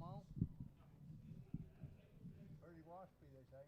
almost. Pretty waspy, they say.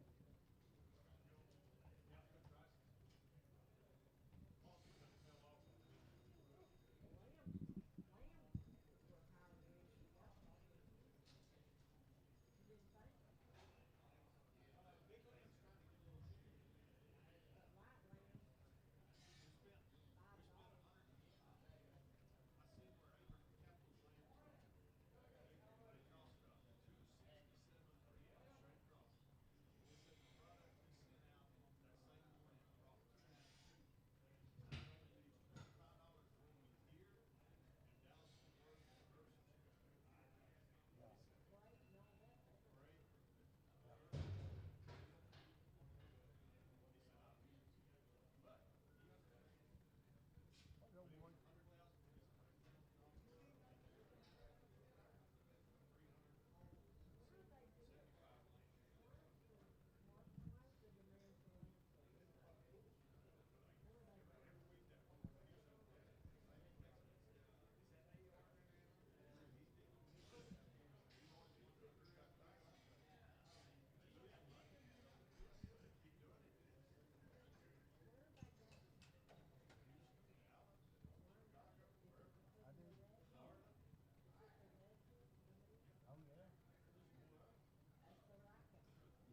Oh, yeah.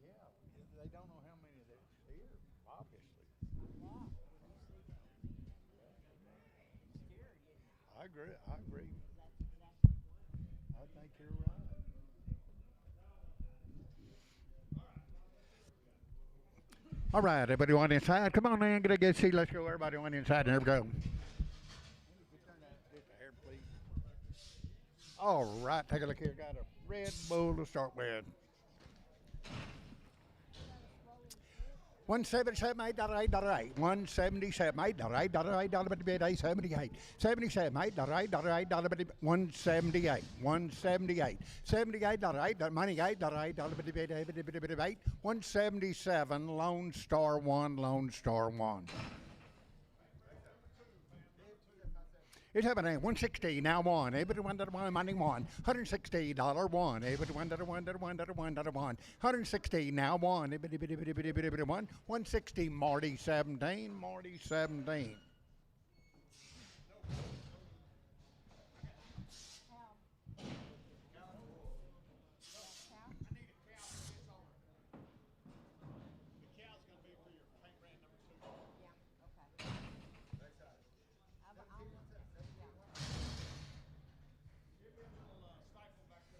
Yeah, they don't know how many there's here, obviously. I agree. I agree. I think you're right. All right, everybody on inside. Come on in, get a good seat. Let's go. Everybody on inside. There we go. All right, take a look here. Got a Red Bull to start with. 177 8 177 8 8 78 77 8 178 178 78 money 8 177 Lone Star 1 Lone Star 1. It's happening. 160 now one. Able to one money one. $160 one. Able to one one. 160 now one. One. 160 Marty 17. Marty 17.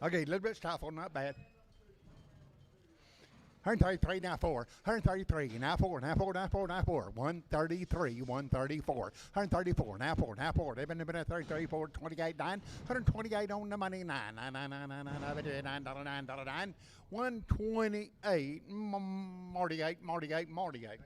Okay, a little bit stifled, not bad. 133 now 4. 133 now 4. Now 4. Now 4. Now 4. 133. 134. 134 now 4. Now 4. They've been 33 4 28 9. 128 on the money 9. 9 9 9 9 9 9 9 9. 128 Marty 8 Marty 8 Marty 8.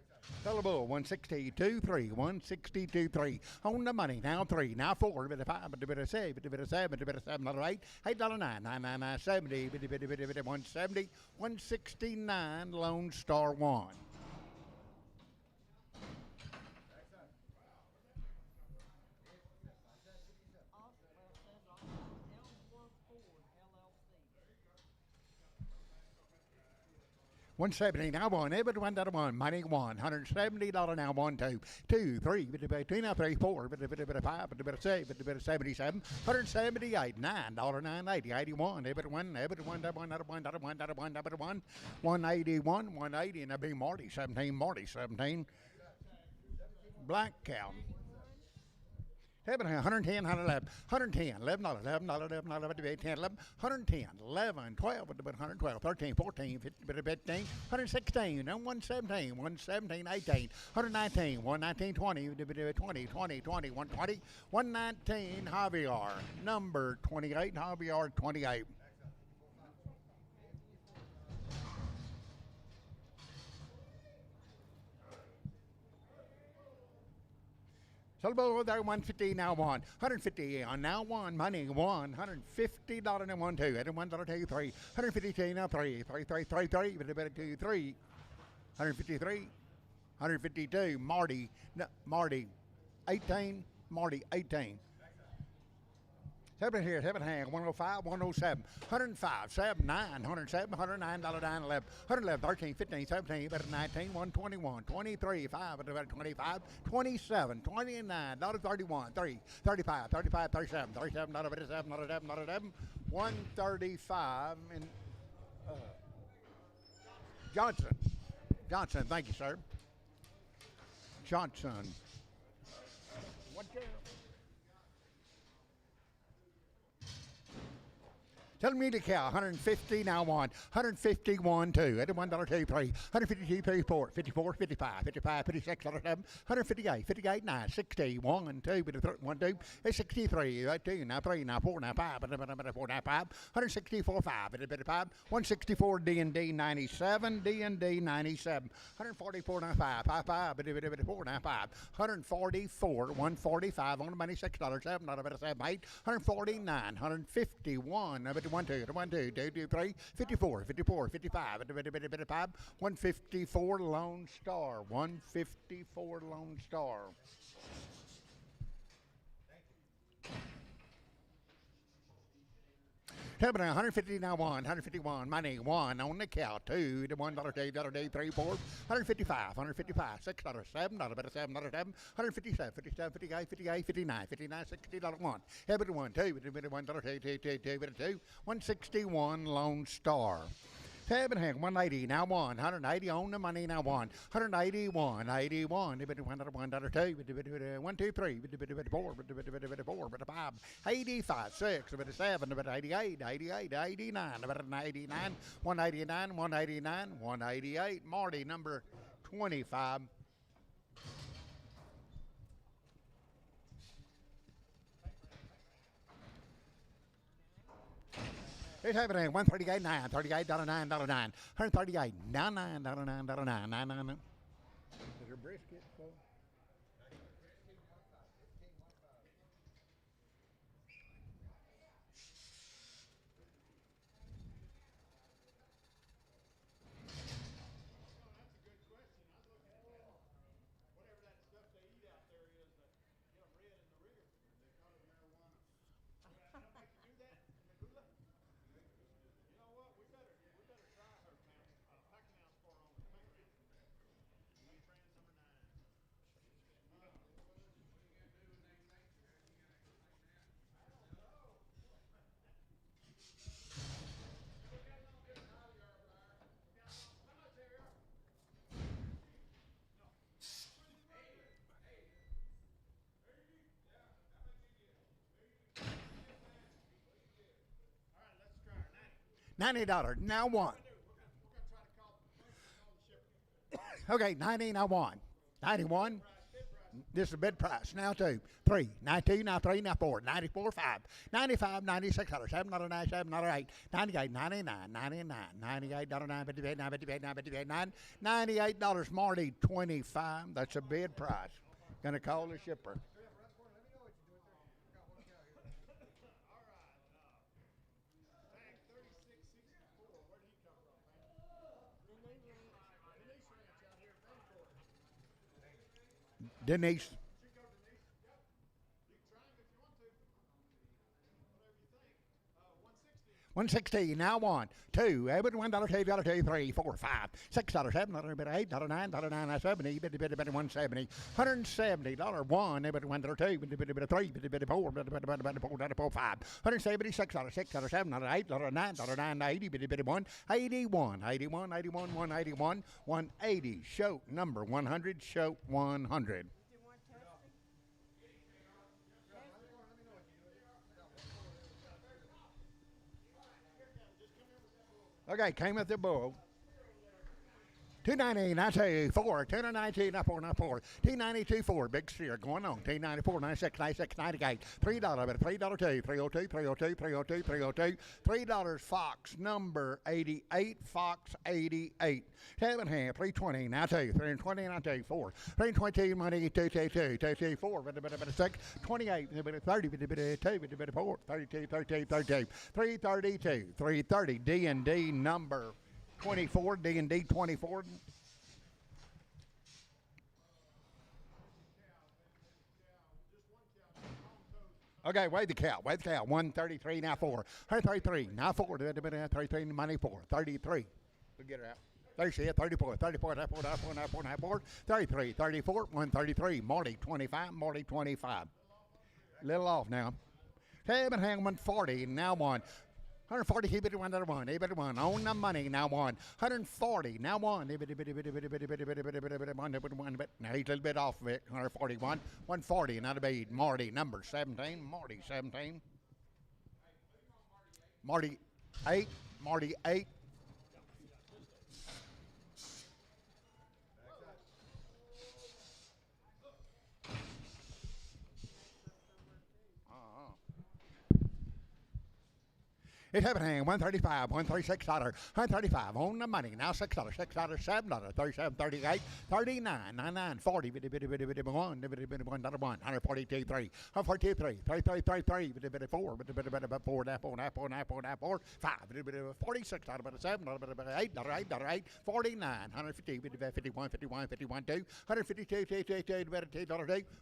Fellow Bull, 162 3, 162 3. On the money, now 3, now 4, bit of 5, bit of 7, bit of 7, bit of 7, $8, $8, 9, 9, 9, 9, 70, bit of 170, 169, Lone Star 1. $170 now one, every $1 money one, $170 now one, two, three, two now three, four, bit of 5, bit of 7, bit of 77, 178, $9, 980, 81, every one, $1, 181, 180, and that'd be Marty 17, Black Cow. 110, 111, 110, $11, $11, 10, 11, 110, 11, 12, 112, 13, 14, 15, 116, 117, 117, 18, 119, 119, 20, 20, 20, 20, 120, 119, Javier, number 28, Javier 28. Solo there, 150 now one, 150 on now one, money one, $150 now one, two, and $1, 2, 3, 152 now three, 3, 3, 3, 3, but better 2, 3, 153, 152, Marty, 18, Marty 18. Seven here, seven hang, 105, 107, 105, 79, 107, $109, $9, 11, 111, 13, 15, 17, 19, 121, 23, 5, 25, 27, 29, $31, 30, 35, 35, 37, 37, $11, 135, and Johnson. Johnson, thank you, sir. Johnson. What Tell me the cow, 150, now one, 151, two, $1, 2, 3, 152, 34, 54, 55, 55, 56, 7, 158, 58, 9, 60, 1, 2, 1, 2, 63, 2, now 3, now 4, now 5, 4, now 5, 164, 5, 164, D&D 97, D&D 97, 144, now 5, 5, 5, 4, now 5, 144, 145, on the money, $6, $7, 7, 8, 149, 151, 1, 2, 1, 2, 2, 2, 3, 54, 54, 55, 154 Lone Star, 154 Lone Star. Helping 150 now one, 151, money one on the cow, two, the $1, 3, 4, 155, 155, $6, $7, $7, 157, 57, 58, 58, 59, 59, $60, one. Helping one, two, $1, 2, 161 Lone Star. Seven hang, 180, now one, 180 on the money, now one, 181, 81, $1, 2, 1, 2, 3, 4, 5, 85, 6, 7, 88, 88, 89, 99, 189, 189, 188, Marty, number 25. It's happening. 138, 9, $38, $9, $9, 138, now $9, $9, $9, 9. Is there brisket? $90, now one. Okay, 90, now one. 91. This is a bid price. Now two, 3, 92, now 3, now 4, 94, 5, 95, 96, 7, 9, 7, 8, 98, 99, 99, $98, 9, 58, 9, 58, 9, 58, 9, $98, Marty, 25. That's a bid price. Gonna call the shipper. Denise. 160, now one, two, $1, 2, 3, 4, 5, $6, $7, $8, $9, $9, 70, 170, $170, one, $1, 2, 3, 4, 4, 5, $176, $6, $7, $8, $9, 9, 80, 1, 81, 81, 81, 181, 180, show number 100, show 100. Okay, came with the bull. 290, 94, 292, 94, 94, 292, 4, big steer going on. 294, 96, 96, 98, $3, $3, 2, 302, 302, 302, 302, $3, Fox number 88, Fox 88. 7 half, 320, now 2, 320, now 2, 4, 322, money, 222, 224, 6, 28, 30, 2, 4, 32, 32, 32, 332, 330, D&D number 24, D&D 24. Okay, weigh the cow. Weigh the cow. 133 now 4. 133 now 4. 33 money 4. 33. We'll get her out. There she is. 34. 34. Now 4. Now 4. Now 4. Now 4. 33. 34. 133. Marty 25. Marty 25. A little off now. Seven hang 140. Now 1. 140, he bid one, one, he bid one, own the money, now 1. 140, now 1, now he's a little bit off of it, 141, 140, now the bid, Marty, number 17, Marty 17, Marty 8, Marty 8, It's happening. $135, $136, $135 on the money. Now $6, $6, $7, 37, 38, 39, 99, 40, 1, 142, 3, 142, 3, 33, 33, 4, 4, 5, 46, 7, 8, 8, 49, 150, 51, 51, 51, 2, 152, 2, 2, 2,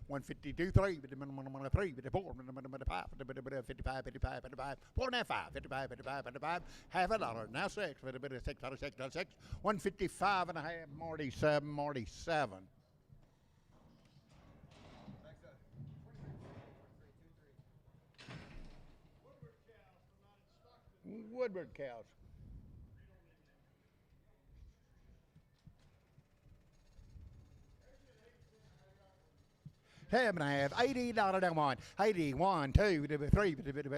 152, 3, 3, 4, 5, 55, 55, 55, 4 and 5, 55, 55, half a dollar. Now 6, with a bit of 6, 6, 6, 155 and a half, Marty 7, Marty 7. Woodward cows. Seven and a half, $80 down 1, 81, 2, 3,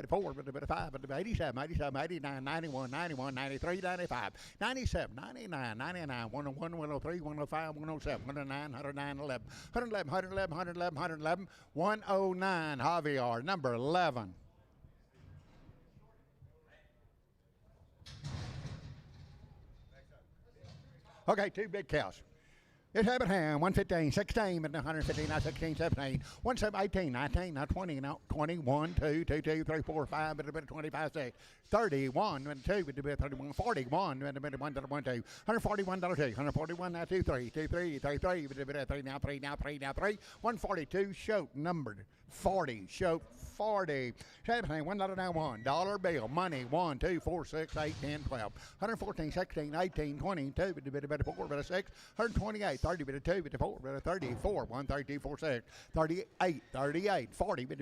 4, 5, 87, 87, 89, 91, 91, 93, 95, 97, 99, 99, 101, 103, 105, 107, 109, 109, 11, 111, 111, 111, 111, 109, Javier, number 11. Okay, 2 big cows. It's Abraham, 115, 16, 115, now 16, 17, 17, 18, 19, now 20, now 21, 2, 2, 2, 3, 4, 5, 25, 6, 31, 2, 31, 41, 1, 2, 141, 2, 141, now 2, 3, 2, 3, 3, 3, 3, now 3, now 3, now 3, 142, show numbered 40, show 40, $17, $1 now $1 bill, money 1, 2, 4, 6, 8, 10, 12, 114, 16, 18, 20, 2, 4, 6, 128, 30, 2, 4, 34, 132, 4, 6, 38, 38, 40, 2,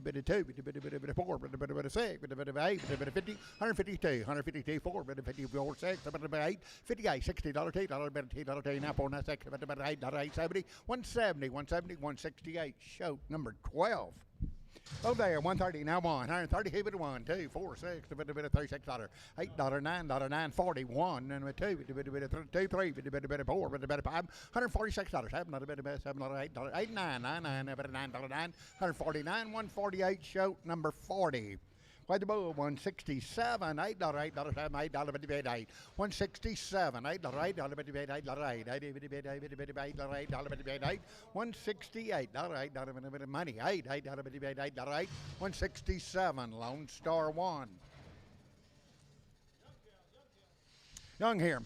4, 6, 8, 50, 152, 152, 4, 54, 6, 8, 58, $60, $2, $2, now 4, now 6, 8, 8, 70, 170, 170, 168, show number 12. Over there, 130, now 130, keep it 1, 2, 4, 6, $36, $8, $9, 9, 41, and 2, 2, 3, 4, 5, $146, $7, $8, 8, 9, 9, 9, $9, 149, 148, show number 40. By the bull, 167, $8, $8, $7, $8, $58, 8, 167, $8, $8, $58, 8, $8, $8, 168, $8, money, 8, $8, $58, 8, 167, Lone Star 1. Young here.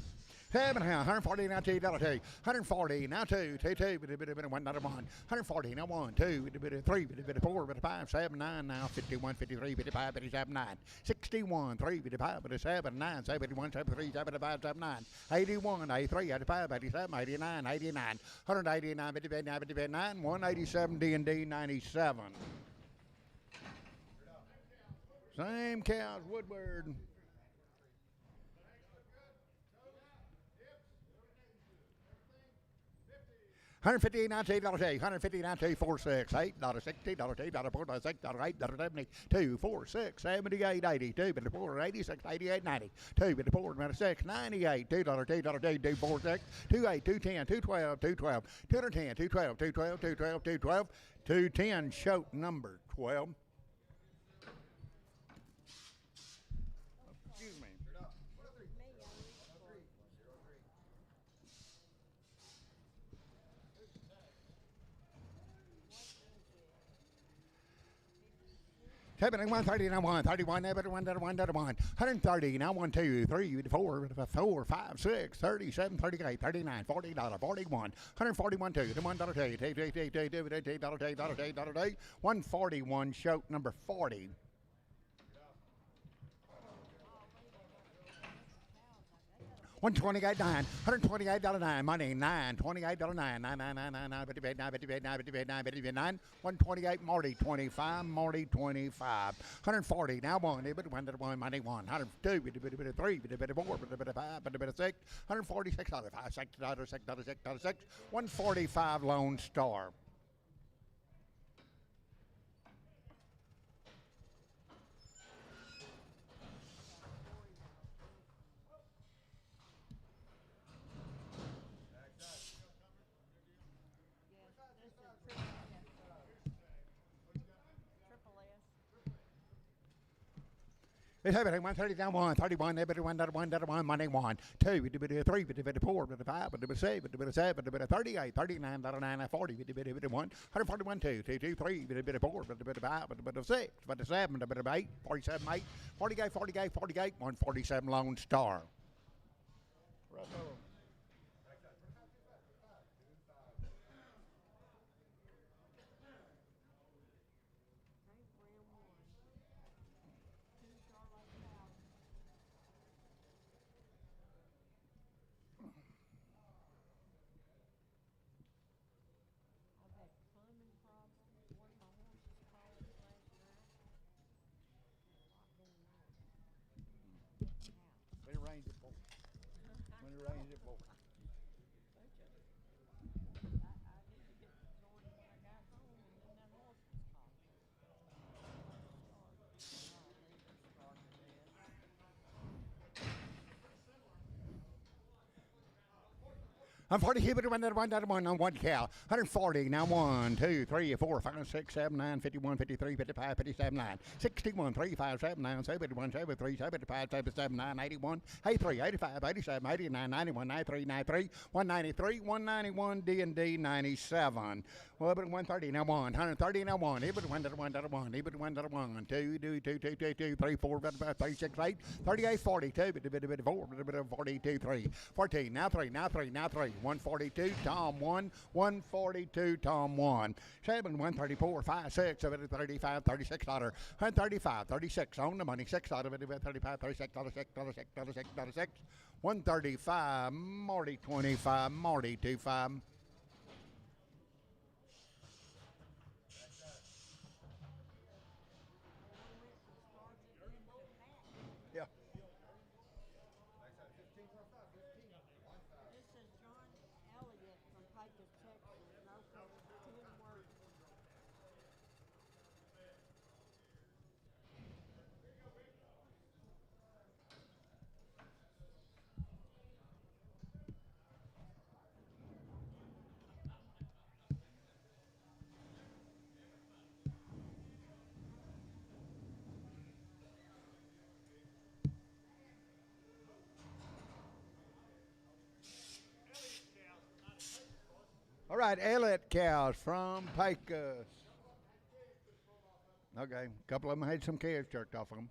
140 now 2, $2, 140 now 2, 2, 2, $1, 140 now 1, 2, 3, 4, 5, 7, 9 now 51, 53, 55, 57, 9, 61, 3, 5, 7, 9, 71, 73, 75, 79, 81, 83, 85, 87, 89, 89, 189, 58, 99, 187, D&D 97. Same cows, Woodward. 158, $8, 159, 2, 4, 6, $8, $60, $2, 4, 6, $8, $70, 2, 4, 6, 78, 80, 2, 4, 86, 88, 90, 2, 4, 6, 98, $2, $2, 2, 4, 6, 2, 8, 2, 10, 2, 12, 2, 12, 210, 2, 12, 2, 12, 2, 12, 2, 12, 210, show number 12. Excuse me. 70, 130, now 131, now 130, now 1, 2, 3, 4, 4, 5, 6, 37, 38, 39, $40, 41, 141, 2, $1, 141, show number 40. $128.9, $128.9, money $9, $28.9, $9, 128, Marty 25, Marty 25, 140, now 1, money 1, 102, 3, 4, 5, 6, $146, $6, 145 Lone Star. It's everything. 130 down 131, $1, money 1, 2, 3, 4, 5, 6, 7, 38, 39, 40, 141, 2, 2, 3, 4, 5, 6, 7, 8, 47, 8, 48, 48, 48, 147 Lone Star. I'm 40, keep it 1, on 1 cow. 140, now 1, 2, 3, 4, 5, 6, 7, 9, 51, 53, 55, 57, 9, 61, 3, 5, 7, 9, 71, 73, 75, 77, 9, 81, 83, 85, 87, 89, 91, 93, 93, 193, 191, D&D 97. Well, but 130, now 1, 130, now 1, even 1, even 1, 2, 2, 2, 2, 2, 2, 3, 4, 36, 8, 38, 42, 4, 42, 3, 14, now 3, now 3, now 3, 142, Tom 1, 142, Tom 1, 7, 134, 5, 6, 7, 35, $36, 135, 36, on the money, $6, 35, $36, $6, 135, Marty 25, Marty 25. Yeah. All right, Elliott cows from Pecos. Okay, a couple of them had some calves jerked off of them.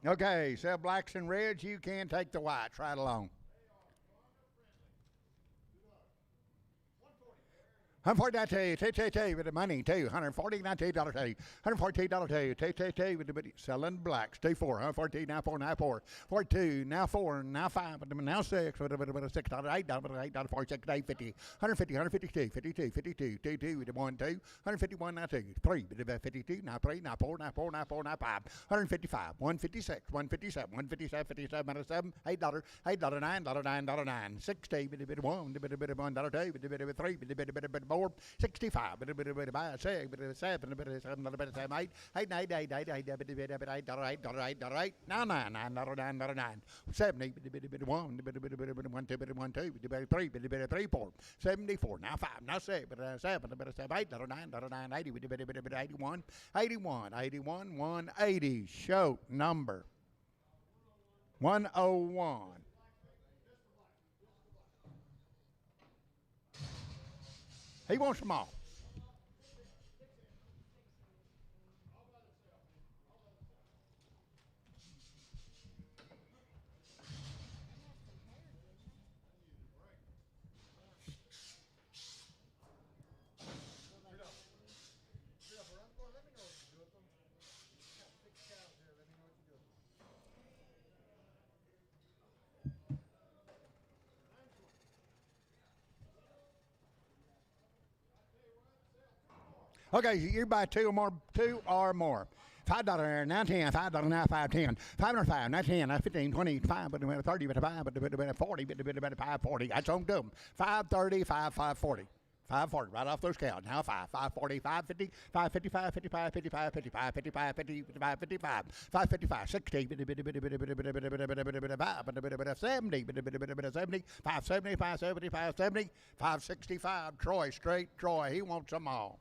Okay, sell blacks and reds. You can take the whites right along. 142 with the money, $2, $149, $142, with the selling blacks, 2-4, 114, now 4, now 4, 42, now 4, now 5, now 6, with a $6, $8, 46, 850, 150, 152, 52, 52, 22, with the 1, 2, 151, now 2, 3, with the 52, now 3, now 4, now 4, now 4, now 5, 155, 156, 157, 157, 57, 7, $8, $8, $9, 9, 60, with the 1, with the $1, 2, with the 3, with the 4, 65, 7, 7, 8, 8, 8, now 9, 9, 70, 1, 1, 2, 3, 3, 4, 74, now 5, now 6, 7, 8, 9, 80, 81, 81, 81, 180, show number 101. He wants them all. Okay, you buy two or more. $5, now 10, $5, now 5, 10, 505, now 10, now 15, 20, 5, but a 30, but a 5, but a 40, but a 540. That's on to them. 530, 540. 540, right off those cows. Now 540, 550, 555, 55, 55, 55, 55, 55, 55, 555, 60, 70, 70, 570, 570, 570, 565. Troy, straight Troy. He wants them all.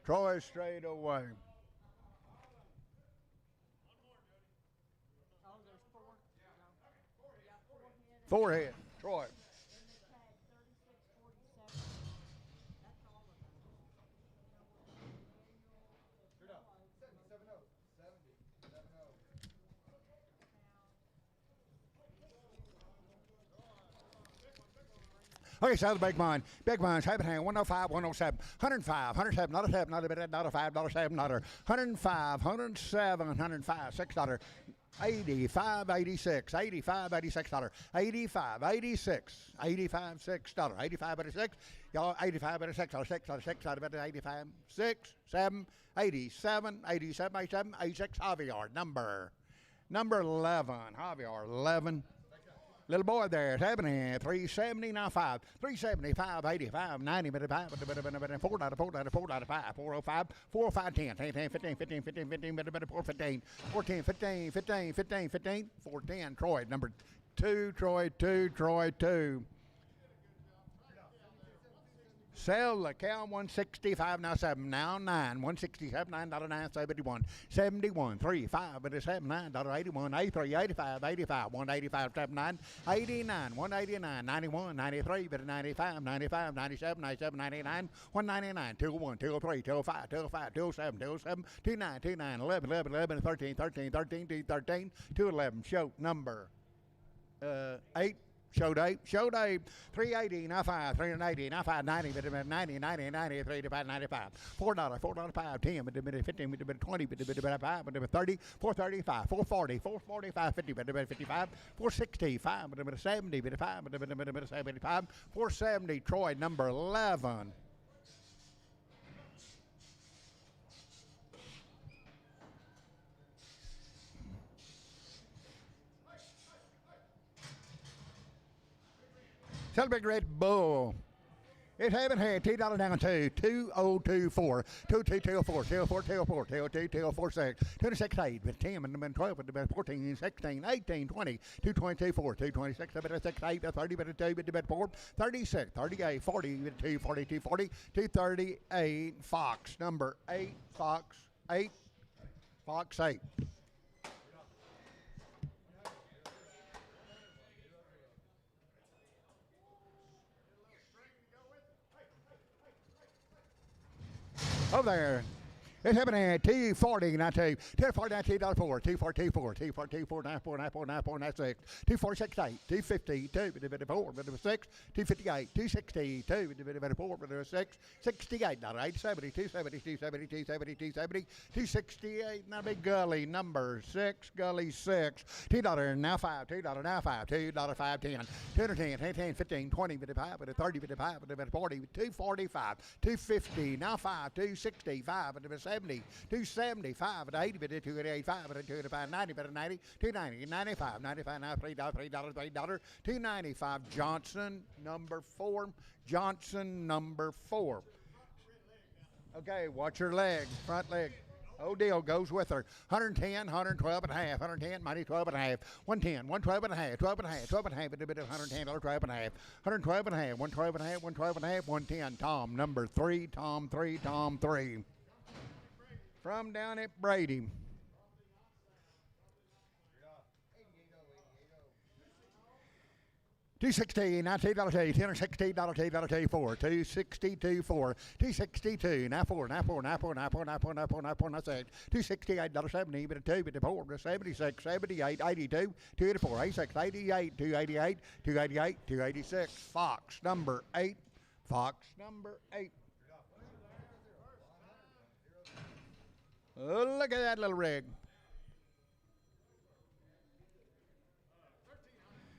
Troy straight away. Four head. Troy. Okay, so the big mine. Big mine, Happy Hand, 105, 107, 105, 107, not a 7, not a bit, not a 5, not a 7, not a 105, 107, 105, $6, 85, 86, 85, 86 dollar, 85, 86, 85, $6, 85, 86, y'all 85, 86, $6, 6, 85, 6, 7, 87, 87, 87, 86, Javier, number 11, Javier, 11. Little boy there is happening. 370 now 5. 375, 85, 90, but 5, but 4 out of 4 out of 4 out of 5. 405, 405, 10, 10, 10, 15, 15, 15, 15, but 4, 15, 14, 15, 15, 15, 15, 410. Troy, number 2, Troy 2, Troy 2. Sell the cow 165 now 7 now 9 167 $9 71 71 3 5 but it's $79 81 83 85 85 185 79 89 189 91 93 but 95 95 97 97 99 199 201 203 205 205 207 207 29 29 11 11 11 13 13 13 213 211 show number 8. Show Dave, 380, now 5, 380, now 5, 90, but 90, 90, 93, 95, $4, $4, 5, 10, but 15, but 20, but 5, but 30, 435, 440, 445, 50, but 55, 465, but 70, but 5, but 75, 470, Troy, number 11. Tell the big red bull. It's having had $2 down to 2024, 2224, 204, 204, 202, 246, 268, but 10, and 12, but 14, 16, 18, 20, 222, 226, but 68, 30, but 2, but 4, 36, 38, 40, 2, 42, 40, 238, Fox, number 8, Fox 8, Fox 8. Over there. It's happening at 240, not 2. 240, not $2, 4. 242, 242, 94, 94, 94, 96. 246, 8. 250, 2, but 4, but 6. 258, 260, 2, but 4, but 6. 68, not 8. 70, 270, 270, 270, 270. 268, now big gully, number 6, gully 6. $2 now 5, $2 now 5, $2, 5, 10. 210, 10, 10, 15, 20, but 5, but 30, but 5, but 40, 245, 250, now 5, 265, but 70, 275, but 80, but 285, but 285, 90, but 90, 290, 95, 95, now $3, $3, $3, 295, Johnson, number 4, Johnson, number 4. Okay, watch your leg, front leg. Oh, deal goes with her. 110, 112 and a half, 110, mighty 12 and a half, 110, 112 and a half, 12 and a half, 12 and a half, but a bit of 110, 12 and a half, 112 and a half, 112 and a half, 112 and a half, 110, Tom, number 3, Tom 3, Tom 3. From down at Brady. $260, $19, $260, $4, $262, 4, $262, now 4, now 4, now 4, now 4, now 4, now 4, now 4, now 6, $268, 70, but a 2, but a 4, but 76, 78, 82, 284, 86, 88, 288, 288, 286, Fox, number 8, Fox, number 8. Oh, look at that little rig.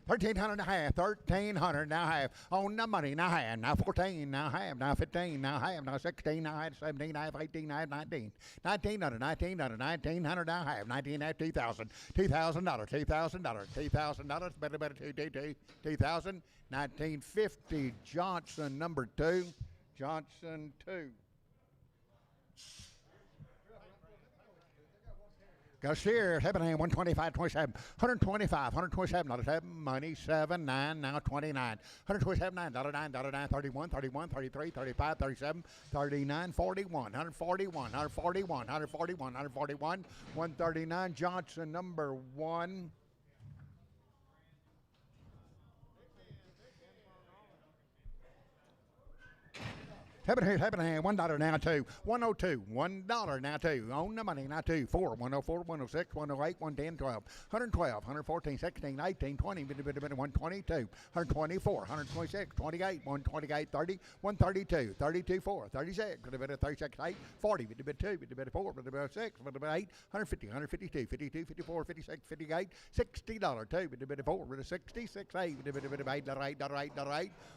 1,300 and a half, 1,300 now half, on the money, now half, now 14, now half, now 15, now half, now 16, now half, 17, now half, 18, now half, 19, 1,900, 1,900 now half, 19 half, 2,000, $2,000, $2,000, better, 2,000, 1950, Johnson, number 2, Johnson 2. Got a steer, 7 hand, 125, 27, 125, 127, $7, money, 7, 9, now 29, 127, $9, $9, 31, 31, 33, 35, 37, 39, 41, 141, 141, 141, 141, 139, Johnson, number 1. Seven hand, $1 now 2, 102, $1 now 2, on the money now 2, 4, 104, 106, 108, 110, 12, 112, 114, 16, 18, 20, 122, 124, 126, 28, 128, 30, 132, 32, 4, 36, 36, 8, 40, 2, 4, 6, 8, 150, 152, 52, 54, 56, 58, $60, 2, 4, 66, 8, 8,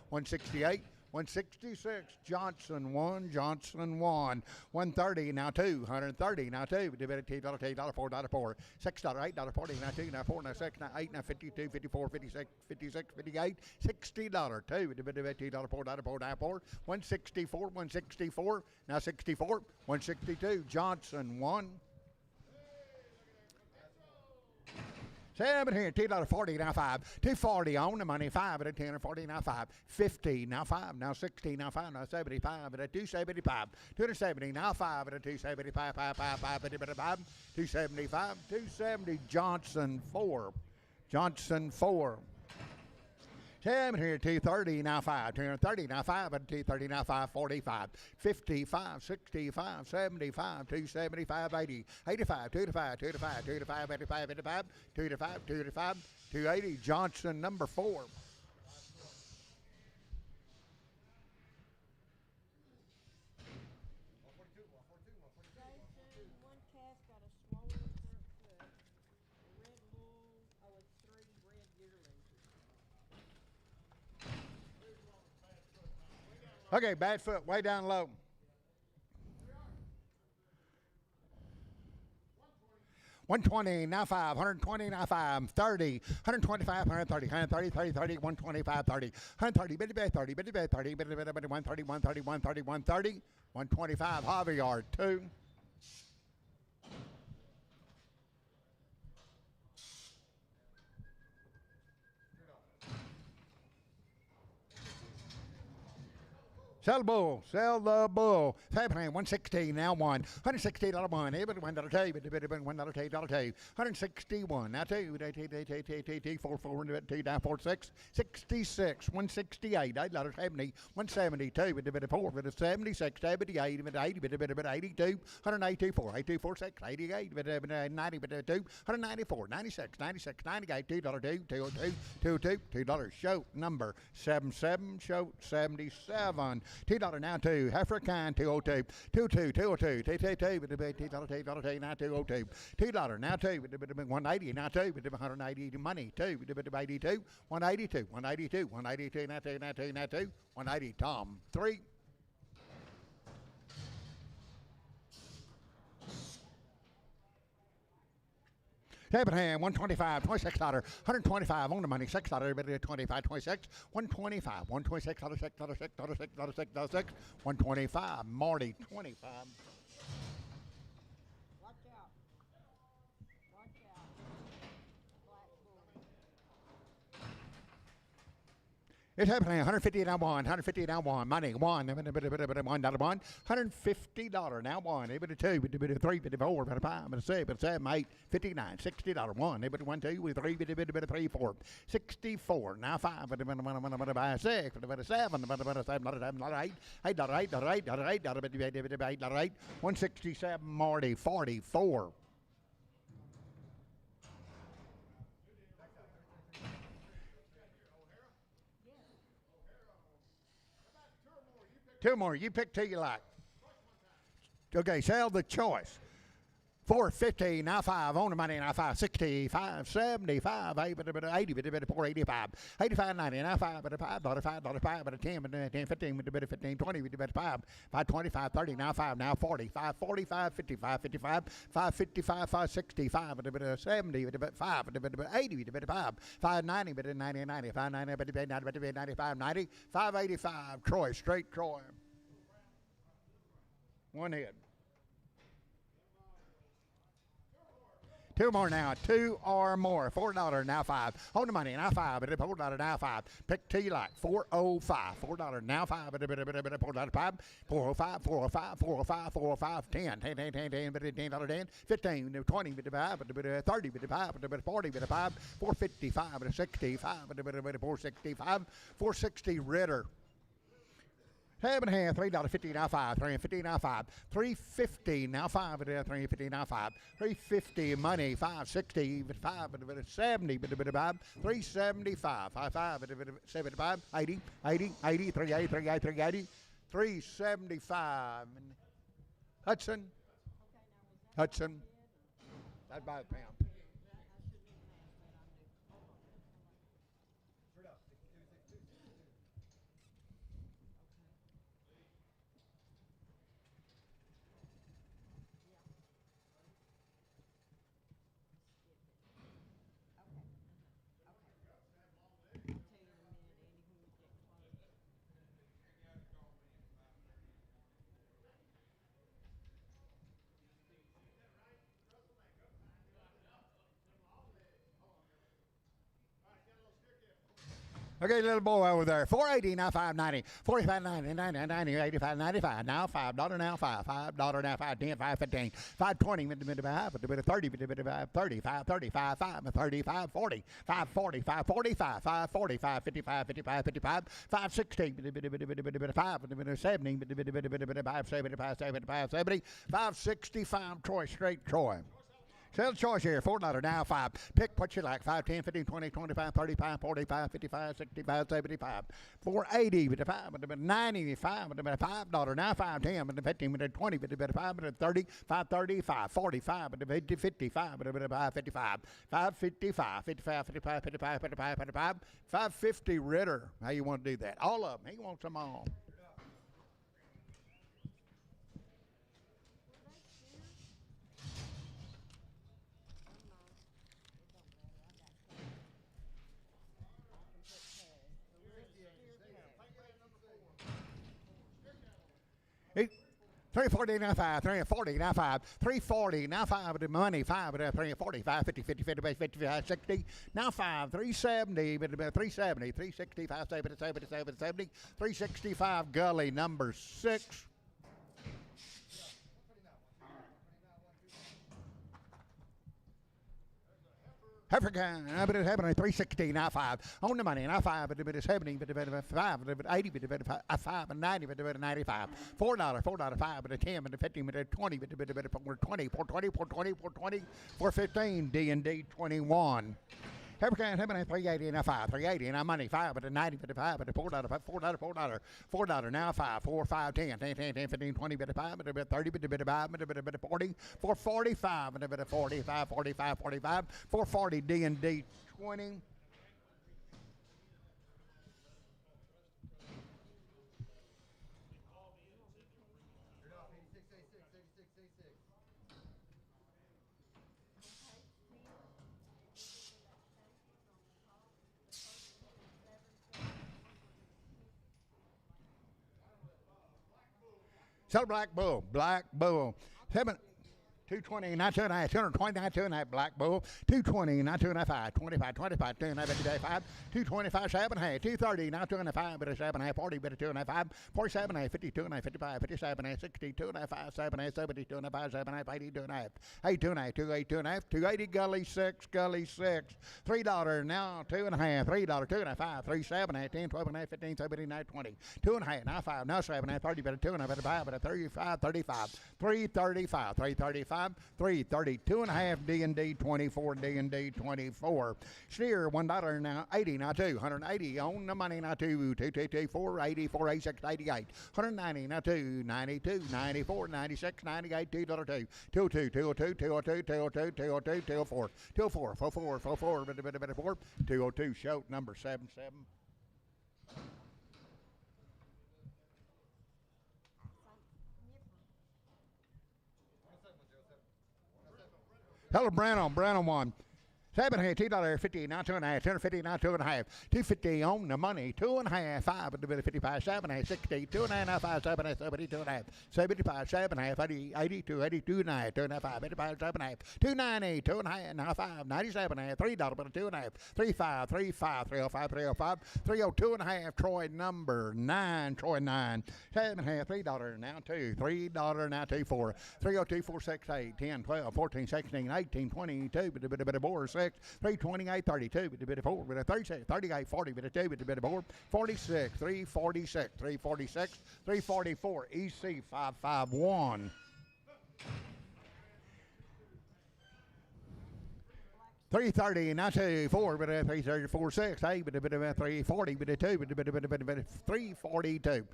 168, 166, Johnson 1, Johnson 1, 130, now 2, 130, now 2, $2, $4, $4, $6, $8, 40, now 2, now 4, now 6, now 8, now 52, 54, 56, 56, 58, $60, 2, $2, $4, $4, now 4, 164, 164, now 64, 162, Johnson 1. 7 here, $2.40, now 5, 240 on the money, 5 at a 10 or 40, now 5, 50, now 5, now 60, now 5, now 75 at a 275, 270, now 5 at a 275, 5, 5, 5, 275, 270, Johnson 4, Johnson 4. 7 here, 230, now 5, 230, now 5, and 230, now 5, 45, 55, 65, 75, 275, 80, 85, 2 to 5, 2 to 5, 2 to 5, 85, 85, 2 to 5, 2 to 5, 280, Johnson, number 4. Okay, bad foot, way down low. $120, now 5, $120, now 5, $30, $125, $130, $130, $30, $30, $125, $30, $130, bitty bit, $30, bitty bit, $30, bitty bit, $130, $130, $130, $130, $125, hobby yard 2. Sell the bull, sell the bull. 160 now 1, $160 1, $1 $1 $161 now 2, 4, 4, 2 down 4, 6, 66, 168, $8.70, 172, 4, 76, 78, 82, 182, 4, 82, 4, 6, 88, 90, 2, 194, 96, 96, 98, $2, 202, $2, show number 77, show 77. $2 now 2, African 202, 22, 202, $2 now 202, $2 now 2, 180 now 2, 180 money 2, 82, 182, 182, 182 now 2, now 2, now 2, 180 Tom 3. Abraham, $125, $26, $125 on the money, $6, 25, 26, $125, $126, $6, $125, Marty, 25. Watch out. Watch out. It's happening. $150 now 1, $150 now 1, money 1, $1, $1, $150 now 1, $2, $3, $4, $5, $6, $7, $8, $59, $60 1, $1, 2, $3, $3, 4, $64 now 5, $6, $7, $8, $167 Marty 44. Two more. You pick two you like. Okay, sell the choice. 450, now 5 on the money, now 5, 65, 75, 80, 485, 85, 90, now 5, $5, $5, 10, 15, 15, 20, 5, 525, 30, now 5, now 40, 5, 45, 55, 55, 555, 565, 70, 5, 80, 5, 590, 90, 90, 590, 95, 90, 585, Troy, straight Troy. One head. Two more now, 2 or more. $4 now 5. On the money now 5. $4 now 5. Pick T like 405. $4 now 5. $4 5. 405. 405. 405. 405. 10. 10. 10. 10. 10. 10. 10. 15. 20. 30. 40. 5. 455. 65. 465. 460 Ritter. 7.5, $3.50 now 5, $3.50 now 5, $3.50 now 5, $3.50 now 5, $3.50 money, $5.60, $5, $70, $3.75, $5, $75, $80, $80, $80, $3.80, $3.80, $3.75. Hudson. That's by the pound. Okay, little boy over there. 480 now 590. 45 90 90 90 85 95. Now $5 now 5. $5 now 5 10 5 15 5 20 5 30 35 35 5 35 40 5 40 5 45 5 45 55 55 55 5 60 5 70 5 75 75 70 5 65 Troy straight Troy. Sell choice here, $4 now 5. Pick what you like, 5, 10, 15, 20, 25, 35, 45, 55, 65, 75. 480 with the 5, 95, $5 now 5, 10, 15, 20, 5, 30, 5, 35, 45, 50, 55, 55, 555, 55, 55, 55, 55, 55, 550 Ritter. How you want to do that? All of them. He wants them all. $340 now 5, $340 now 5, $340 now 5 with the money, 5 with $340, 5, 50, 50, 50, 55, 60, now 5, $370, 370, 360, 570, 70, 70, 365 Gully number 6. African, I bet it's happening 360 now 5 on the money now 5 but it's 70 but 5 but 80 but 5 and 90 but 95 $4 5 but 10 but 15 but 20 but 420 420 415 D&D 21. African happening 380 now 5 380 now money 5 but 90 but 5 but $4 now 5 4 5 10 15 20 but 5 but 30 but 5 but 40 445 but 45 45 45 440 D&D 20. Sell Black Bull, 220, not 2.5, 220, not 2.5, Black Bull, 220, not 2.5, 25, 25, 2.5, 225, 7.5, 230, not 2.5, but a 7.5, 40, but a 2.5, 47, 52, 55, 57, 60, 2.5, 7, 70, 2.5, 7, 80, 2.5, 8, 2.5, 280, 2.5, 280, Gully 6, $3 now, 2.5, $3, 2.5, 3, 7, 10, 12, 15, 17, 20, 2.5, now 5, now 7, 30, but a 2.5, but a 5, but a 35, 35, 335, 335, 5, 330, 2.5 D&D 24, D&D 24. Steer $1 now 80 now 2, 180 on the money now 2, 2, 480, 486, 88, 190 now 2, 92, 94, 96, 98, $2, 2, 202, 202, 202, 202, 202, 204, 204, 44, 44, 4, 202, show number 77. Hello, Brown 1. $7.50 now 2.5, 250 now 2.5, 250 on the money, 2.5, 5 with the 55, 7.5, 60, 2.5, 5, 7.5, 70, 2.5, 75, 7.5, 80, 82, 82, 9, 2.5, 85, 7.5, 290, 2.5, now 5, 97, $3 but a 2.5, 35, 35, 305, 305, 302.5, Troy number 9, Troy 9, 7.5, $3 now 2, $3 now 2, 4, 302, 4, 6, 8, 10, 12, 14, 16, 18, 22, bit of 4, 6, 328, 32, bit of 4, bit of 36, 38, 40, bit of 2, bit of 4, 46, 346, 346, 344, EC 551. $330, now 2, 4, but 330, 4, 6, 8, but 340, but 2, but 342, 342,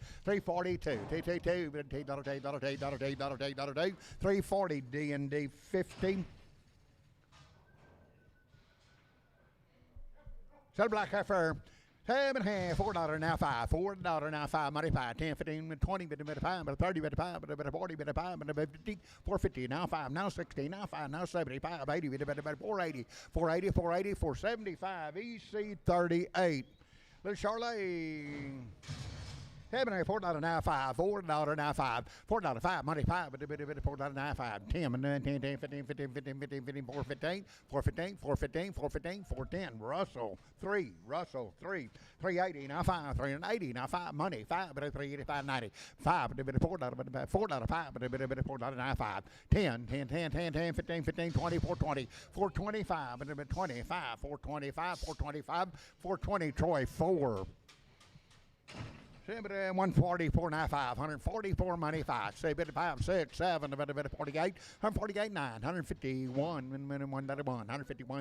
$2, but $2, $340, D&D 50. Saddle Black Heifer, $7.5, $4 now 5, $4 now 5, money 5, 10, 15, 20, bit of 5, bit of 30, bit of 5, bit of 40, bit of 5, bit of 50, 450, now 5, now 60, now 5, now 75, 80, bit of 480, 480, 480, 475, EC 38. Little Charlie. $7.5, $4 now 5, $4 now 5, $4 5, money 5, but $4 now 5, 10, 10, 10, 15, 15, 15, 15, 15, 415, 415, 415, 415, 410, Russell 3, Russell 3, 380 now 5, 380 now 5, money 5, but 385, 90, 5, but $4, but $4 5, but $4 now 5, 10, 10, 10, 10, 10, 15, 15, 20, 420, 425, but 25, 425, 425, 420, Troy 4. 144, now 5, 144, money 5, say bit of 5, 6, 7, a bit of 48, 148, 9, 151, 151,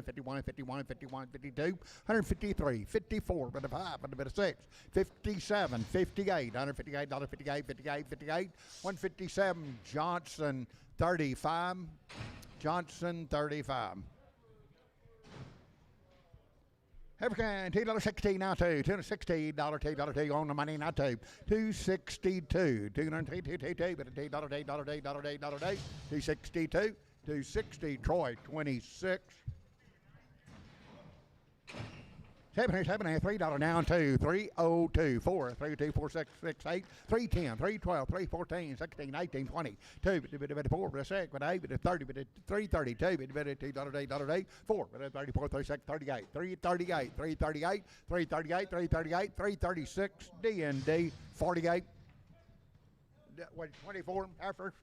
51, 51, 51, 52, 153, 54, bit of 5, bit of 6, 57, 58, $158, $58, 58, 58, 157, Johnson 35, Johnson 35. African $2.60 now 2, $260, $2 on the money now 2, $262, $262, but $262, $260, Troy 26. $7.5, $3 down 2, 302, 4, 32, 4, 6, 6, 8, 310, 312, 314, 16, 18, 20, 2, 4, 6, 8, 30, 332, $2, 4, 34, 36, 38, 338, 338, 338, 338, 336, D&D 48. 24, after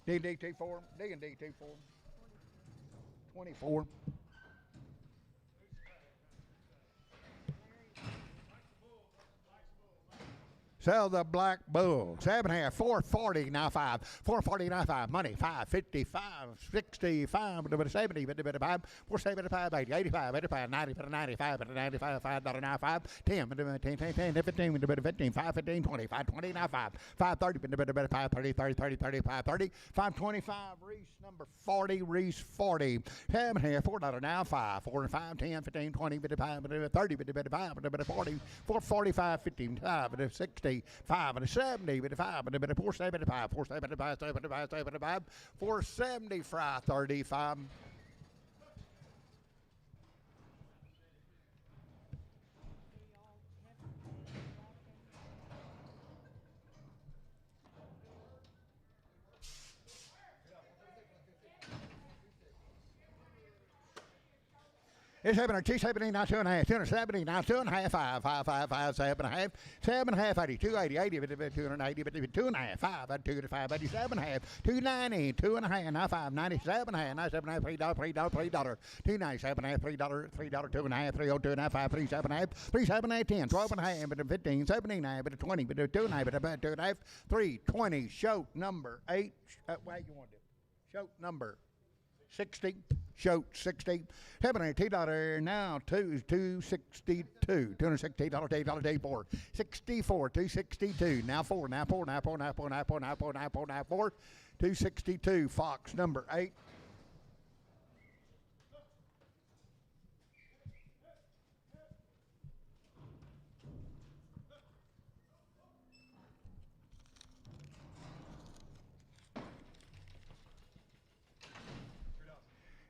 D&D 24, D&D 24, 24. Sell the Black Bull. 7.5, 440, now 5. 440, now 5. Money, 555, 65, 70, 5, 475, 80, 85, 85, 90, 95, 95, $5 now 5. 10, 10, 10, 15, 15, 5, 15, 20, 520, now 5. 530, 530, 30, 30, 30, 530, 525, Reese number 40, Reese 40. 7.5, $4 now 5. 4 and 5, 10, 15, 20, 5, 30, 5, 40, 445, 55, 60. 5 and a 70, but 5 and a bit of 475, 475, 75, 75, 470, fry 35. It's 270, now 2.5, 270, now 2.5, 5, 5, 5, 5, 7.5, 7.5, 80, 280, 80, 280, 2.5, 5, 2 to 5, 87.5, 290, 2.5, now 5, 97.5, now 7.5, $3, $3, $297.5, $3, $3, 2.5, 302 and a half, 5, 37.5, 37.5, 10, 12.5, but 15, 79, but 20, but 2.5, but 2.5, 320, show number 8. What you want to do? Show number 60. Shoot, 60. $72 now, $262. $260, day 4. 64, 262. Now 4, now 4, now 4, now 4, now 4, now 4, now 4, now 4. 262, Fox, number 8.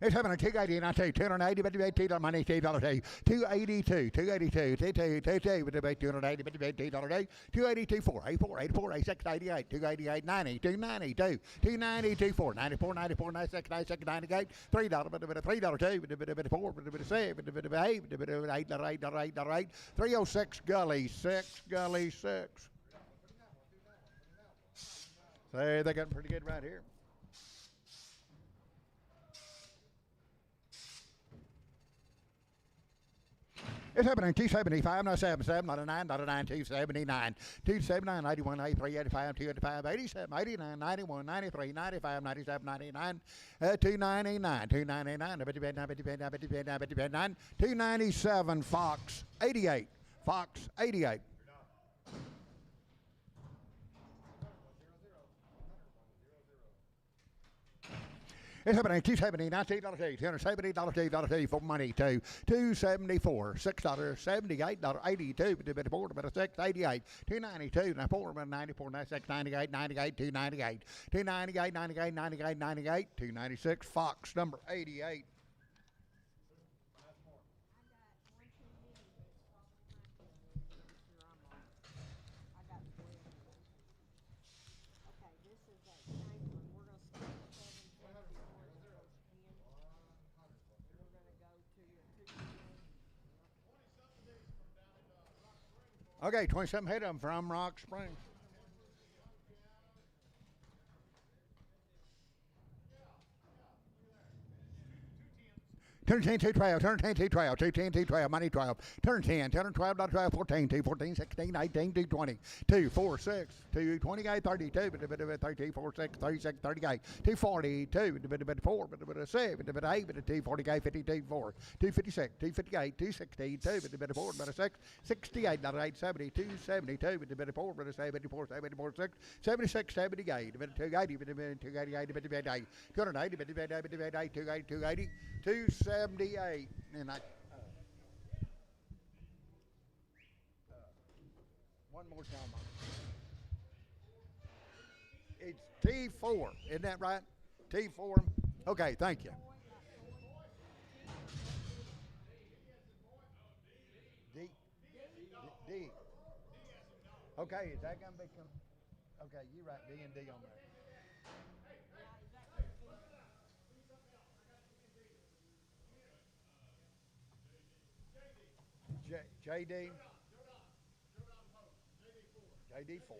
It's having a 280, I tell you, 280, but $2 money, $2 day, 282, 282, 282, but $280, but $2 day, 282, 4, 84, 84, 86, 88, 288, 90, 292, 292, 4, 94, 94, 96, 96, 98, $3, but $3 two, but $4, but $7, but $8, but $8, 306, Gully 6, Gully 6. Say they got pretty good right here. It's happening 275, not 77, not a 9, not a 9, 279, 279, 81, 83, 85, 285, 87, 89, 91, 93, 95, 97, 99, 299, 299, 297, Fox 88, Fox 88. It's happening $270, $270 for money to $274, $6, $78, $82, $6, $88, $292, $94, $94, $96, $98, $98, $298, $298, $98, $98, $98, $296, Fox number 88. Okay, 27 hit them from Rock Springs. Turn 10, 212, turn 10, 212, 210, 212, money 12, turn 10, turn 12, 12, 14, 2, 14, 16, 18, 2, 20, 2, 4, 6, 2, 28, 32, 32, 4, 6, 36, 38, 2, 42, 4, 7, 8, 2, 48, 52, 4, 2, 56, 2, 58, 2, 60, 2, 4, 6, 68, 8, 72, 72, 4, 74, 74, 6, 76, 78, 280, 288, 280, 280, 278, and one more time. It's T4, isn't that right? T4. Okay, thank you. D. D. Okay, is that gonna become? Okay, you write D and D on there. JD. JD4.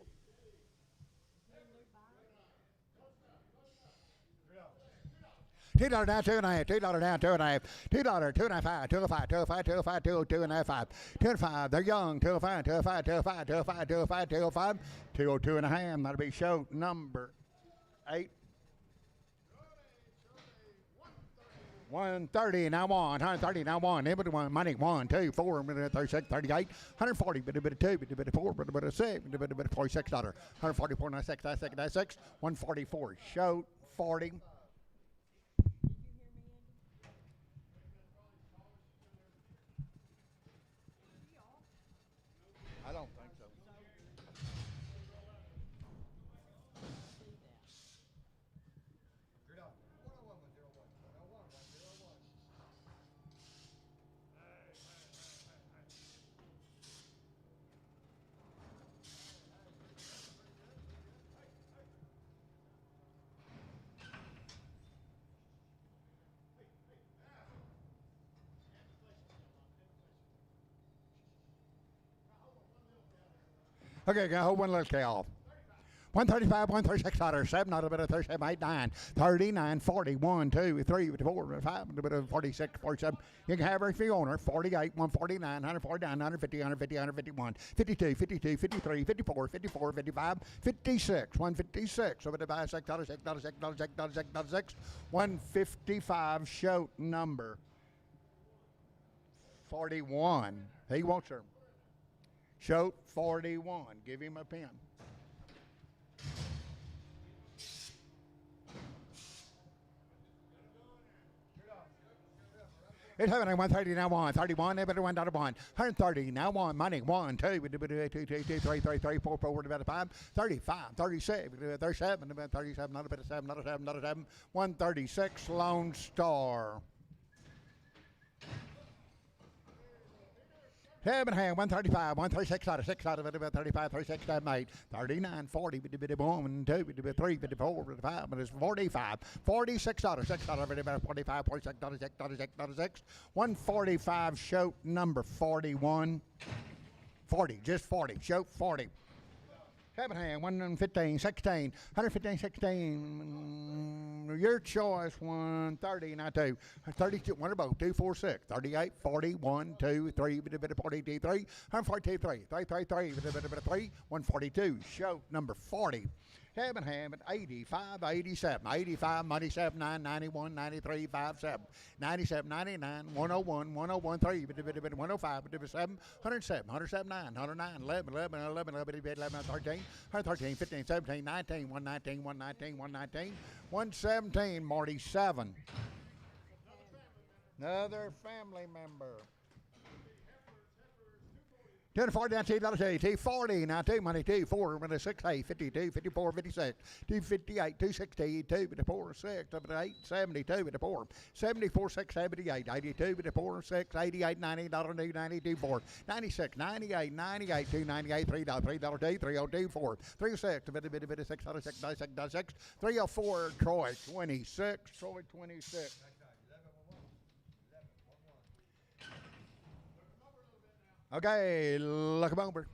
$2 down, 2.5, $2 down, 2.5, $2, 2.5, 2.5, 2.5, 2.5, 2.5, 2.5. They're young, 2.5, 2.5, 2.5, 2.5, 2.5, 2.5, 202.5. That'll be show number 8. 130 now on, 130 now on, everyone money 1, 2, 4, 36, 38, 140, bit of 2, bit of 4, bit of 6, bit of $46, 144, 96, 96, 96, 144, show 40. I don't think so. Okay, got hold one little K off. $135, $136, $7 out of it, 37, 8, 9, 39, 40, 1, 2, 3, 4, 5, 46, 47. You can have her if you own her. 48, 149, 149, 150, 150, 151, 52, 52, 53, 54, 54, 55, 56, 156. Over to buy $6, $6, $6, $6, $6, $6, $6, 155 show number 41. He wants her. Show 41. Give him a pen. It's happening. 130 now on 31. Everybody $1 1. 130 now on money. 1, 2, 3, 3, 4, 4, 5, 35, 36, 37, 37, not a bit of 7, not a 7, not a 7. 136 Lone Star. 7 hand, 135, 136 out of 6 out of it, 35, 36, 8, 39, 40, 1, 2, 3, 4, 5, but it's 45, 46 out of 6 out of it, 45, 46, 36, 36, 36, 145 show number 41, 40, just 40, show 40. 7 hand, 115, 16, 115, 16. Your choice, 130, not 2. 32, one or both, 2, 4, 6, 38, 40, 1, 2, 3, 42, 3, 142, 3, 3, 3, 142. Show number 40. 7 hand, 85, 87, 85, 97, 9, 91, 93, 5, 7, 97, 99, 101, 101, 3, 105, 7, 107, 107, 9, 109, 11, 11, 11, 11, 11, 13, 113, 15, 17, 19, 119, 119, 119, 117, Marty 7. Another family member. 240 down $2, $240 now 2 money 2 4 6 8 52 54 56 258 260 2 4 6 8 72 4 74 6 78 82 4 6 88 90 $2 4 96 98 98 298 $3 $3 302 4 36 6 304 Troy 26 Troy 26. Okay, look him over.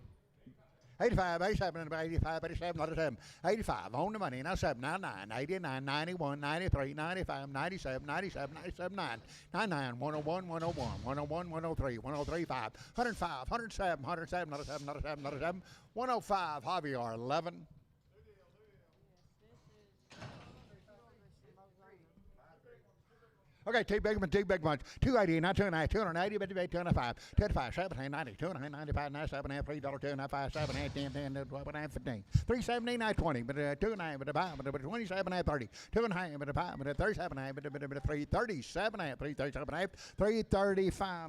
85, 87, 85, 87, 87, 85, on the money, now 7, now 9, 89, 91, 93, 95, 97, 97, 97, 9, 99, 101, 101, 101, 103, 103, 5, 105, 107, 107, 107, 107, 107, 105, Javier, 11. Okay, two big ones. 280, not 290, 280, 295, 295, 7, 90, 290, 95, 97, $3, 295, 7, 10, 10, 12, 15, 370, 920, but 29, but 5, but 27, 30, 2.5, but 5, but 37, but 337, 337, 335.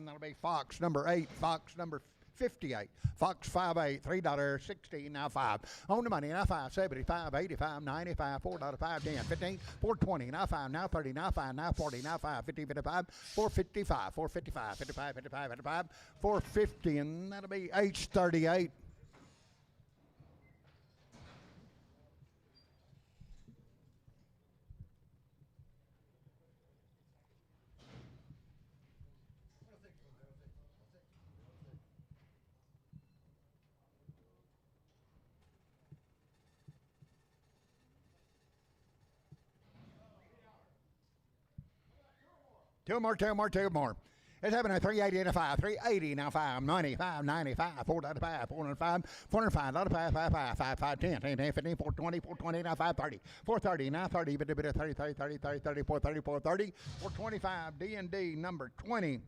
That'll be Fox number 8, Fox number 58, Fox 58, $3.16, now 5. On the money, now 5, 75, 85, 95, $4, 5, 10, 15, 420, now 5, now 30, now 5, now 40, now 5, 50, 55, 455, 455, 55, 55, 55, 450, and that'll be H38. Two more. It's happening at 380 and a 5, 380 now 5, 95, 95, 495, 405, 405, 5, 5, 5, 5, 5, 10, 10, 10, 15, 420, 420, now 530, 430, now 30, 30, 30, 30, 30, 30, 430, 430, 425, D&D number 20.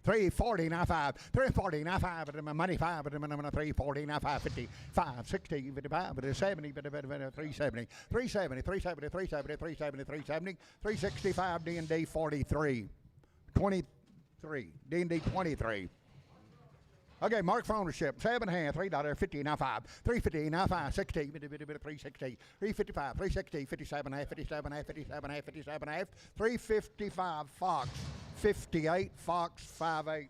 $340 now 5, $340 now 5, but money 5, but $340 now 550, 560, 55, but 70, but 370, 370, 370, 370, 370, 370, 365, D&D 43, 23, D&D 23. Okay, mark for ownership. 7 hand, $3.50 now 5, $3.50 now 5, 60, 360, 355, 360, 57 half, 57 half, 57 half, 57 half, 355 Fox, 58 Fox 58.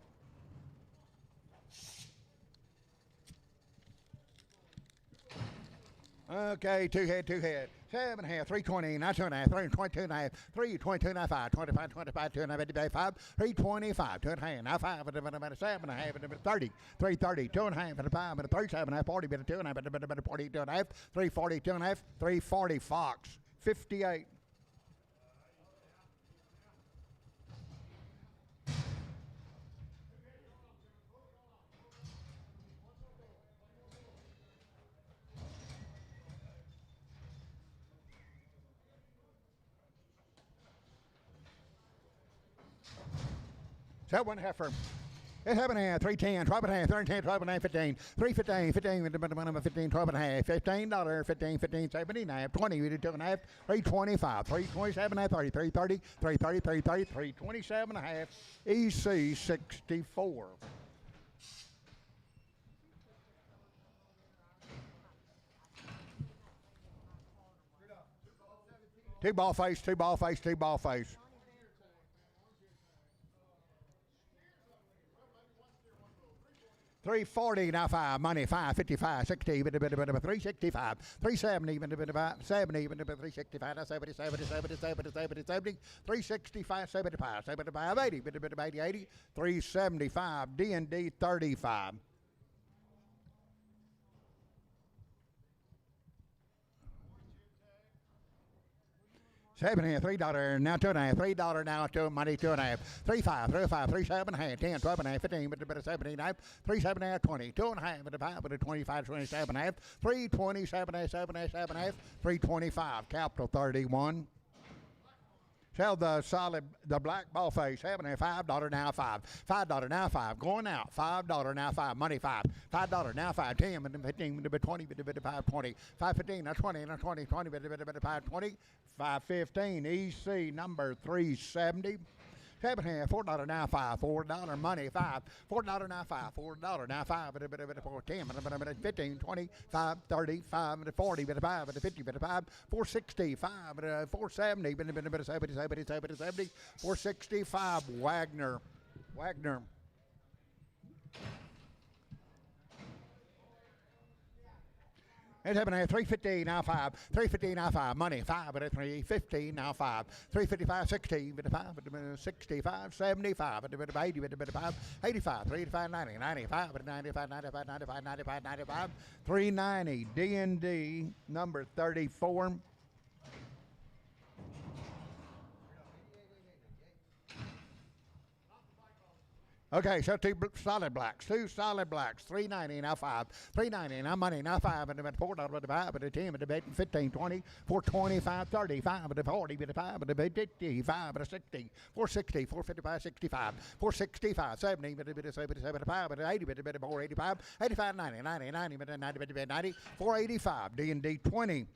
Okay, two head, 7.5, 320, not 2.5, 322.5, 322.5, 5, 25, 25, 2.5, 5, 325, 2.5, now 5, 7.5, 30, 330, 2.5, 5, 37.5, 40, 2.5, 40, 2.5, 340, 2.5, 340, Fox, 58. That one heifer. It's 7.5, 310, 12.5, 13, 12.5, 15, 315, 15, 15, 12.5, $15, 15, 15, 79, 20, 2.5, 325, 327.5, 30, 330, 330, 330, 327.5, EC 64. Two ball face, two ball face, two ball face. 340 now 5 money 555 60 365 370 70 365 70 70 70 70 70 70 365 75 75 80 80 80 375 D&D 35. $7.5, $3, now $2.5, $3 now, two money, 2.5, 3.5, 3.5, 3.7.5, 10, 12.5, 15, 17.5, 3.7.5, 20, 2.5, 5, 25, 27.5, 3.27, 7.5, 3.25, capital 31. Sell the black ball face, $5 now 5, $5 now 5, going out, $5 now 5, money 5, $5 now 5, 10, 15, 20, 5, 20, 515, now 20, now 20, 20, 5, 20, 515, EC number 370. $7.5, $4 now 5, $4 money 5, $4 now 5, $4 now 5, 10, 15, 20, 5, 30, 5, 40, 5, 50, 5, 460, 5, 470, 70, 465, Wagner. It's $7.5, $3.50 now 5, $3.50 now 5, money 5 at $3.50 now 5, $3.55, 60, 65, 75, 80, 85, 385, 90, 95, 95, 95, 95, 95, 95, 390, D&D number 34. Okay, so two solid blacks, 390 now 5, 390 now money now 5, and about $4 with the 5, but the 10, but the 15, 20, 425, 35, but the 40, but the 5, but the 55, but the 60, 460, 455, 65, 465, 70, but the 75, but the 80, but the 485, 85, 90, 90, 90, but the 90, but the 90, 485, D&D 20.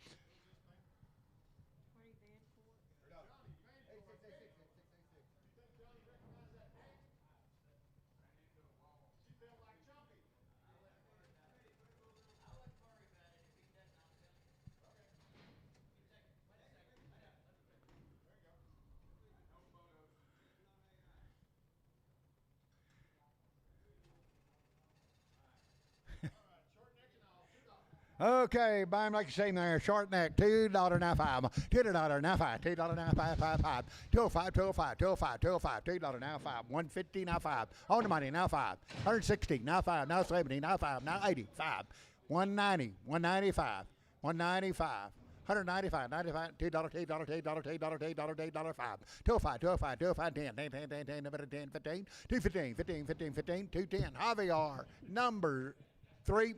Okay, buy him like you say there. Short neck, $2 now 5, $2 now 5, $2 now 5, 5, 5, 205, 205, 205, 205, $2 now 5, 150 now 5, on the money now 5, 160 now 5, now 70 now 5, now 85, 190, 195, 195. 195, 95, $2, $2, $2, $2, $2, $2, $2, 5, 205, 205, 205, 10, 10, 10, 10, 10, 10, 15, 215, 15, 15, 15, 210, Javier, number 3.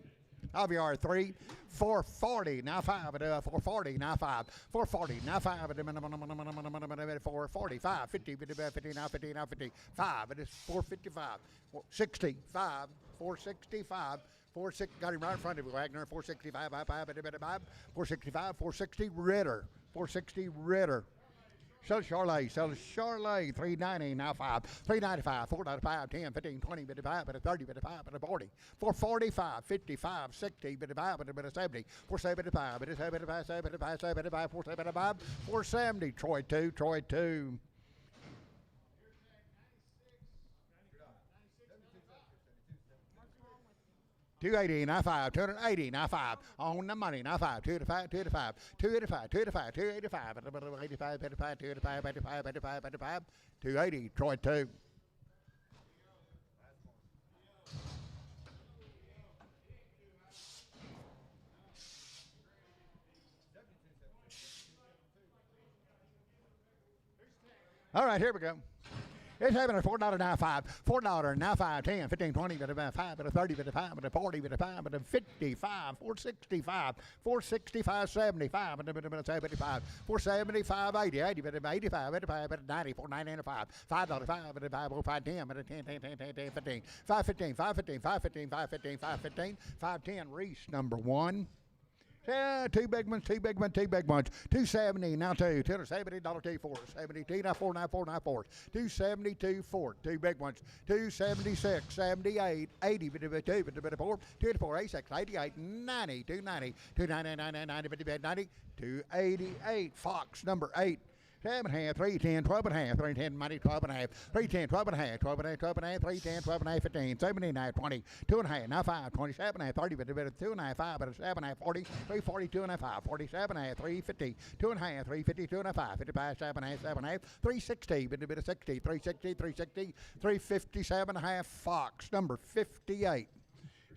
Javier 3, 440, now 5, 440, now 5, 440, now 5, 445, 50, 50, now 50, now 50, 5, it is 455, 65, 465, 46, got him right in front of you, Wagner, 465, 465, 460, Ritter, 460, Ritter. Sell Charlotte, 390, now 5, 395, 495, 10, 15, 20, 55, 30, 55, 40, 445, 55, 60, 55, 70, 475, 75, 75, 75, 475, 470, Troy 2. 280, now 5, 280, now 5, on the money, now 5, 285, 285, 285, 285, 285, 85, 85, 285, 85, 85, 85, 280, Troy 2. All right, here we go. It's having a $4 now 5, $4 now 5, 10, 15, 20, but about 5, but a 30, but a 5, but a 40, but a 5, but a 55, 465, 465, 75, but a 75, 475, 80, 80, but 85, 85, but 90, 490, 5, $5, 5, but a 5, 5, 10, but a 10, 10, 10, 10, 10, 15, 515, 515, 515, 515, 515, 510, Reese number 1. Yeah, two big ones, two big ones, two big ones. 270, now 2. $270, 2, 4. 72, now 4, now 4, now 4. 272, 4. Two big ones. 276, 78, 80, but 2, but 4. 284, 86, 88, 90, 290, 290, 90, 90, 288. Fox number 8. 7.5, 310, 12.5, 310, money, 12.5, 310, 12.5, 12.5, 12.5, 310, 12.5, 15, 79, 20, 2.5, now 5, 27.5, 30, but 2.5, 5, but 7.5, 40, 340, 2.5, 47.5, 350, 2.5, 350, 2.5, 55, 7.5, 7.5, 360, but 60, 360, 360, 357.5, Fox number 58.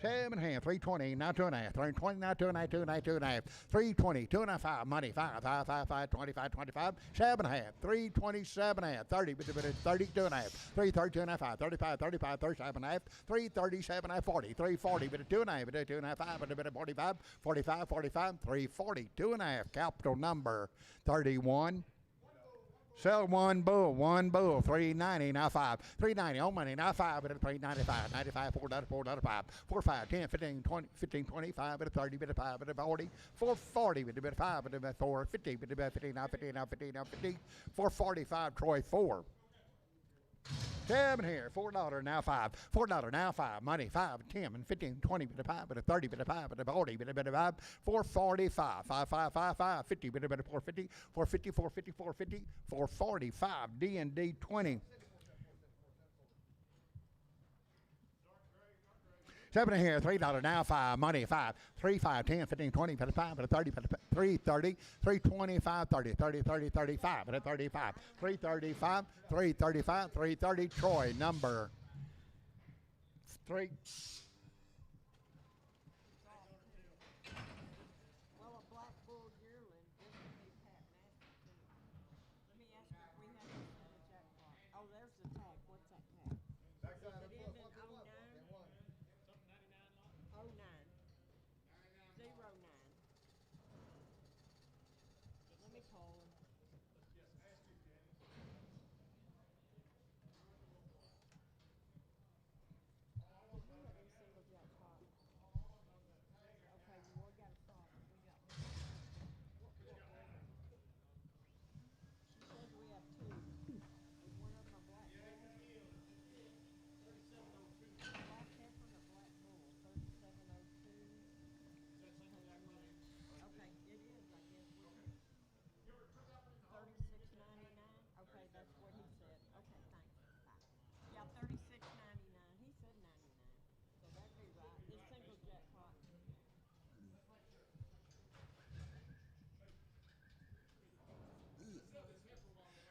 7.5, 320, now 2.5, 320, now 2.5, 2.5, 2.5, 320, 2.5, money, 5, 5, 5, 5, 25, 25, 7.5, 327.5, 30, 30, 2.5, 330, 2.5, 35, 35, 37.5, 337.5, 40, 340, 2.5, 2.5, 5, 45, 45, 45, 340, 2.5, capital number 31. Sell one bull, 390, now 5, 390, on money, now 5, but 395, 95, $4, $4, 5, 4, 5, 10, 15, 20, 15, 25, but 30, but 5, but 40, 440, but 5, but 4, 50, but 50, now 50, now 50, now 50, 445, Troy 4. 7 here, $4, now 5, $4, now 5, money, 5, 10, and 15, 20, but 5, but 30, but 5, but 40, but 5, 445, 5, 5, 5, 5, 50, but 450, 450, 450, 450, 445, D&D 20. 7 here, $3, now 5, money, 5, 3, 5, 10, 15, 20, 25, but 30, but 330, 325, 30, 30, 30, 35, but 35, 335, 335, 330, Troy, number 3.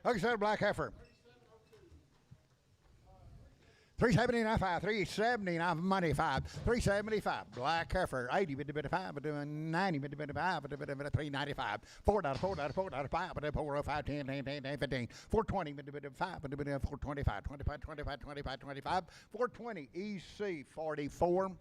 Okay, so black heifer. 379, 5, 379, money, 5, 375, black heifer, 80, but 5, but 90, but 5, but 395, $4, $4, $4, 5, but 4, 5, 10, 10, 10, 10, 15, 420, but 5, but 425, 25, 25, 25, 25, 420, EC 44.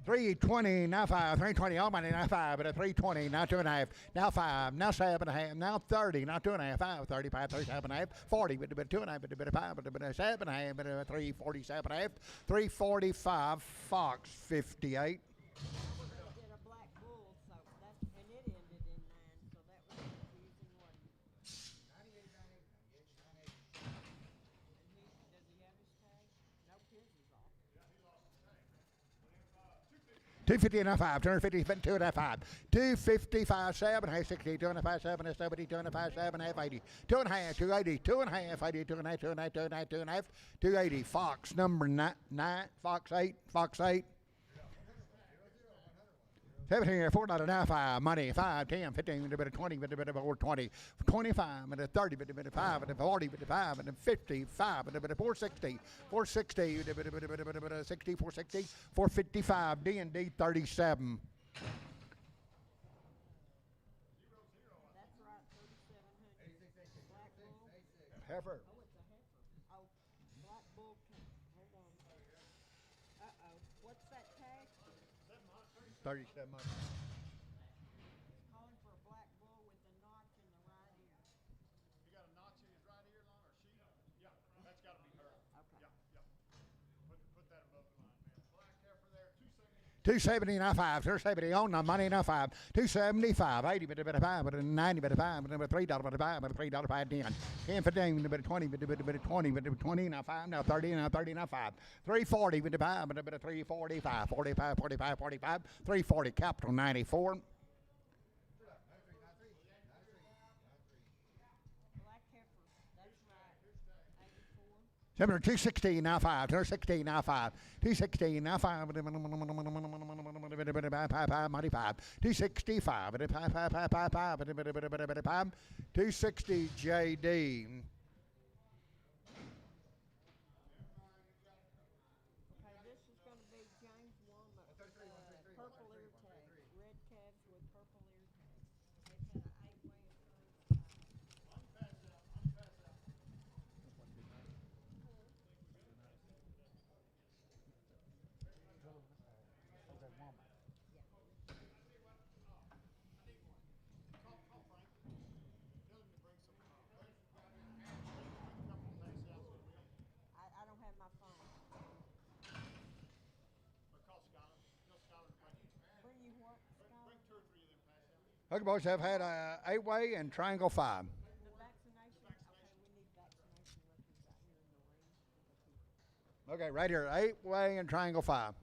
320, now 5, 320, all money, now 5, but 320, now 2.5, now 5, now 7.5, now 30, now 2.5, 5, 35, 37.5, 40, but 2.5, but 5, but 7.5, but 347.5, 345, Fox 58. 250 and a 5, 250, 2 and a 5, 255, 7, half 60, 2 and a 5, 7, 70, 2 and a 5, 7, half 80, 2 and a half, 280, 2 and a half, 80, 2 and a half, 2 and a half, 2 and a half, 2 and a half, 280, Fox number 9, Fox 8, Fox 8. 17, 4, 5, money, 5, 10, 15, 20, 20, 25, 30, 5, 40, 5, 50, 5, 460, 460, 60, 460, 455, D&D 37. That's right, 3,700. Black bull. Heifer. Oh, it's a heifer. Oh, black bull. Hold on. Uh-oh. What's that tag? 37 months. It's calling for a black bull with a notch in the right ear. You got a notch in his right ear, Lon, or she? Yeah, that's got to be her. Okay. Yeah. Put that above the line, man. Black heifer there, 270 and a 5, 270 on the money and a 5, 275, 80, but a 5, but a 90, but a 5, but a $3, but a 5, but a $3, 5, 10, 10, 15, but a 20, but a 20, but a 20, now 5, now 30, now 30, now 5, 340, but a 5, but a 345, 45, 45, 45, 340, capital 94. Black heifer. That's right. 84. 216 now 5, 216 now 5, 216 now 5, 5, 265, 260 JD. Okay, this is going to be James Walnut with purple ear tag. Red calves with purple ear tag. It's an 8-way of I don't have my phone. Bring you what, Scott? Okay, boys, I've had a 8-way and triangle 5. The vaccination? Okay, we need vaccination records out here in the ring. Okay, right here, 8-way and triangle 5. Okay,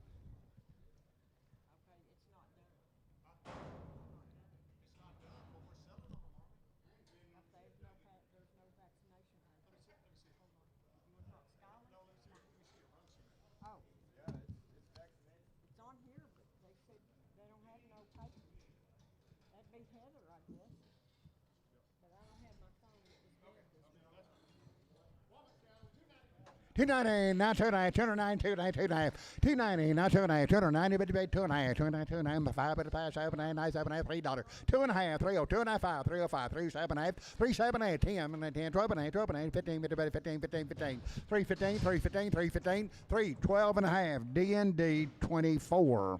it's not done. There's no vaccination record. Hold on. You want to talk Skylar? Oh. It's on here, but they said they don't have no papers. That'd be Heather, I guess. But I don't have my phone. It was dead this morning. 290, now 290, 209, 290, 290, now 290, 290, but debate 290, 290, 5, but 5, 7, 8, 9, 7, 8, $3, 2.5, 30, 2.5, 305, 378, 378, 10, 10, 12, 8, 12, 8, 15, 15, 15, 15, 315, 315, 315, 312 and a half, D&D 24.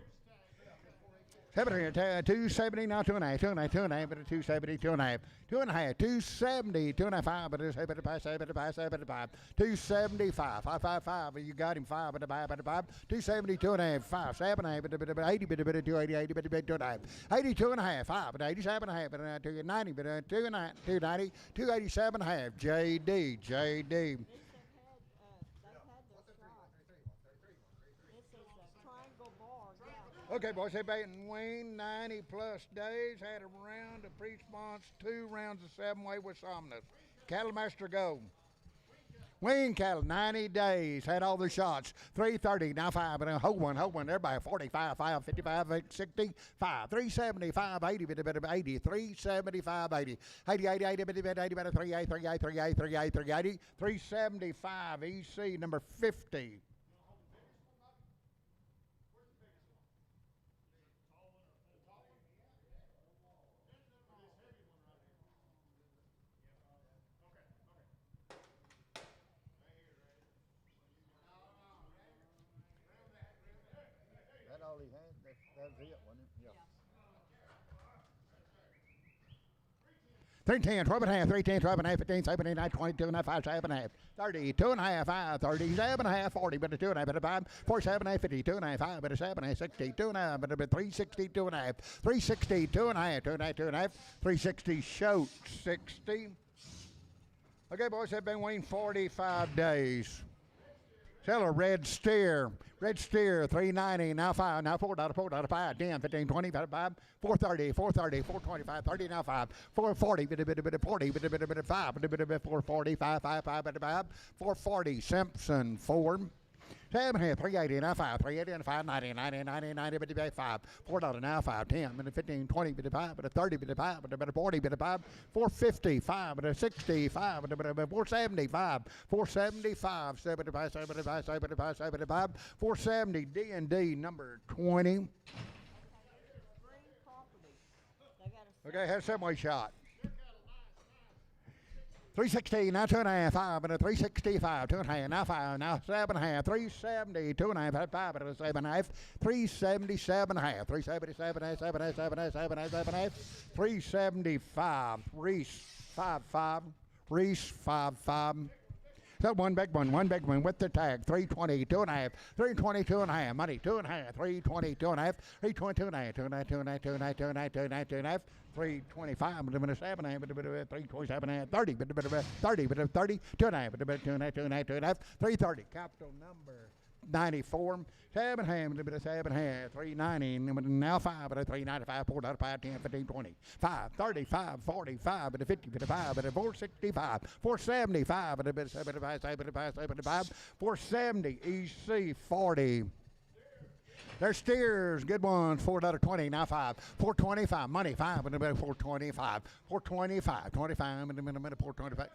270 now 2.5, 2.5, 2.5, but a 270, 2.5, 2.5, 270, 2.5, but a 75, 75, 75, 275, 555, you got him 5, but a 5, but a 5, 270, 2.5, 5, 7, 8, but a 80, but a 280, 80, but a 2.5, 82 and a half, 5, but 87 and a half, but a 290, but a 290, 287 and a half, JD. They've had their shot. This is a triangle bar, yeah. Okay, boys, they baiting Wayne 90 plus days, had a round of pre-response, 2 rounds of 7-way with Somnus. Cattle Master go. Wayne cattle, 90 days, had all the shots, 330, now 5, and a hold one, everybody, 45, 5, 55, 60, 5, 375, 80, 80, 375, 80, 80, 80, 80, 80, 80, 38, 38, 38, 38, 380, 375, EC number 50. All he had, that's it, wasn't it? Yeah. 310, 12 and a half, 310, 12 and a half, 15, 17, 19, 22 and a half, 5, 7 and a half, 30, 2 and a half, 5, 37 and a half, 40, but a 2 and a half, but a 5, 47 and a half, 50, 2 and a half, 5, but a 7 and a half, 60, 2 and a half, but a 360, 2 and a half, 360, 2 and a half, 2 and a half, 2 and a half, 360, shoot, 60. Okay, boys, they've been waiting 45 days. Sell a red steer. Red steer, $3.90, now $5, now $4, $5, 10, 15, 20, 25, $4.30, $4.30, $4.25, $30, now $5, $4.40, $40, $5, $4.40, $5, $4.40, Simpson, $4. 7 here, 380, now 5, 380, and 5, 90, 90, 90, 90, 5, $4 now 5, 10, 15, 20, 5, 30, 5, 40, 5, 450, 5, 65, 475, 475, 75, 75, 75, 75, 470, D&D number 20. Green property. They got a Okay, have some way shot. 360, now 2.5, 5, and a 365, 2.5, now 5, now 7.5, 370, 2.5, 5, and a 7.5, 377 half, 377, 7.5, 375, Reese 5.5, Reese 5.5. So one big one with the tag, 320, 2.5, 320, 2.5, money, 2.5, 320, 2.5, 320, 2.5, 2.5, 2.5, 2.5, 2.5, 2.5, 2.5, 325, but a minute 7, 327, 30, 30, 30, 2.5, 2.5, 2.5, 330, capital number 94, 7 half, 7 half, 390, now 5, but a 395, 4, 5, 10, 15, 20, 5, 35, 45, but a 50, 55, but a 465, 475, but a bit 75, 75, 75, 470, EC 40. There's steers, good ones, $4.20, now 5, 425, money 5, and a bit 425, 425, 25, and a minute 425.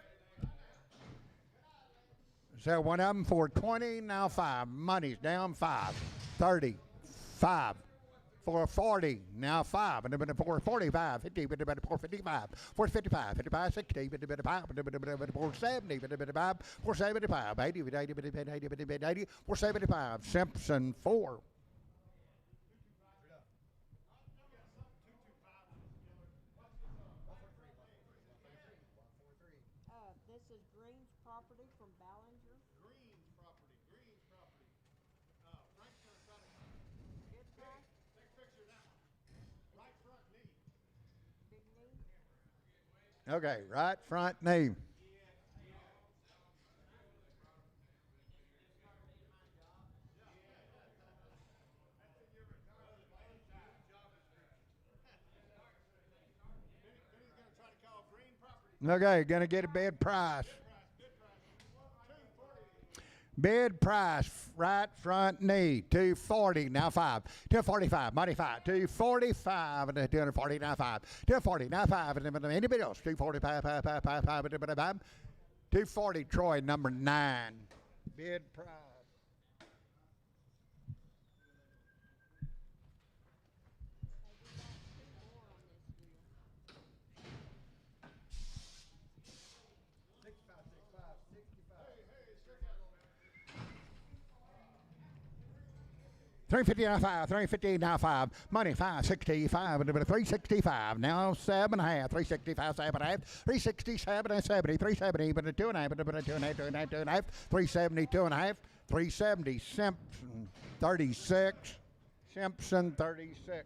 So one of them for 20, now 5. Money's down 5. 30, 5. For 40, now 5. And a bit of 445, 50, but a bit of 455, 455, 55, 60, but a bit of 5, but a bit of 470, but a bit of 5, 475, 80, but 80, but 80, but 80, 475. Simpson 4. This is Green's property from Ballinger. Green's property. Frank's going to try to Good price. take a picture now. Right front knee. Big knee. Okay, right front knee. Okay, gonna get a bid price. Bid price, right front knee, 240, now 5, 245, money 5, 245, and 240, now 5, 240, now 5, and then anybody else, 245, 5, 5, 5, 5, 240, Troy, number 9. Bid price. 350 now 5, 350 now 5, money 565, and a bit of 365, now 7 half, 365, 7 half, 367 and 70, 370, but a 2.5, but a 2.5, 2.5, 2.5, 370, 2.5, 370, Simpson 36, Simpson 36.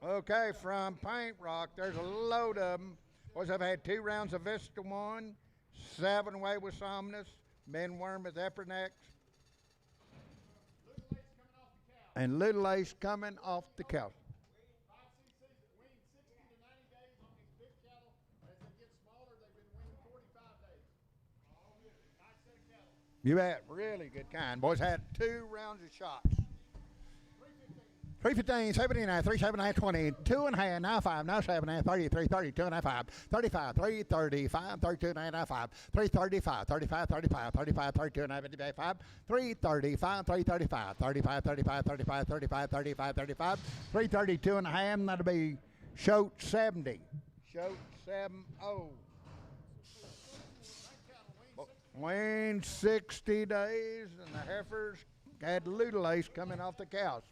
Okay, from Paint Rock, there's a load of them. Boys, I've had 2 rounds of Vista 1, 7-way with Somnus, Menworm with Epernex, and Little Ace coming off the cow. You bet, really good kind. Boys had 2 rounds of shots. 315, 79, 379, 20, 2.5, now 5, now 7, now 30, 330, 2.5, 35, 335, 32, 5, 335, 35, 35, 35, 32, 5, 335, 335, 35, 35, 35, 35, 35, 35, 332.5, that'll be Shoat 70. Shoat 70. Wayne 60 days, and the heifers had Little Ace coming off the cows.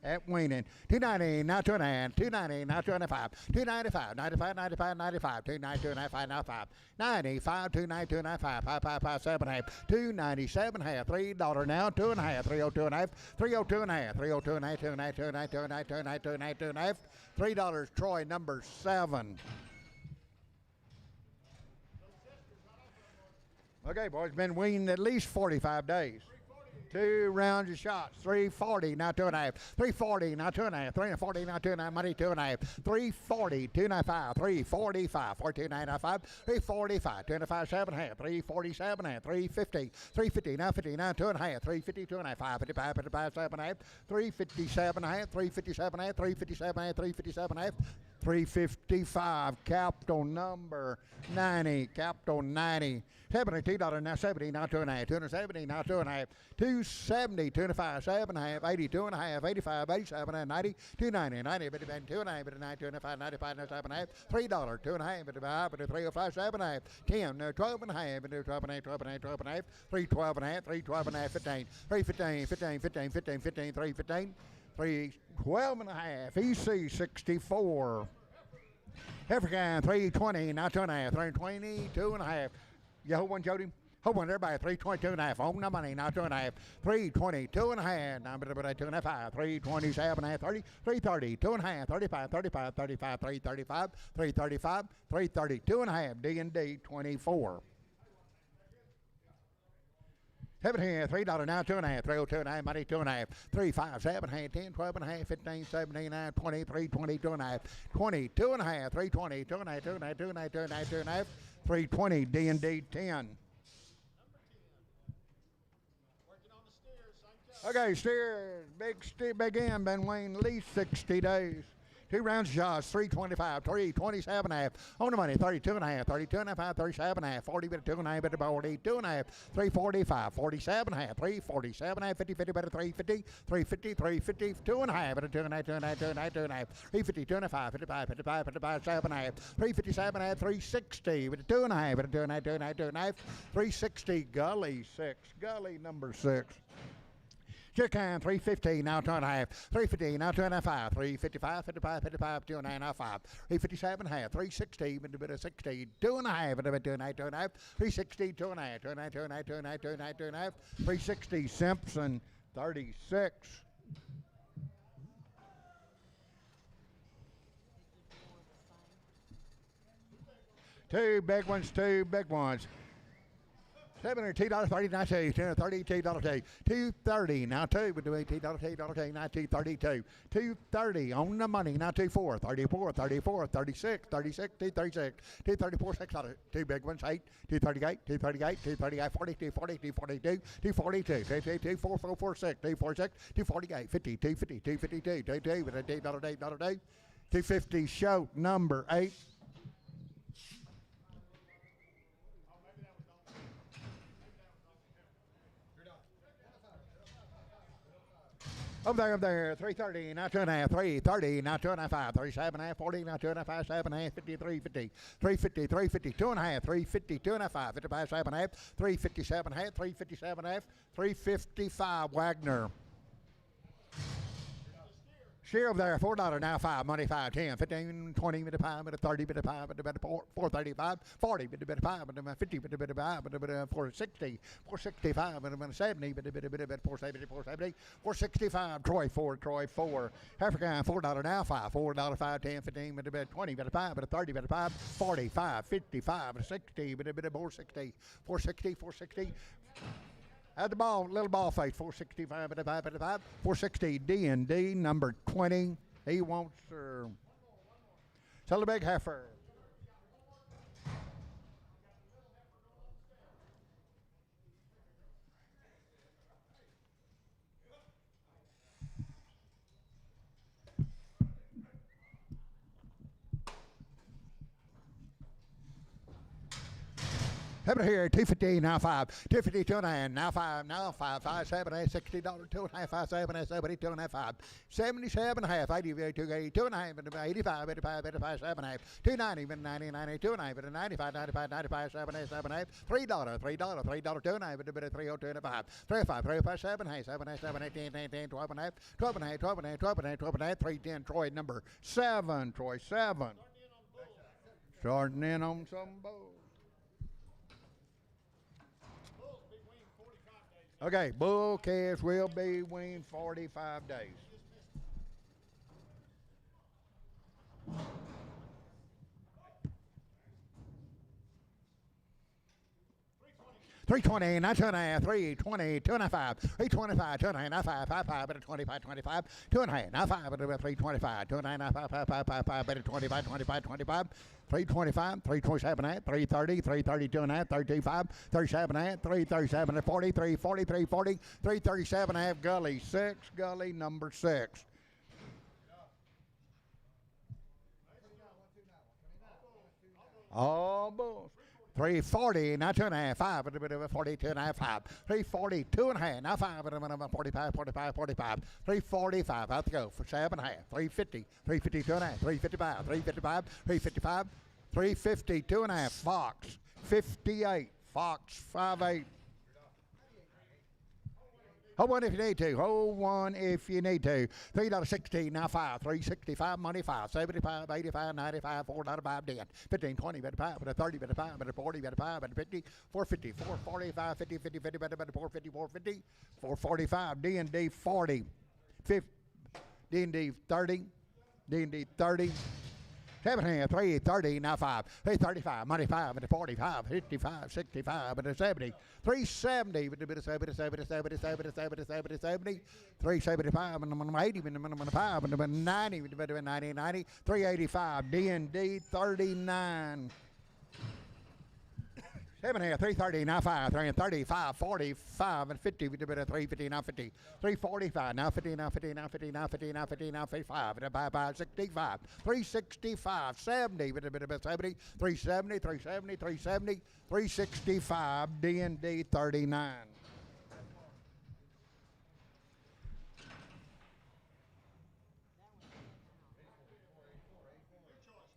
At weaning, 290, now 2.5, 290, now 2.5, 295, 95, 95, 95, 290, 2.5, now 5, 95, 290, 2.5, 5, 5, 5, 7 half, 297 half, $3 now, 2.5, 302 and a half, 302 and a half, 302 and a half, 290, 290, 290, 290, 290, 290, $3, Troy number 7. Okay, boys, been weaned at least 45 days. 2 rounds of shots. 340, now 2.5. 340, now 2.5. 340, now 2.5. Money 2.5. 340, 2.5. 345, 429.5. 345, 2.5, 7.5. 347, 350. 350, now 50, now 2.5. 350, 2.5. 55, 55, 7.5. 357, 357, 357, 357. 355, capped on number 90, capped on 90. $72 now 70, now 2.5, 270, now 2.5, 270, 2.5, 7.5, 80, 2.5, 85, 87, 90, 290, 90, 89, 2.5, 89, 2.5, 95, 7.5, $3, 2.5, 55, 305, 7.5, 10, 12.5, 12.5, 12.5, 12.5, 312.5, 312.5, 15, 315, 15, 15, 15, 15, 315. 312.5, EC 64. African 320, now 2.5, 320, 2.5. You hold one, Jody? Hold one, everybody. 322.5. On the money, now 2.5. 320, 2.5. Now 2.5. 327.5, 30, 330, 2.5, 35, 35, 35, 335, 335, 330, 2.5. D&D 24. $3 now, 2.5, 302.5, money 2.5, 3, 5, 7, 10, 12.5, 15, 17, 9, 20, 320, 2.5, 20, 2.5, 320, 2.5, 2.5, 2.5, 2.5, 2.5, 320, D&D 10. Okay, steers, big end, been weighing at least 60 days. 2 rounds of shots, 325, 327.5. On the money, 32.5, 32.5, 37.5, 40 bit of 2.5 bit of 42.5, 345, 47.5, 347.5, 50, 50 bit of 350, 350, 350, 2.5 bit of 2.5, 2.5, 2.5, 2.5, 350, 2.5, 55, 55, 55, 7.5, 357.5, 360 bit of 2.5 bit of 2.5, 2.5, 2.5, 360, gully 6, gully number 6. Chicken 350, now 2.5. 350, now 2.5. 355, 55, 55, 2.5, 5. 357, half. 360, bit of 60, 2.5, bit of 2.5, 2.5. 360, 2.5, 2.5, 2.5, 2.5, 2.5, 2.5. 360, Simpson 36. Two big ones, two big ones. $72.30, now $2, $32, $230, now $2, but do $18, $8, now $232, $230 on the money, now $24, $34, $34, $36, $36, $236, $234, $6, 2 big ones, $8, $238, $238, $238, $42, $42, $42, $242, $252, $4446, $246, $248, $50, $250, $252, $22, with a $8, $250, show number 8. Over there, 330, now 2.5, 330, now 2.5, 37.5, 40, now 2.5, 7.5, 50, 350, 350, 350, 2.5, 350, 2.5, 55, 7.5, 357, 357, 355, Wagner. Share over there, $4 now, 5, money 5, 10, 15, 20, bit of 5, bit of 30, bit of 5, bit of 435, 40, bit of 5, bit of 50, bit of 5, bit of 460, 465, bit of 70, bit of 470, 470, 465, Troy 4, African $4 now, 5, $4, 5, 10, 15, bit of 20, bit of 5, bit of 30, bit of 5, 45, 55, 60, bit of 460, 460, 460. At the ball, little ball face, 465, 460, D&D, number 20. He wants sell the big heifer. Over here, 250, now 5, 250, 2.5, now 5, now 5, 5, 7, 8, $60, 2.5, 5, 7, 8, 7, 8, 2.5, 5, 77 half, 80, 280, 2.5, 85, 85, 85, 7, 8, 290, 90, 90, 2.5, 95, 95, 95, 7, 8, 7, 8, $3, $3, $3, 2.5, 302, 5, 305, 305, 7, 8, 7, 8, 7, 8, 10, 10, 10, 12 and a half, 12 and a half, 12 and a half, 12 and a half, 12 and a half, 310, Troy number 7, Troy 7. Starting in on some bulls. Okay, bull calves will be weaned 45 days. 320, not 2.5, 320, 2.5, 325, 2.5, 5, better 25, 25, 2.5, now 5, better 325, 2.5, 5, better 25, 25, 25, 325, 327, 330, 330, 2.5, 325, 37, 337, 40, 340, 340, 337, gully 6, gully number 6. Oh, bulls. 340, now 2.5, 5, a bit of a 42 and a half, 5. 340, 2.5, now 5, a bit of a 45, 45, 45. 345, out to go for 7.5. 350, 350, 2.5, 355, 355, 355, 350, 2.5. Fox, 58, Fox, 5.8. Hold one if you need to. Hold one if you need to. $3.16, now 5. 365, money 5. 75, 85, 95, $4.05, 10. 15, 20, better 5, better 30, better 5, better 40, better 5, better 50, 450, 445, 50, 50, 50, better 450, 450, 445, D&D 40, 50, D&D 30, D&D 30. 7.5, 330, now 5. 335, money 5, and 45, 55, 65, and 70. 370, but a bit of 70, 70, 70, 70, 70, 70, 70. 375, and a 80, and a 5, and a 90, and a 90, 90. 385, D&D 39. 7.5, 330, now 5, 335, 45, and 50, with a bit of 350, now 50, 345, now 50, now 50, now 50, now 50, now 50, now 55, and a 5, 65, 365, 70, with a bit of 70, 370, 370, 370, 365, D&D 39.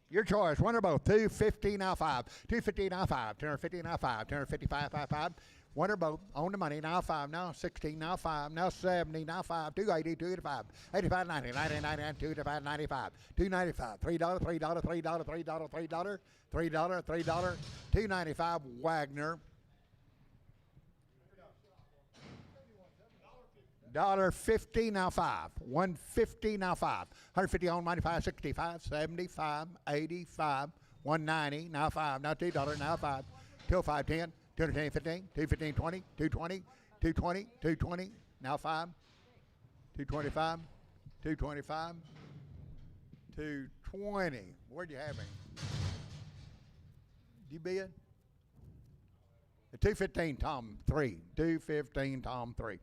Your choice, one or both. 250 now 5. 250 now 5. 250 now 5. 255, 5. One or both. On the money now 5. Now 16. Now 5. Now 70. Now 5. 280. 285. 85, 90. 90, 99. 285, 95. 295. $3. $3. $3. $3. $3. $3. $3. 295. Wagner. $1.50 now 5. 150 now 5. 150 on 95, 65, 75, 85, 190 now 5. Now $2 now 5. 205, 10, 210, 15, 215, 20, 220, 220, 220 now 5. 225, 225, 220. Where'd you have him? Did you bid? 215 Tom 3. 215 Tom 3.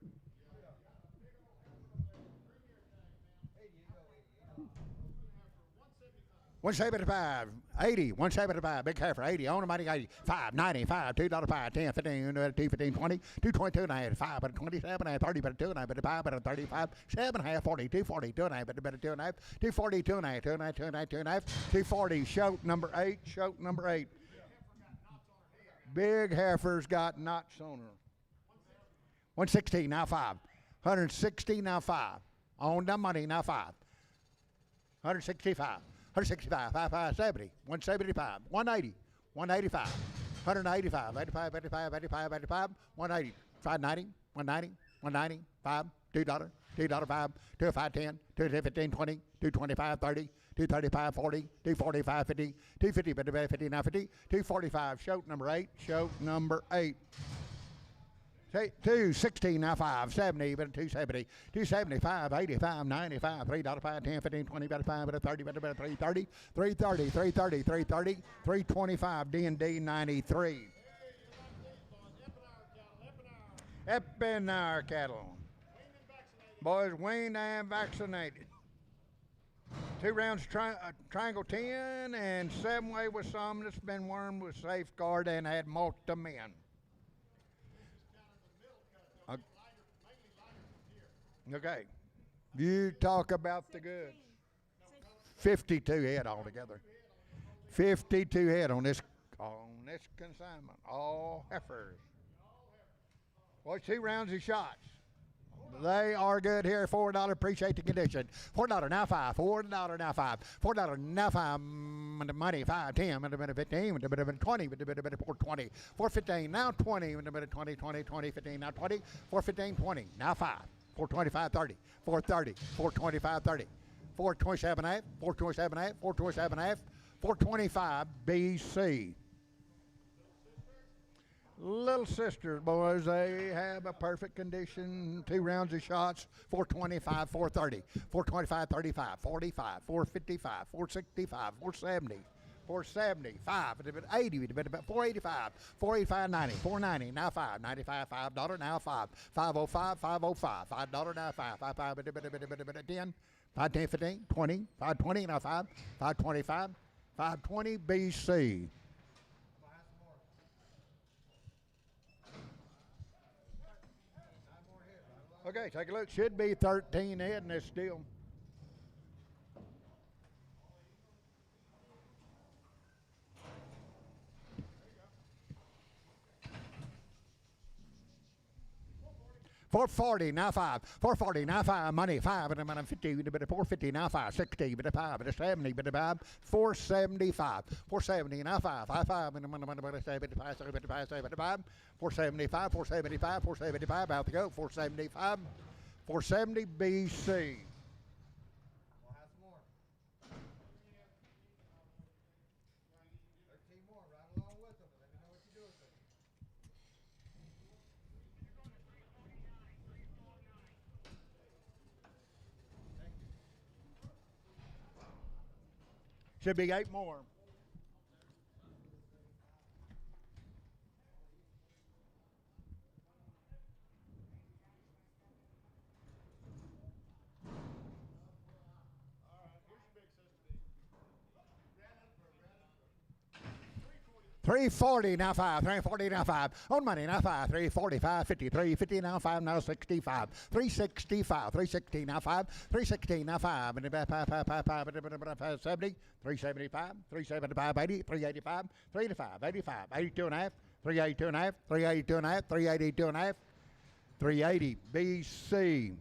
175, 80, 175, big heifer, 80, on the money, 85, 95, $2, 5, 10, 15, 215, 20, 222 and a half, 5, but 27 and a half, 30, but 2 and a half, but 5, but 35, 7 and a half, 40, 240, 2 and a half, but 2 and a half, 240, 2 and a half, 2 and a half, 2 and a half, 2 and a half, 240, shoat number 8, shoat number 8. Big heifer's got knots on her. 116, now 5. 160, now 5. On the money, now 5. 165. 165, 5, 70, 175, 180, 185, 185, 85, 85, 85, 85, 180, 590, 190, 190, 5, $2, $2, 5, 2, 5, 10, 2, 15, 20, 225, 30, 235, 40, 245, 50, 250, 50, now 50, 245, shoat number 8, shoat number 8. 260 now 5, 70, but 270, 275, 85, 95, $3, 5, 10, 15, 20, better 5, better 30, better 330, 330, 330, 330, 325, D&D 93. Epinar cattle. Boys weaned and vaccinated. 2 rounds triangle 10 and 7-way with some that's been wormed with safeguard and had multi-men. Okay. You talk about the goods. 52 head altogether. 52 head on this consignment. All heifers. Well, 2 rounds of shots. They are good here. $4. Appreciate the condition. $4 now 5. $4 now 5. $4 now 5. Money 5, 10, with a bit of 15, with a bit of 20, with a bit of 420. 415 now 20, with a bit of 20, 20, 20, 15 now 20. 415, 20 now 5. 425, 30, 430, 425, 30, 427 half, 427 half, 427 half, 425 BC. Little sisters, boys, they have a perfect condition. 2 rounds of shots, 425, 430, 425, 35, 45, 455, 465, 470. 475, 80, 485, 485, 90, 490, now 5, 95, $5, now 5, 505, 505, $5, now 5, 5, 10, 5, 10, 15, 20, 520, now 5, 525, 520 BC. Okay, take a look. Should be 13 head in this deal. $440, now 5. $440, now 5. Money, 5. And I'm 50, $450, now 5. 60, $5. 70, $5. $475. $470, now 5. 5. And I'm 75, 75, 75. $475, $475, $475. About to go. $475. $470 BC. Should be 8 more. $340, now 5. $340, now 5. On money, now 5. $340, $550, $350, now 5, now 65. $365, $360, now 5. $316, now 5. And about 570. $375, $375, $80, $385, $385, $85, $82 and a half, $382 and a half, $382 and a half, $382 and a half, $380 BC.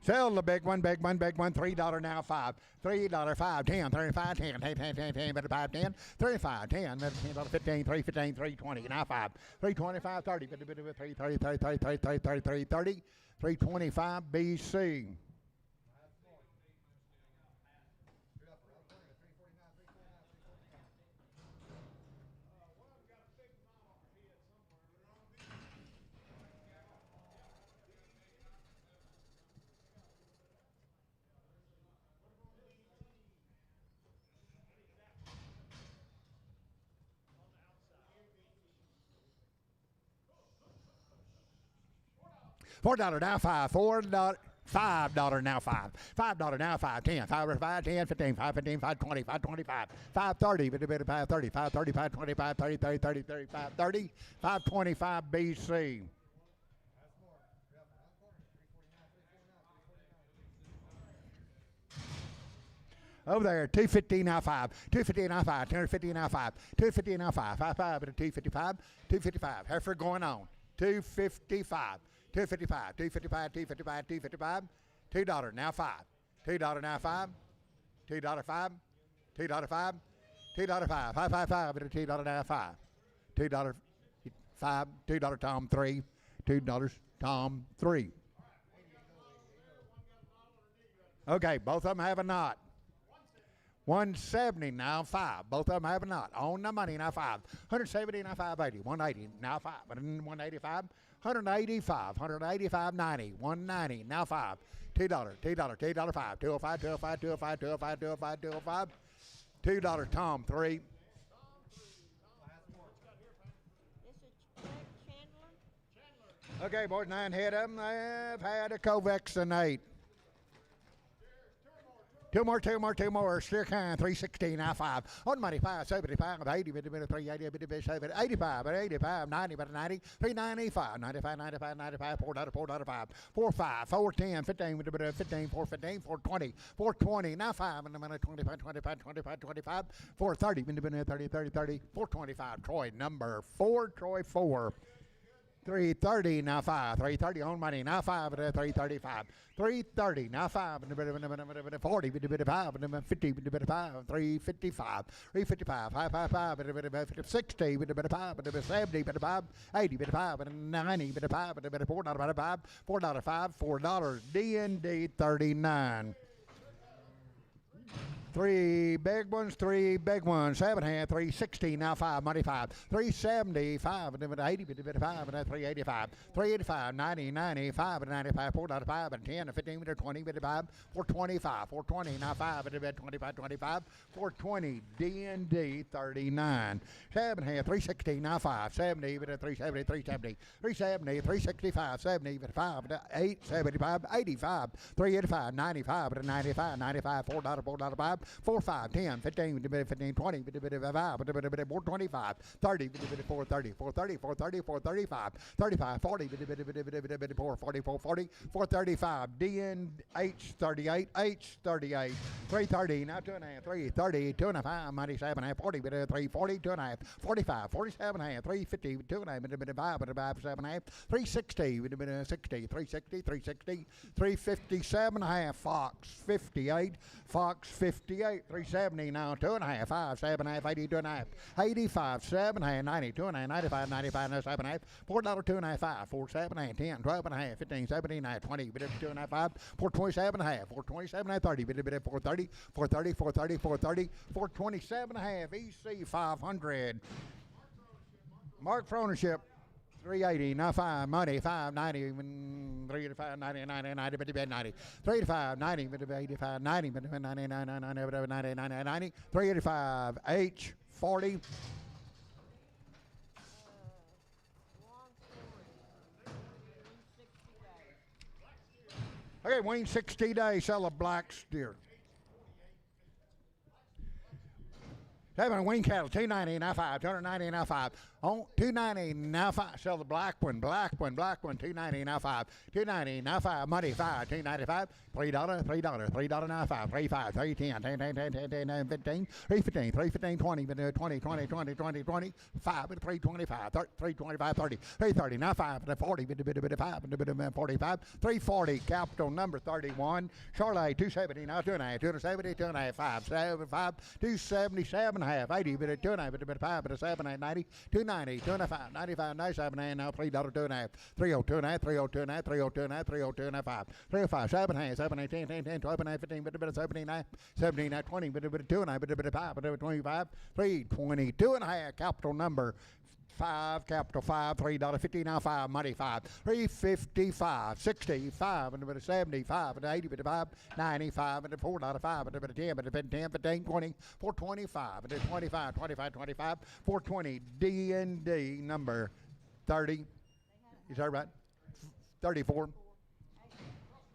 Sell the big one, big one, big one. $3 now, 5. $3, 5, 10, 35, 10, 10, 10, 10, 10, 5, 10, 35, 10, $10, 15, 3, 15, 3, 20, now 5. 325, 30, 30, 30, 30, 30, 30, 30, 30, 325 BC. $4 now 5. $4. $5 now 5. $5 now 5. 10. 5 5 10 15 5 15 5 20 5 25 5 30 5 30 5 30 5 25 30 30 30 35 30 525 BC. Over there, 250 now 5. 250 now 5. 250 now 5. 250 now 5. 5 5 255. 255. Heifer going on. 255. 255, 255, 255, 255, $2 now 5. $2 now 5. $2 5. $2 5. $2 5. 555 $2 now 5. $2 5. $2 Tom 3. $2 Tom 3. Okay, both of them have a knot. 170 now 5. Both of them have a knot. On the money now 5. 170 now 580. 180 now 5. 185. 185, 185, 90, 190, now 5. $2, $2, 5. 205, 205, 205, 205, 205, 205. $2 Tom 3. This is Chandler. Okay, boys, 9 head of them. I've had a covaccinate. Two more. Steer kind, 316, now 5. On money, 575, 80, 380, 85, 85, 90, 90, 395, 95, 95, 95, $4, 5. 45, 410, 15, 15, 415, 420, 420, now 5, and a minute, 25, 25, 25, 25, 430, 30, 30, 30, 425. Troy number 4, Troy 4. 330 now 5. 330 on money now 5 at 335. 330 now 5 and a bit of 40 with a bit of 5 and a 50 with a bit of 5. 355. 355. 555 with a bit of 60 with a bit of 5 and a bit of 70 with a 5. 80 with a 5 and 90 with a 5 and a bit of $4 about a 5. $4.05. $4. D&D 39. Three big ones, 7 hand, 360 now 5, money 5, 375 and a bit 80, bit of 5 and a 385, 385, 90, 95 and 95, $4.05 and 10 and 15 bit of 20 bit of 5, 425, 420 now 5 and a bit 25, 25, 420 D&D 39, 7 hand, 360 now 5, 70 bit of 370, 370, 370, 365, 70 bit of 5 8, 75, 85, 385, 95 and 95, 95, $4.05. 4, 5, 10, 15, 15, 20, 5, 425, 30, 430, 430, 430, 435, 35, 40, 4, 44, 40, 435, D and H 38, H 38, 330, now 2.5, 330, 2.5, 97, 40, 340, 2.5, 45, 47, 350, 2.5, 5, 7, 360, 60, 360, 360, 357, Fox 58, Fox 58, 370 now 2.5, 5, 7.5, 80, 2.5, 85, 7.5, 90, 2.5, 95, 95, 7.5, $4, 2.5, 5, 4, 7.5, 10, 12.5, 15, 17, 20, 2.5, 5, 427.5, 427, 30, 430, 430, 430, 430, 427.5, EC 500. Mark for ownership. 380, now 5, money, 590, 385, 90, 90, 90, 90, 385, 90, 85, 90, 90, 90, 90, 385, H, 40. Okay, Wayne 60 days, sell a black steer. Wing cattle, 290 now 5, 290 now 5. On 290 now 5. Sell the black one, 290 now 5, 290 now 5. Money 5, 295, $3, $3 now 5, 35, 310, 10, 15, 315, 315, 20, 20, 20, 20, 20, 20, 5, 325, 325, 30, 330 now 5, 40, 5, 45, 340. Capital number 31. Charlotte 270 now 2.5, 270, 2.5, 5, 5, 277 half, 80, 2.5, 5, 7, 90, 290, 2.5, 95, 97, now $3, 2.5, 302 and a half, 302 and a half, 302 and a half, 302 and a half, 5, 305, 7 and a half, 7, 8, 10, 10, 10, 12 and a half, 15, 17, 17, 20, 2 and a half, 5, 25, 322 and a half. Capital number 5, capital 5, $3.50 now 5, money 5, 355, 65, and a bit of 75, and 80, bit 5, 95, and $4.05, and a bit of 10, and a bit of 10, 15, 20, 425, and 25, 25, 25, 420, D&D number 30. Is that right? 34.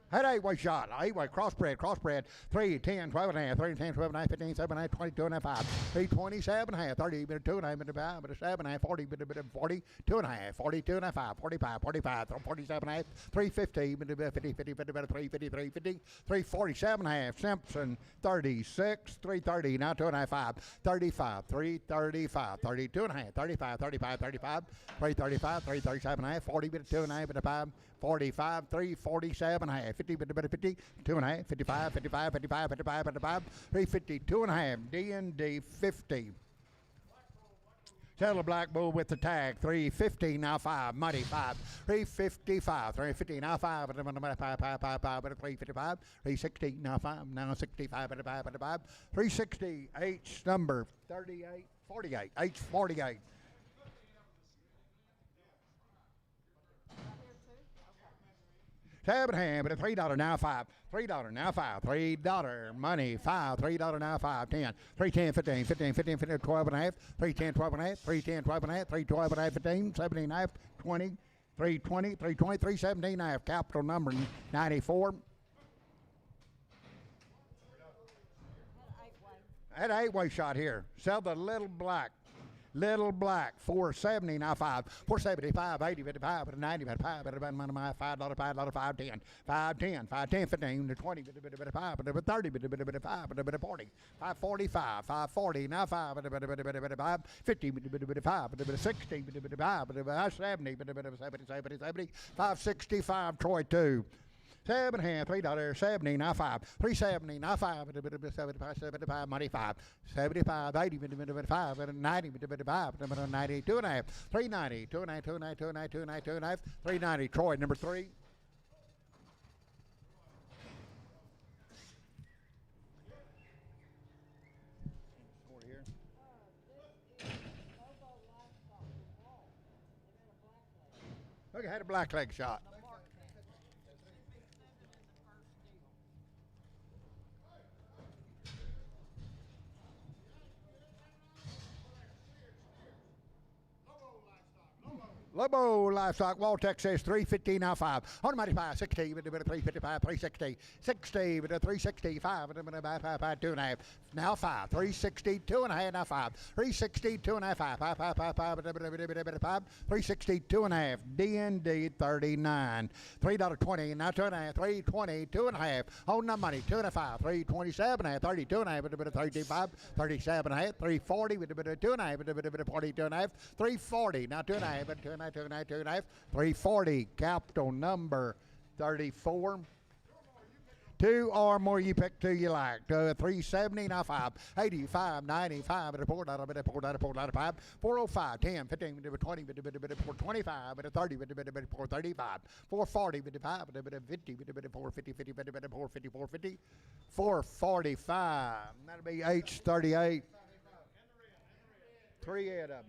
Had 8-way shot, 8-way crossbred, 3, 10, 12 and a half, 3, 10, 12 and a half, 15, 7 and a half, 22 and a half, 5, 3, 27 and a half, 30, bit of 2 and a half, bit of 5, bit of 7 and a half, 40, bit of 40, 2 and a half, 42 and a half, 45, 45, 47 and a half, 350, bit of 50, 50, bit of 350, 350, 347 and a half, Simpson, 36, 330, now 2 and a half, 5, 35, 335, 32 and a half, 35, 35, 35, 335, 337 and a half, 40, bit of 2 and a half, bit of 5, 45, 347 and a half, 50, bit of 50, 2 and a half, 55, 55, 55, 55, 55, 352 and a half, D&D 50. Settle Black Bull with the tag, 350 now 5, money 5, 355, 350 now 5, 5, 355, 360 now 5, now 65, 5, 360, H number 38, 48, H 48. Seven hand, but a $3 now 5, $3 now 5, $3 money 5, $3 now 5, 10, 310, 15, 15, 15, 15, 12 and a half, 310, 12 and a half, 310, 12 and a half, 312 and a half, 15, 17 and a half, 20, 320, 320, 317 and a half. Capital number 94. That 8-way shot here. Sell the little black Little Black, 470, now 5. 475, 80, 55, 90, 55, $5, $5, 510, 510, 510, 15, 20, 5, 30, 40, 545, 540, now 5, 50, 5, 60, 70, 70, 565, Troy 2. 7 hand, $3.70, now 5. 370, now 5, 75, money 5. 75, 80, 5, 90, 5, 90, 2.5. 390, 2.5, 2.5, 2.5, 2.5, 2.5. 390, Troy, number 3. Okay, had a black leg shot. Lobo Livestock, Waltech says 350, now 5. On the money 5, 60, with a bit of 355, 360, 60, with a 365, with a bit of 5, 2.5. Now 5, 360, 2.5, now 5. 360, 2.5, 5, 5, with a bit of 5, 360, 2.5. DND 39. $3.20, now 2.5, 320, 2.5. On the money, 2.5, 327, 32.5, with a bit of 35, 37.5, 340, with a bit of 2.5, with a bit of 42.5, 340, now 2.5, and 2.5. 340, capital number 34. 2 or more, you pick 2 you like. 370, now 5. 85, 95, at a $4, $4, 405, 10, 15, 20, 425, 30, 435, 440, 5, 50, 450, 50, 450, 450, 445. That'll be H38. 3 of them.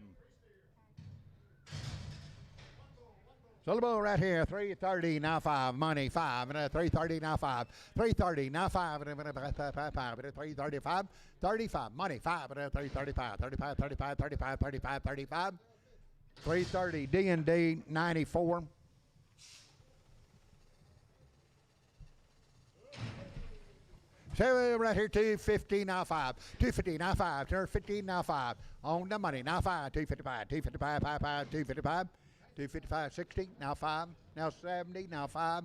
Lobo right here, 330, now 5, money 5, and 330, now 5, 330, now 5, and 335, 35, money 5, and 335, 35, 35, 35, 35, 35, 330, D&D 94. So right here, 250, now 5, 250, now 5, 250, now 5, on the money, now 5, 255, 255, 55, 255. 255, 60, now 5, now 70, now 5,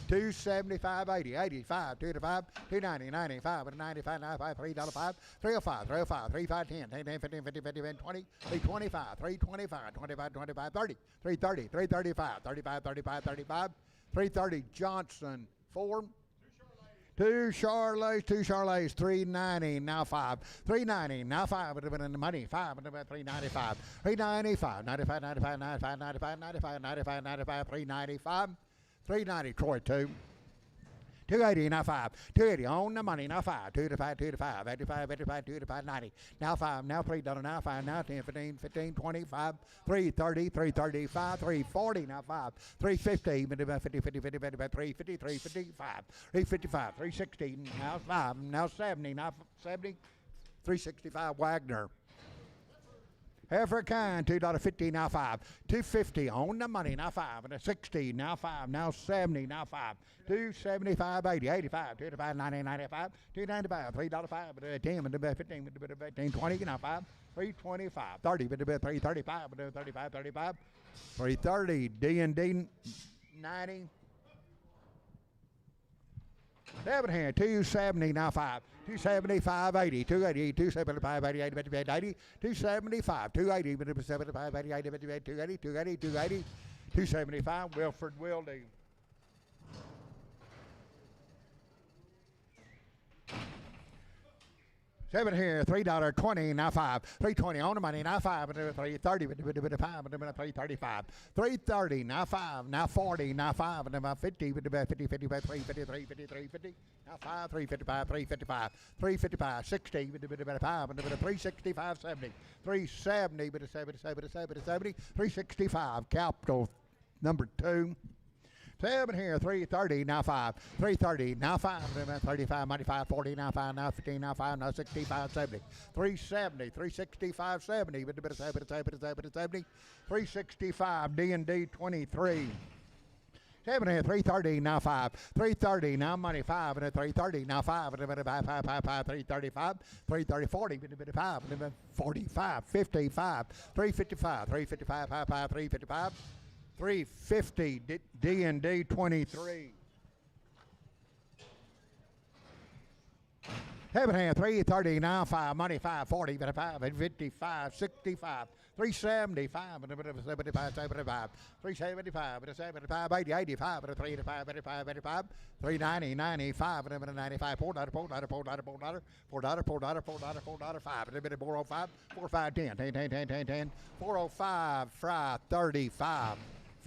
275, 80, 85, 2 to 5, 290, 95, 95, 95, $3, 5, 305, 305, 35, 10, 10, 15, 50, 50, 20, 325, 325, 25, 25, 30, 330, 335, 35, 35, 35, 330, Johnson, 4. 2 Charlets, 390, now 5. 390, now 5, would have been in the money, 5, would have been 395. 395, 95, 95, 95, 95, 95, 95, 95, 395. 390, Troy 2. 280, now 5. 280, on the money, now 5. 2 to 5, 2 to 5, 85, 85, 2 to 5, 90. Now 5, now $3, now 5, now 10, 15, 15, 25, 330, 335, 340, now 5. 350, 50, 50, 50, 50, 350, 355, 355, 360, now 5, now 70, now 70, 365, Wagner. African, $2.50, now 5. 250 on the money, now 5. And a 60, now 5. Now 70, now 5. 275, 80, 85, 205, 90, 95, 295, $3.05, 10, 15, 15, 20, now 5. 325, 30, 335, 35, 35, 330, D&D 90. 7 hand, 270, now 5. 275, 80, 280, 275, 80, 80, 80, 80, 275, 280, 75, 80, 80, 280, 280, 280, 275, Wilford Wildy. Seven here, $3.20, now 5. 320 on the money, now 5. 330, 5, 335. 330, now 5, now 40, now 5, 50, 50, 50, 55, 350, 350, now 5, 355, 355, 355, 60, 5, 365, 70, 370, 70, 365, capital number 2. 7 here, 330, now 5. 330, now 5, 35, 95, 40, now 5, now 15, now 5, now 65, 70. 370, 365, 70, 70, 365, D&D 23. 7 and 330 now 5. 330 now money 5 and 330 now 5 and a bit of 5 335 330 40 bit of 5 and a bit 45 55 355 355 355 350 D and D 23. Heaven hand 330 now 5 money 5 40 bit of 5 and 55 65 375 and a bit of 75 75 375 and a 75 80 85 and a 385 85 85 390 95 and a bit of 95 $4 $4 $4 $4 $4 $4 $4 $4 5 and a bit of 405 45 10 10 10 10 10 10 405 fry 35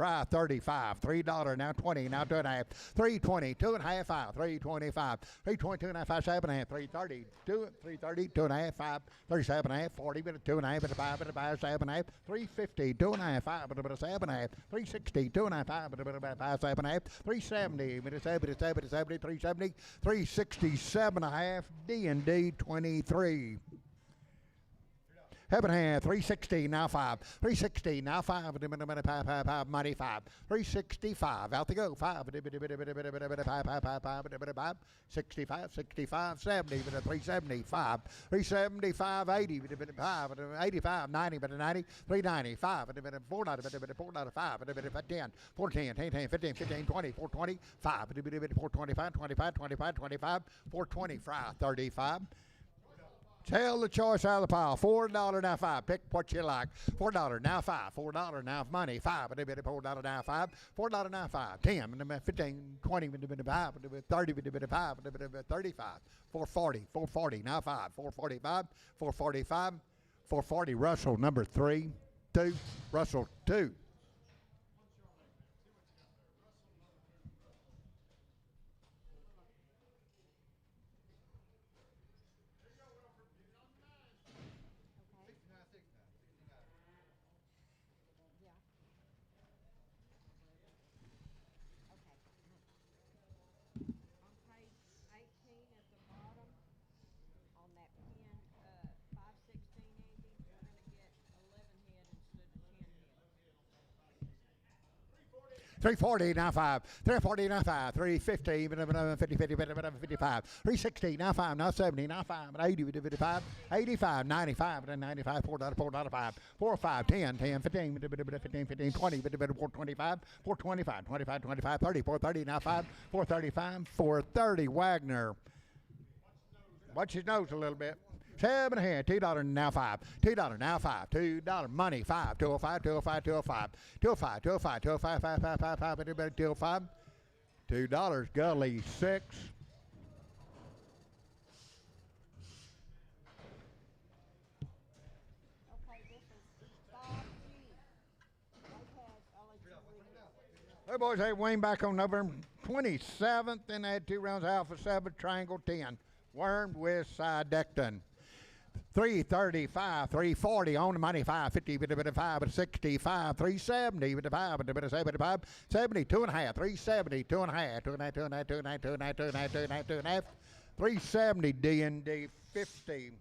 Fry 35, $3 now 20 now 2.5, 320 2.5 5, 325, 320 2.5 5, 7.5, 330 330 2.5 5, 37.5 40 bit of 2.5 bit of 5 bit of 5 7.5, 350 2.5 5 bit of 7.5, 360 2.5 5 bit of 5 7.5, 370 bit of 7 bit of 7 bit of 70 370 367.5 D and D 23. Heaven hand 360 now 5 360 now 5 money 5 365 out to go 5 65 65 70 375 375 80 5 85 90 90 395 4 5 10 410 10 15 15 20 420 5 425 25 25 25 420 fry 35. Tell the choice out of the pile. $4 now 5. Pick what you like. $4 now 5. $4 now money 5. $4 now 5. $4 now 5. 10. 15. 20. 5. 30. 5. 35. 440. 440 now 5. 445. 445. 440. Russell number 3. 2. Russell 2. $340 now 5. $340 now 5. $350 50 50 55. $360 now 5. Now 70 now 5. $80 55. $85 $95 $95 $4 5. $4 10 10 15 15 15 20 $425 $425 $25 $25 $30 $430 now 5. $435 $430 Wagner. Watch his nose a little bit. 7 ahead, $2 now 5, $2 now 5, $2 money 5, 205, 205, 205, 205, 205, 205, 5, 5, 5, 5, 205, $2 Gully 6. Hey boys, they Wayne back on November 27th, and they had 2 rounds Alpha 7, Triangle 10, Wormed with Sidecton. 335, 340 on the money, 550, bit of 5, 65, 370, bit of 5, bit of 75, 72 and a half, 370, 2 and a half, 2 and a half, 2 and a half, 2 and a half, 2 and a half, 2 and a half, 2 and a half, 2 and a half, 370 D and D 50.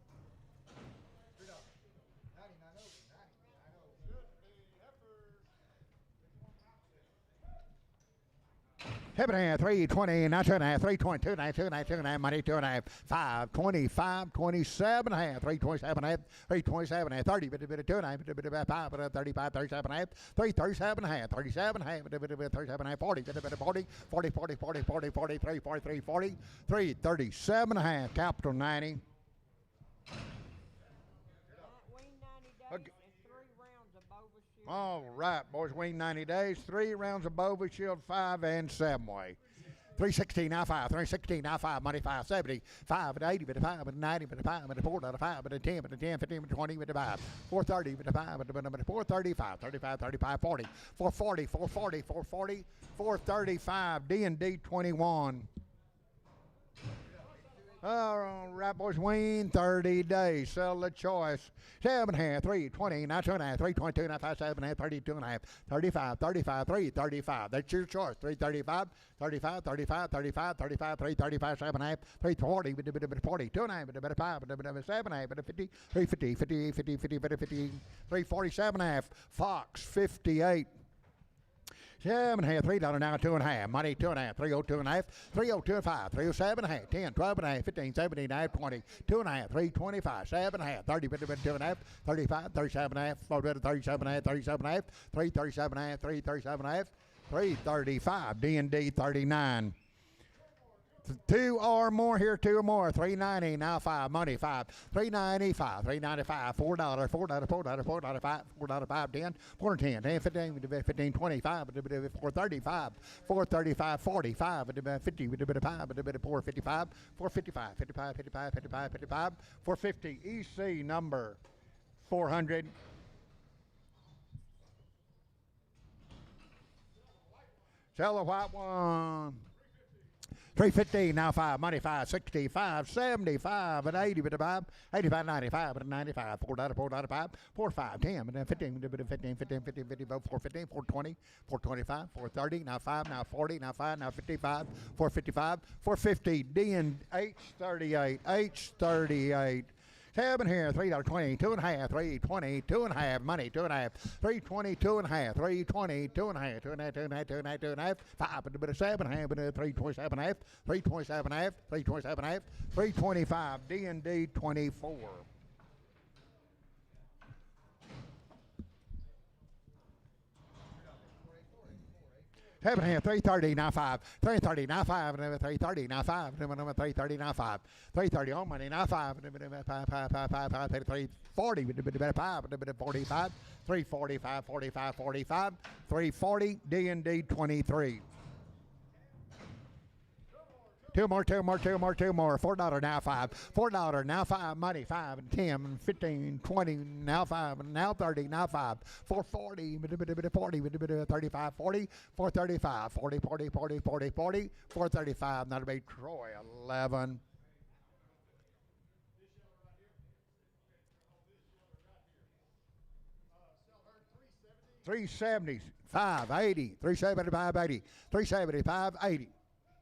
Heaven hand 320, now 2 and a half, 320, 2 and a half, 2 and a half, 2 and a half, money 2 and a half, 5, 25, 27 and a half, 327 and a half, 327 and a half, 30, bit of 2 and a half, bit of 5, 35, 37 and a half, 337 and a half, 37 and a half, bit of 37 and a half, 40, bit of 40, 40, 40, 40, 40, 43, 43, 40, 337 and a half, Capital 90. Okay. All right, boys, wing 90 days, 3 rounds of Bova Shield, 5 and 7-way. 316 now 5, 316 now 5, money 570, 5 and 80, 5 and 90, 5 and 4 out of 5 and 10, 10, 15, 20, 5, 430, 5, 435, 35, 35, 40, 440, 440, 440, 435, D and D 21. All right, boys, Wayne, 30 days. Sell the choice. 7 and a half, 320, now 2 and a half, 322, now 5, 7 and a half, 32 and a half, 35, 35, 335. That's your choice. 335, 35, 35, 35, 35, 335, 7 and a half, 340, 40, 2 and a half, 5, 7 and a half, 50, 350, 50, 50, 50, 50, 347 and a half. Fox, 58. 7 and a half, $3 now, 2 and a half. Money, 2 and a half, 302 and a half, 302 and 5, 307 and a half, 10, 12 and a half, 15, 17 and a half, 20, 2 and a half, 325, 7 and a half, 30, 2 and a half, 35, 37 and a half, 37 and a half, 37 and a half, 337 and a half, 337 and a half, 335, D&D 39. 2 or more here, 2 or more. 390 now 5. Money 5. 395. 395. $4. $4. $4. $4. $5. $5. 10. 4 and 10. 10. 15. 15. 25. 435. 435. 45. 50. 5. 455. 455. 55. 55. 55. 55. 450. EC number 400. Sell the white one. 315 now 5, money 5, 65, 75, and 80, but 5, 85, 95, but 95, $4, $4, 4, 5, 10, but 15, 15, 15, 15, 50, 415, 420, 425, 430, now 5, now 40, now 5, now 55, 455, 450, D and H38, H38. 7 here, $3.20, 2 and a half, 320, 2 and a half, money, 2 and a half, 320, 2 and a half, 320, 2 and a half, 2 and a half, 2 and a half, 2 and a half, 2 and a half, 5, but a bit of 7 and a half, but 327 and a half, 327 and a half, 327 and a half, 325, D and D 24. Seven here, 330 now 5, 330 now 5, and 330 now 5, and 330 now 5, 330 on money now 5, and 340 with a bit of 5, and a bit of 45, 345, 45, 45, 340, D and D 23. 2 more, $4 now 5, $4 now 5, money 5 and 10 and 15, 20 now 5 and now 30 now 5, 440 with a bit of 40 with a bit of 35, 40, 435, 40, 40, 40, 40, 40, 435. That'll be Troy 11. $370, 580, 375, 80, 375, 80.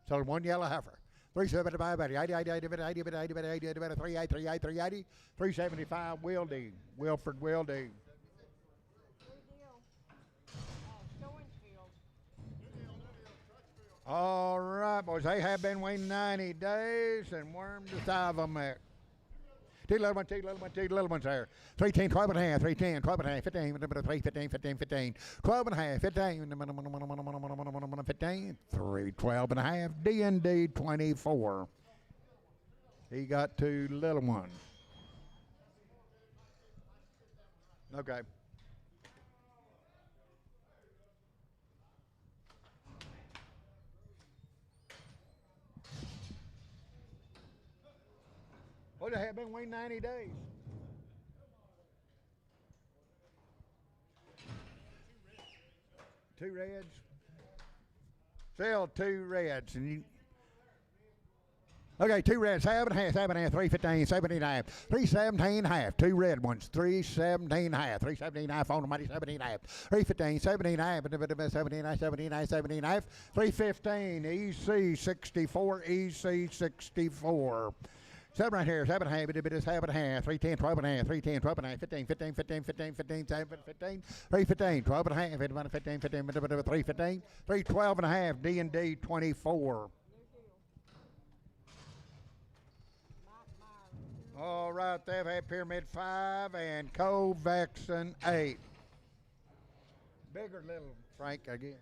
So one yellow heifer. 375, 80, 80, 80, 80, 80, 80, 80, 80, 80, 38, 38, 380, 375, Wildy, Wilford Wildy. All right, boys, they have been waiting 90 days and wormed the thigh of them there. 2 little ones, 2 little ones, 2 little ones there. 310, 12 and a half, 310, 12 and a half, 15, 315, 15, 15, 12 and a half, 15, 15, 312 and a half, D and D 24. He got 2 little ones. Okay. Well, they have been waiting 90 days. Two reds. Sell 2 reds. And you, okay, 2 reds, 7 and a half, 315, 17 and a half, 317 and a half, 2 red ones, 317 and a half, 317 and a half on the money, 17 and a half, 315, 17 and a half, 17 and a half, 17 and a half, 17 and a half, 315, EC 64, EC 64. 7 right here, 7 and a half, a bit of 7 and a half, 310, 12 and a half, 310, 12 and a half, 15, 15, 15, 15, 15, 7, 15, 315, 12 and a half, 15, 15, 315, 312 and a half, D and D 24. All right, they've had Pyramid 5 and Covexon 8. Bigger little Frank, I guess.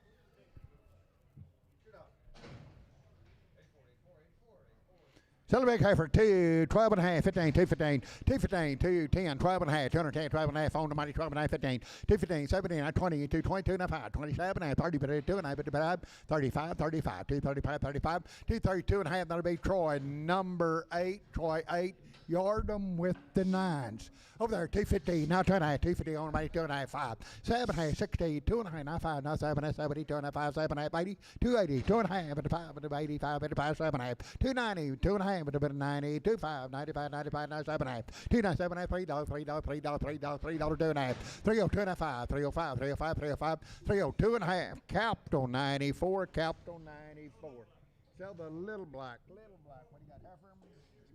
Silverback heifer 2, 12 and a half, 15, 215, 215, 210, 12 and a half, 210, 12 and a half on the money, 12 and a half, 15, 215, 17, 20, 222 and a half, 27 and a half, 30, 2 and a half, 35, 35, 235, 35, 232 and a half. That'll be Troy number 8, Troy 8. Yard them with the 9s. Over there, 250, now 2 and a half, 250 on the money, 2 and a half, 5, 7 and a half, 60, 2 and a half, now 5, now 7 and a half, 70, 2 and a half, 5, 7 and a half, 80, 280, 2 and a half, 85, 85, 7 and a half, 290, 2 and a half, 90, 25, 95, 95, now 7 and a half, 297 and a half, $3, $3, 2 and a half, 302 and a half, 305, 305, 305, 302 and a half, capped on 94, capped on 94. Sell the little black, what do you got, heifer?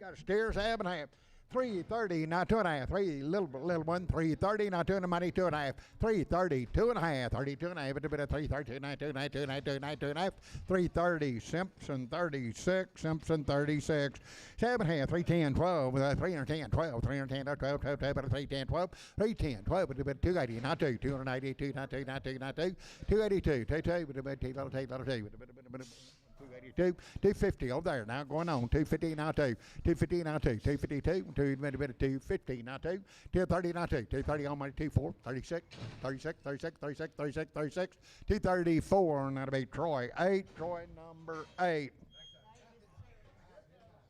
Got a steer, 7 and a half. 330, now 2.5. 3, little one. 330, now 2 and the money, 2.5. 330, 2.5. 32.5, a bit of 332, 2.5. 330, Simpson 36, Simpson 36. 7.5, 310, 12, 310, 12, 310, 12, 12, 12, 310, 12, 310, 12, a bit of 280, not 2, 282, not 2, not 2, not 2, 282, 2, with a bit of 282, 250 over there. Now going on. 250 now 2. 250 now 2. 252. 250 now 2. 230 now 2. 230 on my 24. 36. 36. 36. 36. 36. 36. 234. And that'll be Troy 8. Troy number 8.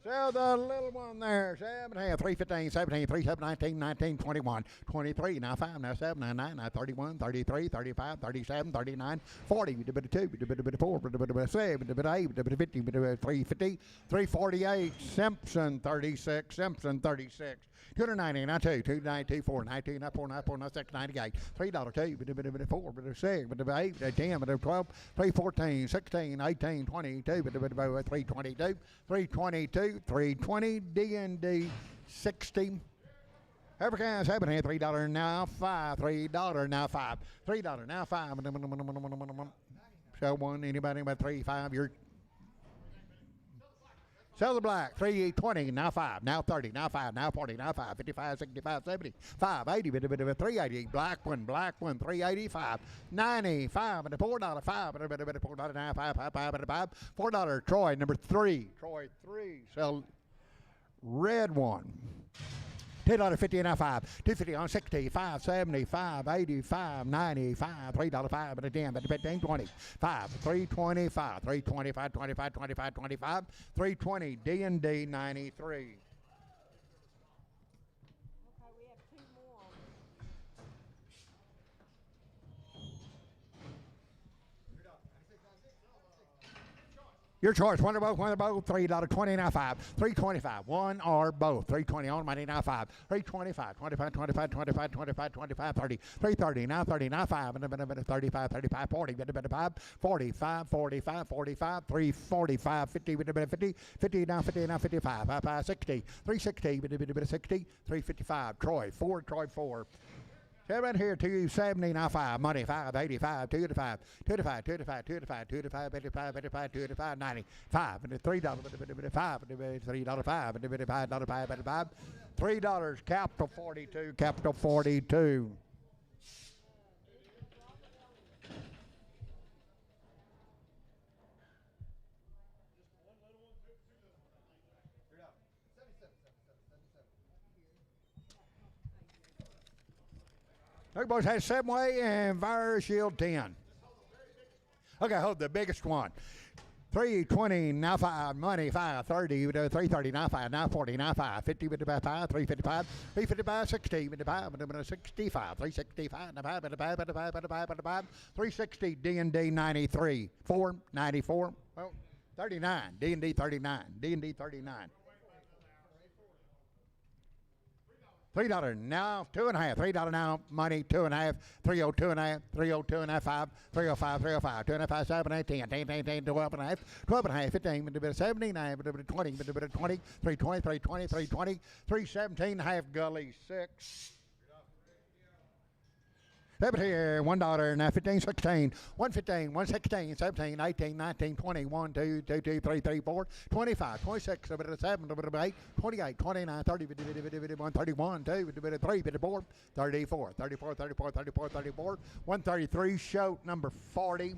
So the little one there, 7.5, 315, 17, 37, 19, 19, 21, 23, now 5, now 7, now 9, now 31, 33, 35, 37, 39, 40, a bit of 2, a bit of 4, a bit of 7, a bit of 8, a bit of 50, a bit of 350, 348, Simpson 36, Simpson 36. 290, not 2, 292, 4, 92, not 4, not 4, not 6, 98, $3, 2, bit of 4, bit of 6, bit of 8, bit of 10, bit of 12, 314, 16, 18, 22, bit of 322, 322, 320, D&D 60. Africans have it here, $3 now, $5, $3 now, $5, $3 now, $5. Sell one, anybody about 3, 5, you're. Sell the black, 320, now 5, now 30, now 5, now 40, now 5, 55, 65, 70, 5, 80, bit of 380, black one, 385, 95, and a $4, 5, and a bit of $4 now, 5, 5, 5, and a 5, $4, Troy, number 3, Troy 3, sell red one. $2.50 now 5, $2.50 on 60, 5, 75, 85, 95, $3, and a 10, but 15, 20, 5, 325, 325, 25, 25, 25, 320, D&D 93. Okay, we have 2 more. Your choice, one or both, $3, now 5, 325, one or both, 320 on money, now 5, 325, 25, 25, 25, 25, 25, 30, 330, now 30, now 5, and a bit of 35, 35, 40, bit of 5, 45, 45, 45, 345, 50, bit of 50, 50, now 55, 5, 60, 360, bit of 60, 355, Troy 4, Troy 4. Right here, 270, now 5, money, 5, 85, 2 to 5, 2 to 5, 2 to 5, 2 to 5, 2 to 5, 85, 85, 2 to 5, 90, 5, and $3, $5, $3, 5, and $5, 5, and $5, $3, capital 42, capital 42. Everybody's had 7-way and Fire Shield 10. Okay, hold the biggest one. 320, now 5, money, 5, 30, 330, now 5, now 40, now 5, 50, 5, 355, 355, 60, 65, 365, 5, 360, D&D 93, 4, 94, well, 39, D&D 39, D&D 39. $3 now, 2.5, $3 now, money, 2.5, 302 and a half, 302 and a half, 5, 305, 305, 2.5, 7, 8, 10, 10, 10, 12 and a half, 12 and a half, 15, a bit of 17, a bit of 20, a bit of 20, 320, 320, 320, 317, half gully, 6. Debit here, $1, now 15, 16, 115, 116, 17, 18, 19, 20, 1, 2, 2, 2, 3, 3, 4, 25, 26, a bit of 7, a bit of 8, 28, 29, 30, 1, 31, 2, 3, 4, 34, 34, 34, 34, 34, 133, show number 40.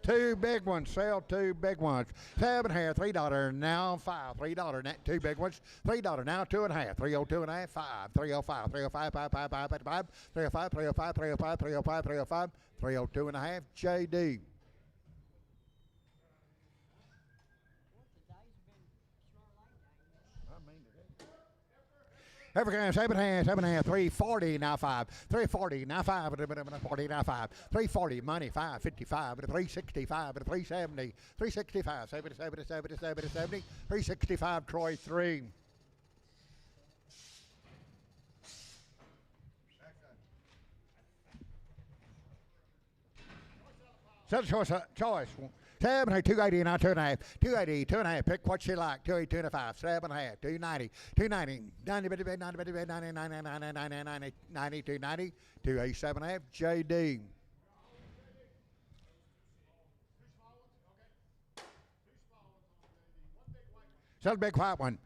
2 big ones, sell 2 big ones. 7 here, $3 now, 5, $3 now, 2 big ones, $3 now, 2.5, 302 and a half, 5, 305, 305, 5, 5, 5, 5, 5, 305, 305, 305, 305, 305, 302 and a half, JD. African 7 hands, 340 now 5, 340 now 5, 40 now 5, 340 money 5, 55, 365, 370, 365, 70, 70, 70, 70, 70, 365 Troy 3. Set a choice. 7, 280, now 2.5. 280, 2.5. Pick what you like. 280, 2.5. 7.5. 290. 290. 90, 90, 90, 90, 90, 90, 90, 90, 90, 290. 287.5. JD. Sell the big white one.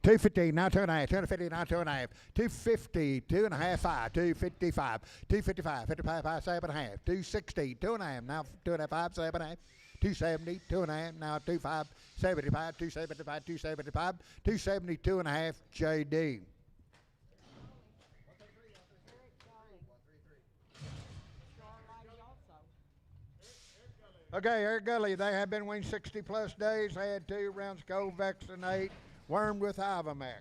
250, now 2.5. 250, now 2.5. 250, 2.5, 5. 255. 255, 55, 5, 7.5. 260, 2.5, now 2.5, 5, 7.5. 270, 2.5, now 25, 75, 275, 275, 272.5, JD. Okay, Eric Gully, they have been weaned 60 plus days. They had 2 rounds co-vaccinate, wormed with Ivamac.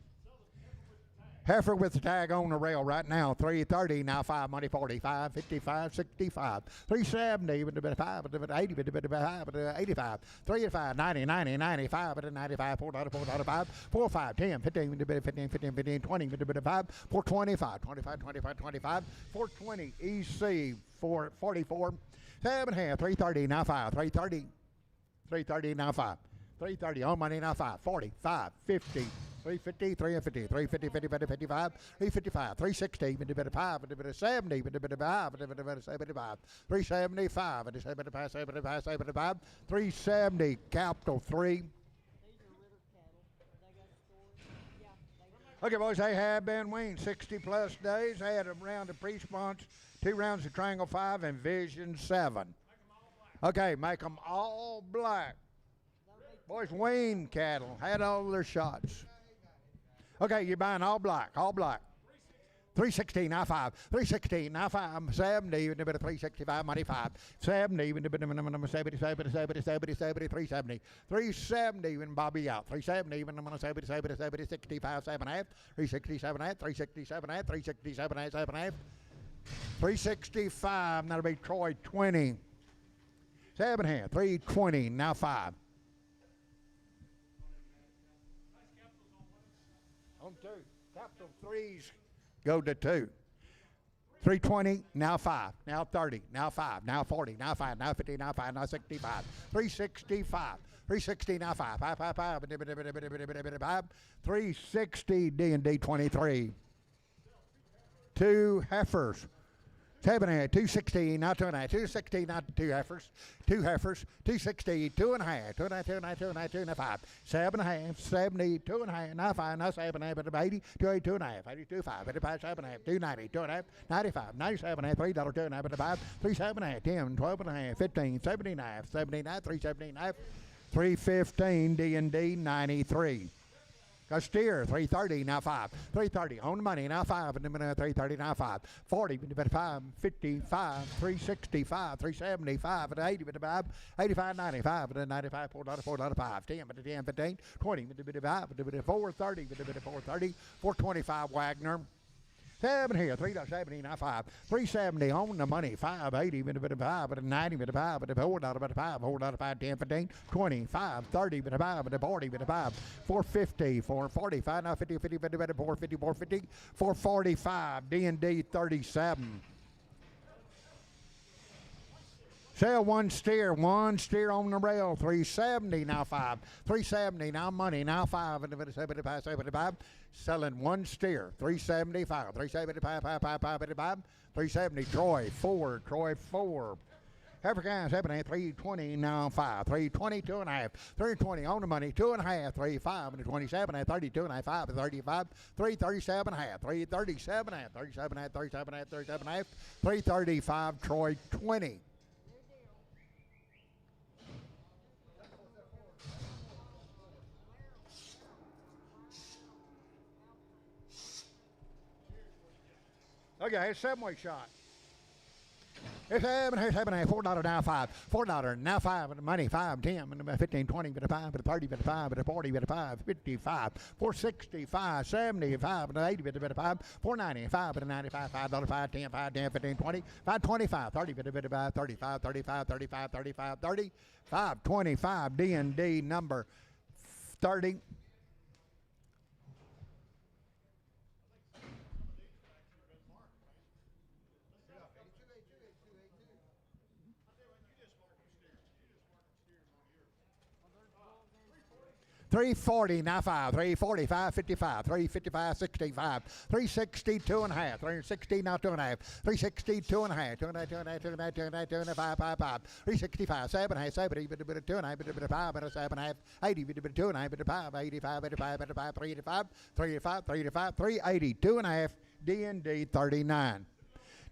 Heifer with the tag on the rail right now, 330, now 5 money, 45, 55, 65, 370, 5, 80, 85, 385, 90, 90, 95, 95, 4.5, 45, 10, 15, 15, 15, 15, 20, 5, 425, 25, 25, 25, 420, EC, 444, 7.5, 330, now 5, 330, 330, now 5, 330, on money, now 5, 40, 5, 50, 350, 350, 350, 50, 50, 55, 355, 360, 5, 70, 5, 75, 375, 75, 75, 75, 370, capital 3. Okay, boys, they have been weaned 60 plus days. They had a round of pre-sponge, 2 rounds of triangle 5, and vision 7. Okay, make them all black. Boys, weaned cattle, had all their shots. Okay, you're buying all black, all black. 316, now 5. 316, now 5. 70, even a bit of 365, money 5. 70, even a bit of 70, 70, 70, 70, 70, 370. 370, even Bobby out. 370, even 70, 70, 70, 65, 7.5. 367, 367, 367, 7.5. 365, that'll be Troy 20. 7.5. 320, now 5. On 2. Capital 3s go to 2. 320, now 5, now 30, now 5, now 40, now 5, now 50, now 5, now 65. 365. 360, now 5, 5, 5, 5, 360, D&D 23. 2 heifers. 7.5, 260, now 2.5, 260, now 2 heifers, 2 heifers, 260, 2.5, 2.5, 2.5, 2.5, 2.5, 7.5, 70, 2.5, now 5, now 7.5, 80, 2.8, 2.5, 82, 5, 85, 7.5, 290, 2.5, 95, 97, $3, 2.5, 5, 3, 7.5, 10, 12.5, 15, 79, 79, 379, 315, D&D 93. A steer, 330, now 5. 330, on the money, now 5. And then 330, now 5. 40, 5, 55, 365, 375, 80, 85, 95, 95, $4.5. 10, 10, 15, 20, 430, 430, 425 Wagner. 7 here, 370, now 5. 370 on the money, 580, 5, 90, 5, $4.5, $4.5, 10, 15, 20, 5, 30, 5, 40, 5, 450, 445, now 50, 50, 50, 450, 450, 445, D&D 37. Sell one steer on the rail, 370, now 5. 370, now money, now 5, 75, 75. Selling one steer, 375, 375, 370, Troy 4. African 7, 320, now 5, 320, 2.5, 320 on the money, 2.5, 35, and 27, 32, and 5, 35, 337, half, 337, half, 37, half, 37, half, 37, half, 335, Troy 20. Okay, it's 7-way shot. It's $4 now 5. $4 now 5 and the money 5, 10, 15, 20, 5, 30, 5, 40, 5, 55, 465, 75, 80, 5, 495, 95, $5, 5, 10, 5, 10, 15, 20, 5, 25, 30, 35, 35, 35, 35, 35, 30, 5, 25, D&D number 30. 340, now 5, 340, 555, 355, 65, 360, 2.5, 360, now 2.5, 360, 2.5, 2.5, 2.5, 2.5, 2.5, 2.5, 5, 5, 5, 365, 7.5, 70, 2.5, 5, 7.5, 80, 2.5, 5, 85, 85, 85, 385, 385, 385, 380, 2.5, D&D 39.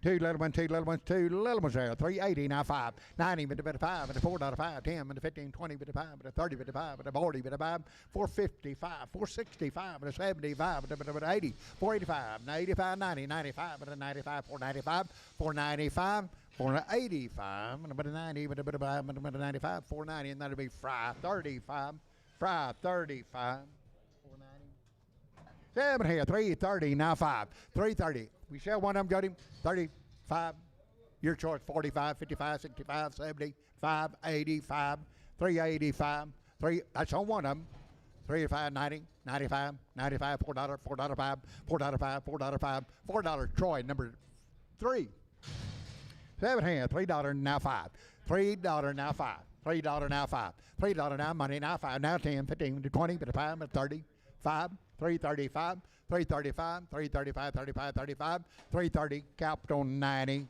Two little ones, two little ones, two little ones there. 380, now 5. 90, bit of 5, bit of 4, out of 5. 10, bit of 15, 20, bit of 5, bit of 30, bit of 5, bit of 40, bit of 5. 455, 465, bit of 75, bit of 80. 485, 85, 90, 95, bit of 95, 495, 495. 485, and a bit of 90, bit of 5, bit of 95, 490, and that'll be 535, 535, 490. 7 here, 330, now 5, 330. We shall one of them got him. 35. Your choice. 45, 55, 65, 75, 85, 385. 3. That's on one of them. 385, 90, 95, 95, $4, $4.5, $4.5, $4.5, $4. Troy, number 3. 7 here, $3 now 5. $3 now 5. $3 now 5. $3 now money now 5. Now 10, 15, 20, 25, 30, 5, 335. 335, 335, 35, 35, 330, capped on 90.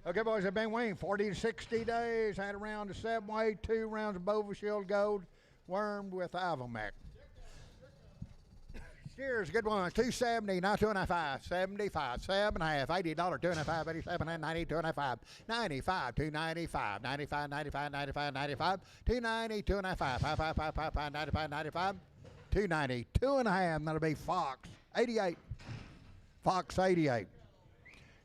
Okay, boys, I've been waiting 40 to 60 days. Had a round of 7-weight, 2 rounds of Bova Shield Gold, wormed with Avomac. Steers, good one. 270, now 2.5, 75, 7.5, $80, 2.5, 87, 90, 2.5, 95, 295, 95, 95, 95, 95, 290, 2.5, 5, 5, 5, 5, 5, 95, 95, 290, 2.5. That'll be Fox 88. Fox 88.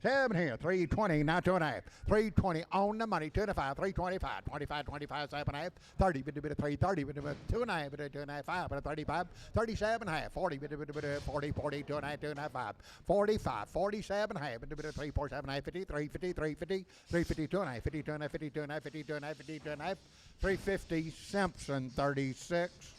7 here, 320, now 2.5. 320 on the money, 2.5, 325, 25, 25, 7.5, 30, bit of 3, 30, bit of 2.5, bit of 2.5, 5, bit of 35, 37.5, 40, bit of 40, 40, 2.5, 2.5, 5, 45, 47.5, bit of 3, 4, 7.5, 50, 3, 50, 3, 50, 350, 2.5, 50, 2.5, 50, 2.5, 50, 2.5, 50, 2.5, 350, Simpson 36.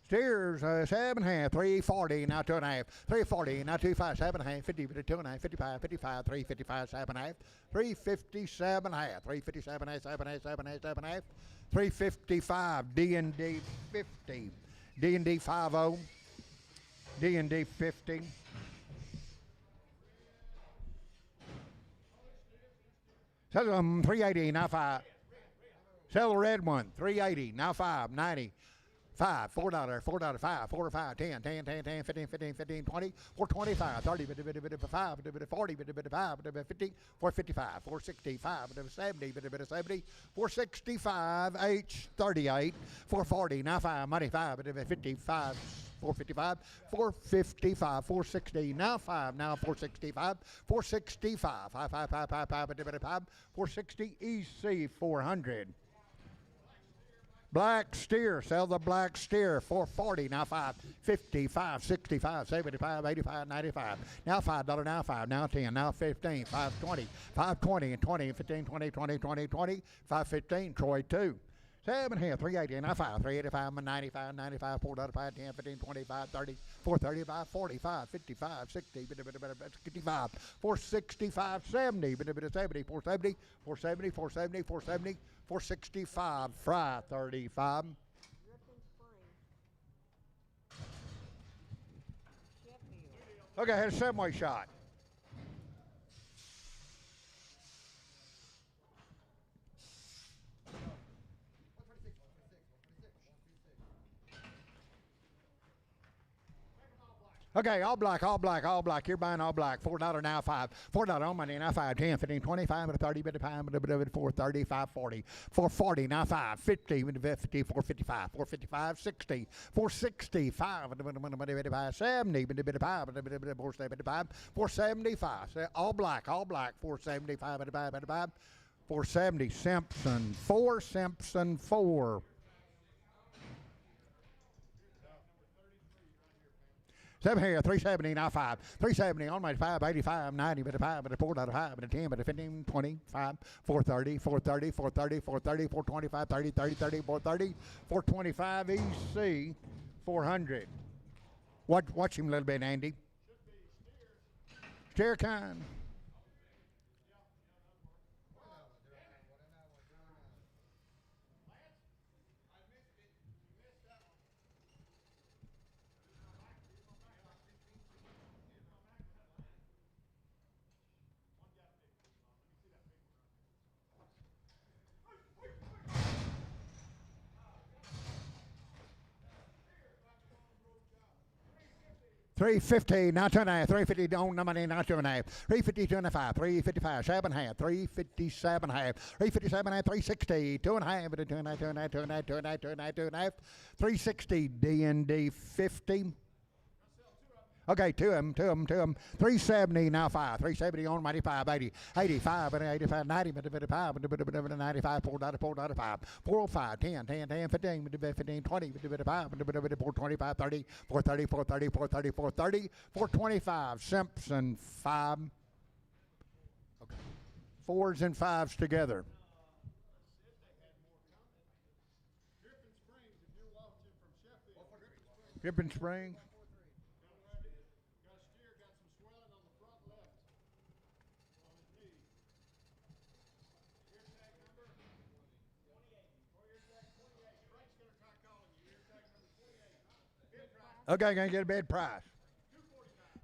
Steers, 7.5, 340, now 2.5, 340, now 25, 7.5, 50, 2.5, 55, 55, 355, 7.5, 357.5, 357.5, 7.5, 7.5, 7.5, 355, D&D 50, D&D 50, D&D 50. Says 380, now 5. Sell the red one, 380, now 5, 90. 5, $4, $4, 5, 4, 5, 10, 10, 10, 10, 15, 15, 15, 20, 425, 30, 5, 40, 5, 50, 455, 465, 70, 70, 465, H38, 440, now 5, money 5, 55, 455, 455, 460, now 5, now 465, 465, 5, 5, 5, 5, 5, 5, 460, EC 400. Black steer, sell the black steer, 440, now 5, 55, 65, 75, 85, 95, now $5, now 5, now 10, now 15, 520, 520, and 20, 15, 20, 20, 20, 20, 515, Troy 2. 7 here, 380, now 5, 385, 95, 95, $4, 5, 10, 15, 25, 30, 435, 45, 55, 60, 55, 465, 70, 70, 470, 470, 470, 470, 465, Fry 35. Okay, had a 7-way shot. Okay, all black, all black, all black. You're buying all black. $4 now 5. $4 on money now 5, 10, 15, 25, 30, 5, 430, 540. 440 now 5, 50, 50, 455, 455, 60, 465, 70, 475, 475. All black, 475, 470. Simpson 4, Simpson 4. 7 here, 370, now 5. 370 on my 5, 85, 90, but a 5, but a 4, not a 5, but a 10, but a 15, 25, 430, 430, 430, 430, 425, 30, 30, 30, 430, 425 EC 400. Watch him a little bit, Andy. Steer kind. $3.50, now 2.5. $3.50 on the money, now 2.5. $3.50, 2.5. $3.55, 7.5. $3.57.5. $3.57.5. $3.60, 2.5. $2.5. $3.60, D&D 50. Okay, two of them. $3.70 now 5. $3.70 on money 5.80. 85 and 85, 90, 95, 95, $4.5. 405, 10, 15, 15, 20, 5, 425, 30, 430, 430, 430, 430, 425. Simpson 5. Okay. 4s and 5s together. Dripping Springs. Okay, gonna get a bid price.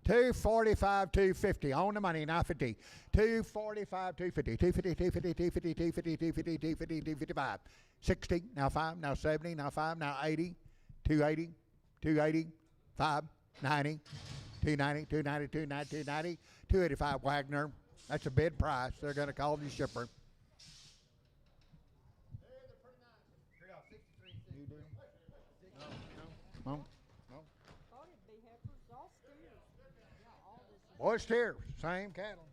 $245, $250 on the money, now 50. $245, $250, $250, $250, $250, $250, $250, $250, $255. 60, now 5, now 70, now 5, now 80, 280, 280, 5, 90, 290, 290, 290, 290, 285 Wagner. That's a bid price. They're gonna call the shipper. No. Thought it'd be heifers, all steers. Yeah, all this is. Boy, steers, same cattle.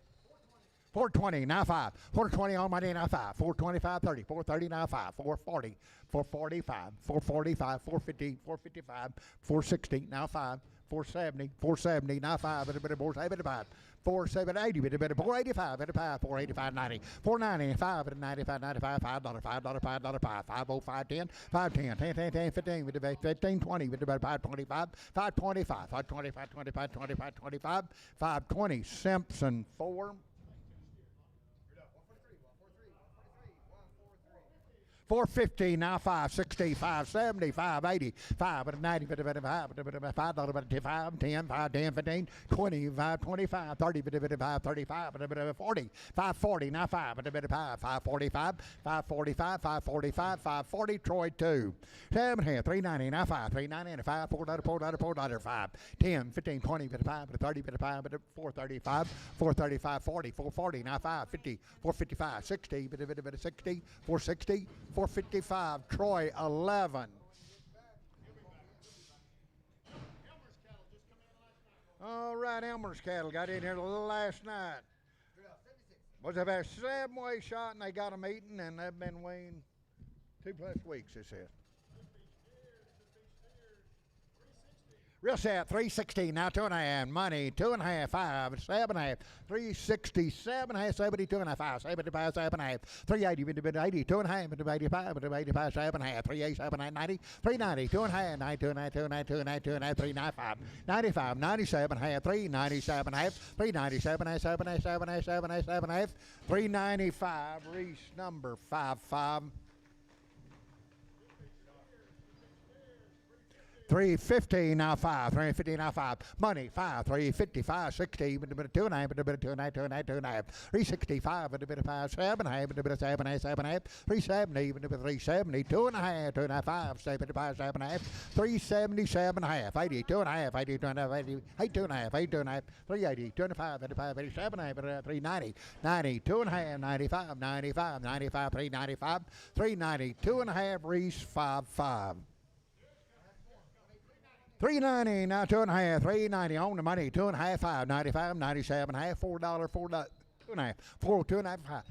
420, now 5. 420 on my day, now 5. 425, 30. 430, now 5. 440, 445, 445, 450, 455, 460, now 5. 470, 470, now 5, but a bit of 475. 470, but a bit of 485, 85, 485, 90, 490, 5 at 95, 95, $5, $5, $5, $5, 505, 10, 510, 10, 10, 10, 15, with about 15, 20, with about 525, 525, 525, 25, 25, 25, 520, Simpson 4. 450, now 560, 570, 580, 5 at 90, 5, $5, 10, 5, 10, 15, 20, 5, 25, 30, 5, 35, 40, 540, now 5, 545, 545, 545, 540, Troy 2. 7 here, 390, now 5, 390, 5, $4, 5, 10, 15, 20, 5, 30, 5, 435, 435, 40, 440, now 5, 50, 455, 60, 60, 460, 455, Troy 11. All right, Elmer's cattle got in here last night. Was about a 7-way shot, and they got them eating, and they've been weighing 2+ weeks, it says. Real set, 360, now 2.5, money, 2.5, 5, 7.5, 360, 7.5, 70, 2.5, 5, 75, 7.5, 380, 80, 2.5, 85, 85, 7.5, 380, 7.5, 90, 390, 2.5, 9, 2.5, 2.5, 2.5, 2.5, 395, 95, 97, 397, 397, 7.5, 7.5, 7.5, 7.5, 395, Reese number 55. 350, now 5. 350, now 5. Money, 5. 350, 5, 60, 2.5, 2.5, 365, 5, 7.5, 7.5, 370, 370, 2.5, 2.5, 75, 7.5, 377, 80, 2.5, 80, 2.5, 80, 2.5, 2.5, 380, 25, 85, 87, 390, 90, 2.5, 95, 95, 95, 395, 390, 2.5, Reese 55. 390, now 2.5, 390 on the money, 2.5, 5, 95, 97, $4, $4, 2.5, 4, 2.5, 5.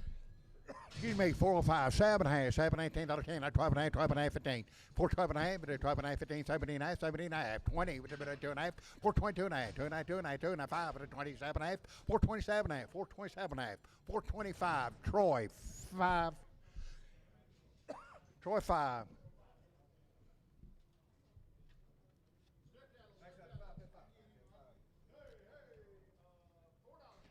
Excuse me, 405, 7.5, 7, $18, 10, 12.5, 12.5, 15, 4, 12.5, 12.5, 15, 17.5, 17.5, 20, 2.5, 422.5, 2.5, 2.5, 5, 27.5, 427.5, 427.5, 425, Troy 5. Troy 5.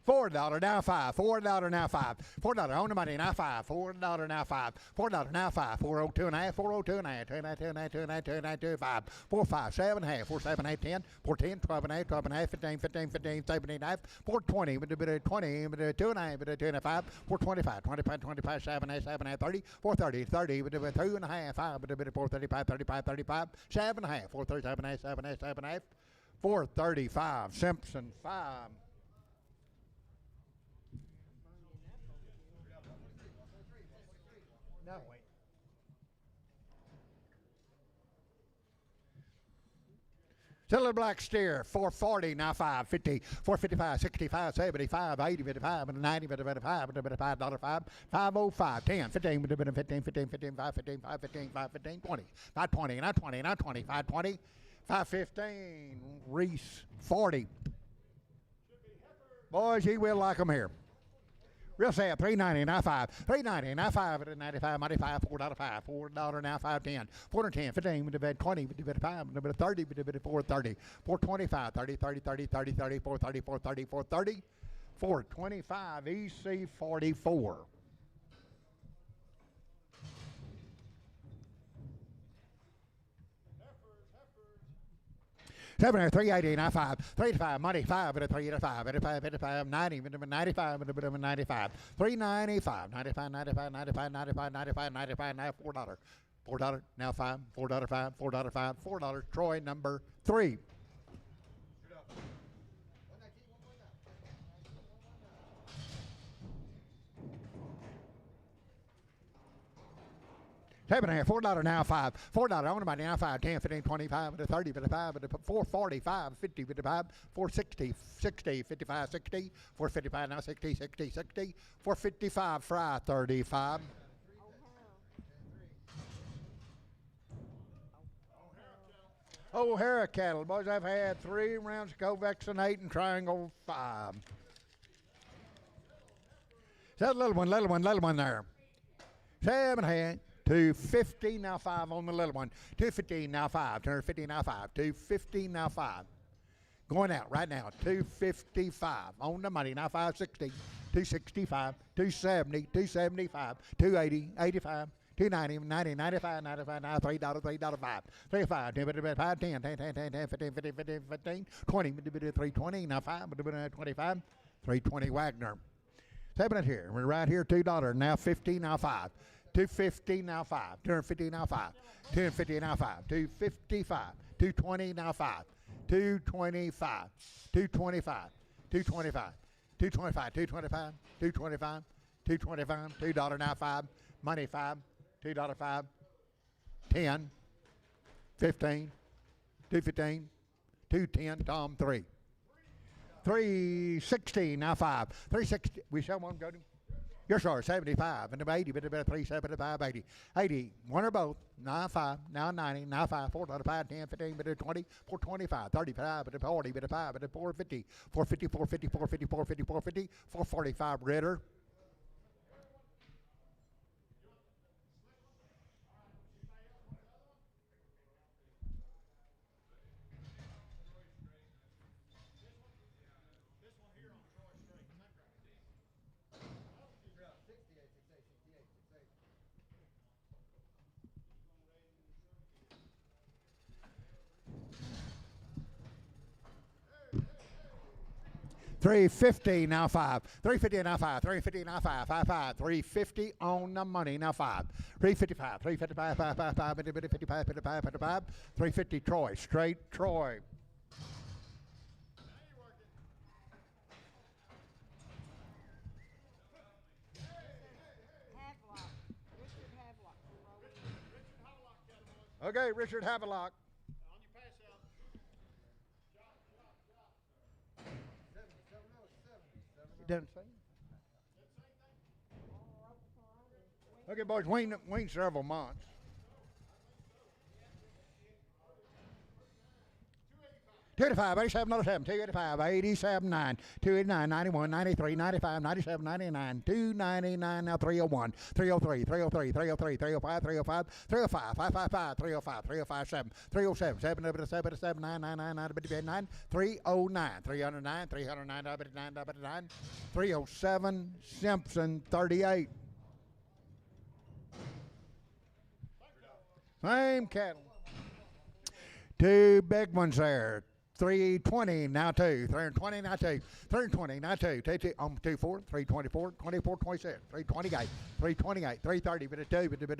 $4 now five. $4 now five. $4 on the money now five. $4 now five. $4 now five. 402 and a half. 402 and a half. 2 and a half. 2 and a half. 2 and a half. 2 and a half. 2 and a half. 4 5 7 and a half. 4 7 8 10. 4 10 12 and a half. 12 and a half. 15 15 15 17 and a half. 420 with a bit of 20 with a 2 and a half with a 2 and a 5. 425 25 25 7 and a half 7 and a half 30. 430 30 with a 2 and a half 5 with a bit of 435 35 35 7 and a half. 437 and a half 7 and a half 7 and a half. 435 Simpson 5. No, wait. Silver black steer, 440, now 550, 455, 65, 75, 80, 55, 90, 55, $5, 505, 10, 15, 15, 15, 15, 5, 15, 5, 15, 5, 15, 20, 520, not 20, not 20, 520, 515, Reese, 40. Boys, you will like them here. Real sad, $3.90 now 5. $3.90 now 5 at 95, 95, $4.05. $4 now 5.10. 410, 15 with the bed 20 with the bed 5 with the bed 30 with the bed 430. 425, 30, 30, 30, 30, 30, 430, 430, 430. 425 EC 44. 7 380 now 5 385 money 5 at a 385 85 85 90 95 at a bit of a 95 395 95 95 95 95 95 95 now $4 now 5 $4 5 $4 5 $4 Troy number 3. $4 now 5. $4 on the money now 5, 10, 15, 25, 30, 55, 445, 50, 55, 460, 60, 55, 60, 455 now 60, 60, 60, 455 fry 35. O'Hara cattle. Boys, I've had 3 rounds of co-vaccinate and triangle 5. That little one there. 7 head. 250 now 5 on the little one. 215 now 5. 250 now 5. 250 now 5. Going out right now. 255 on the money now 560. 265. 270. 275. 280. 85. 290, 90, 95, 95, now $3, $3, 5, 35, 10, 5, 10, 10, 10, 10, 10, 15, 15, 15, 15, 20, 320, now 5, 25, 320 Wagner. 7 here, we're right here, $2, now 50, now 5. 250 now 5, 250 now 5, 250 now 5, 255, 220 now 5, 225, 225, 225, 225, 225, 225, 225, $2 now 5, money 5, $2 5, 10, 15, 215, 210, Tom 3. 360 now 5, 360, we shall one go to. Yes, sir, 75, and 80, but about 375, 80. 80, one or both, now 5, now 90, now 5, $4, 5, 10, 15, but 20, 425, 35, but 40, but 5, but 450, 450, 450, 450, 450, 450, 445 Ritter. $350 now 5. $350 now 5. $350 now 5. 5. $350 on the money now 5. $355. $355. 5. 5. 55. 55. 55. $350 Troy. Straight Troy. Okay, Richard Havelock. Doesn't say. Okay, boys, wait several months. 285, 87, 07, 285, 87, 9, 289, 91, 93, 95, 97, 99, 299, now 301, 303, 303, 303, 305, 305, 305, 555, 305, 305, 7, 307, 7, 7, 9, 9, 9, 9, 9, 309, 309, 309, 9, 307, Simpson, 38. Same cattle. Two big ones there. 320 now two. 320 now two. 320 now two. 24. 324. 24. 26. 328. 328. 330. Bit of two. Bit of two.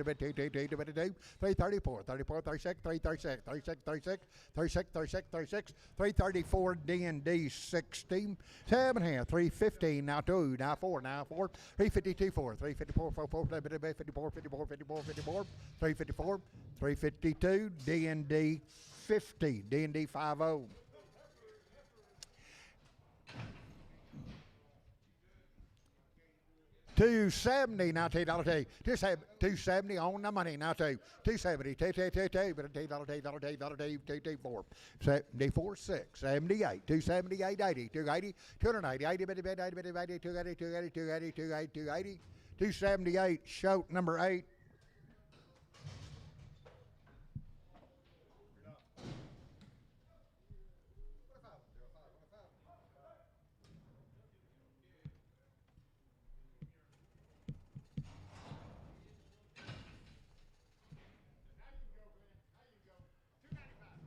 334. 34. 36. 336. 36. 36. 36. 36. 36. 334. D&D 60. 7 here. 315 now two. Now four. Now four. 352 4. 354 4. 4. 54. 54. 54. 54. 354. 352. D&D 50. D&D 50. 270 now $2 270 on the money now two 270 but $2 74 6 78 278 80 280 280 80 280 280 280 280 278 shoat number 8.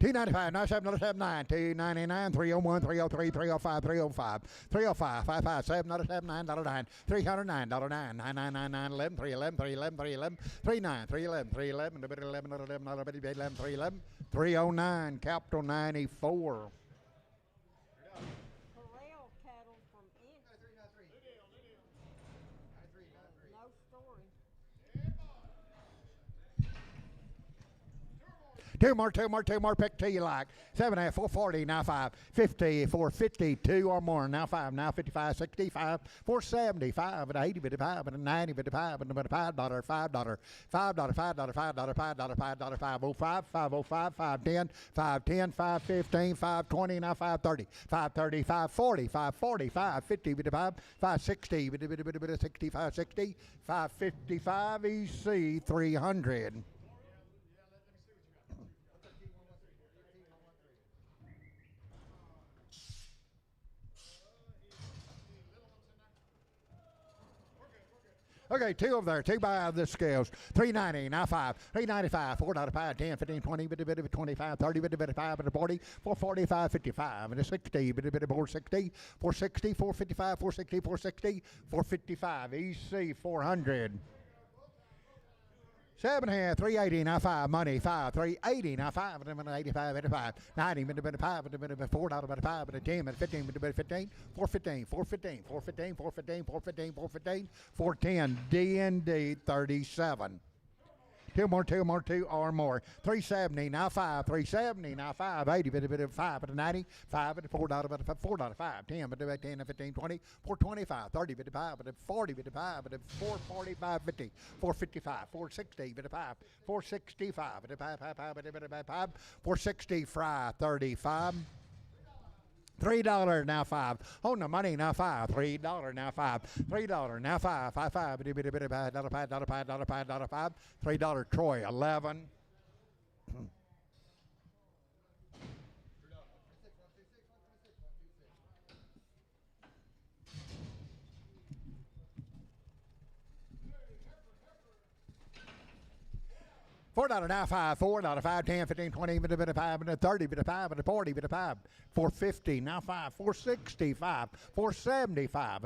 $295, 97, 79, 299, 301, 303, 305, 305, 305, 557, 979, $9, 309, $9, 9999, 11, 311, 311, 311, 39, 311, 311, 11, 311, 309, capital 94. Corral cattle from Inch. No story. Two more, pick two you like. 7.5, 440, now 5, 50, 452 or more, now 5, now 55, 65, 475, and 80, but 5, and 90, but 5, and $5, $5, $5, $5, $5, $5, $5, 505, 505, 510, 510, 515, 520, now 530, 530, 540, 540, 550, but 5, 560, but 65, 60, 555, EC 300. Okay, two over there, two by the scales. 390, now 5. 395, $4, 10, 15, 20, 25, 30, 5, 40, 445, 55, and a 60, 460, 460, 455, 460, 460, 455, EC 400. 7 here, 380, now 5, money, 5, 380, now 5, 85, 85, 90, 5, $4, 5, 10, 15, 15, 415, 415, 415, 415, 415, 415, 410, D&D 37. Two more or more. 370, now 5. 370, now 5. 80, 5, 90, 5, $4, 5, 10, 10, 15, 20, 425, 30, 5, 40, 5, 445, 50, 455, 460, 5, 465, 5, 460, fry, 35. $3 now 5. On the money now 5. $3 now 5. $3 now 5. 5 $5. $3 Troy 11. $4 now 5, $4, 5, 10, 15, 20, 5, 30, 5, 40, 5, 450 now 5, 465, 475,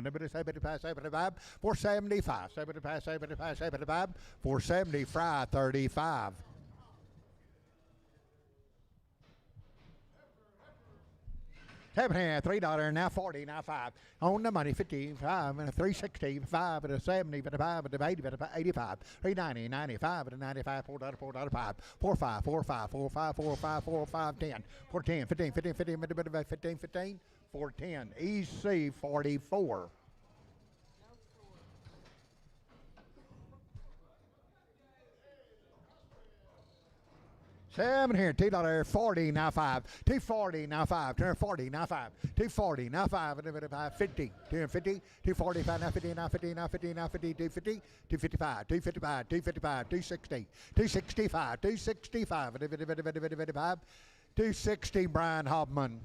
475, 475, 470 fry 35. $3 now 40 now 5 on the money 55 and a 365 and a 70 and a 5 and a 80 and a 85 390 95 and a 95 $4 5 45 45 45 45 45 10 410 15 15 15 15 15 410 EC 44. 7 here, $2.40, now 5. 240, now 5. 240, now 5. 240, now 5. 50. 250, 245, now 50, now 50, now 50, now 50, 250, 255, 255, 255, 260, 265, 265, 260, Brian Hobman.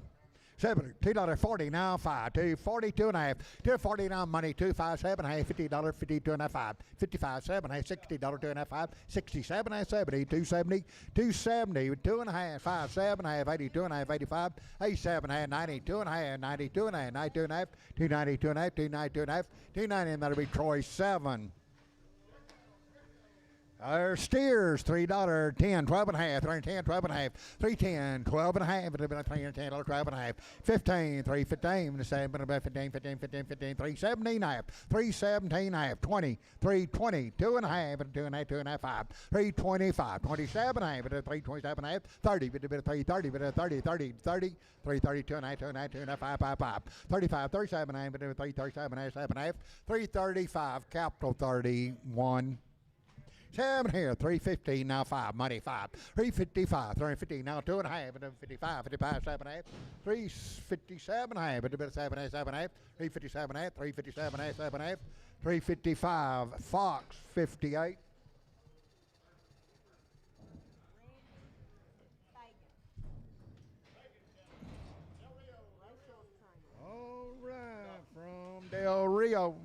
7, $2.40, now 5, 242 and a half, 240 now money, 257 and a half, $50, 52 and a half, 5, 55, 7 and a half, $60, 2 and a half, 5, 67 and a half, 70, 270, 270, 2 and a half, 5, 7 and a half, 82 and a half, 85, 87 and a half, 92 and a half, 92 and a half, 92 and a half, 292 and a half, 292 and a half, 290, and that'll be Troy 7. Our steers, $3, 10, 12 and a half, 310, 12 and a half, 310, 12 and a half, 310, 12 and a half, 15, 315, 15, 15, 15, 15, 317 and a half, 317 and a half, 20, 320, 2 and a half, 2 and a half, 2 and a half, 5, 325, 27 and a half, 327 and a half, 30, 330, 30, 30, 30, 330, 2 and a half, 2 and a half, 2 and a half, 5, 5, 5, 35, 37 and a half, 337 and a half, 7 and a half, 335, capital 31. 7 here, 350, now 5, money 5, 355, 350, now 2 and a half, 55, 55, 7 and a half, 357 and a half, 7 and a half, 7 and a half, 357 and a half, 357 and a half, 7 and a half, 355, Fox 58. All right, from Del Rio.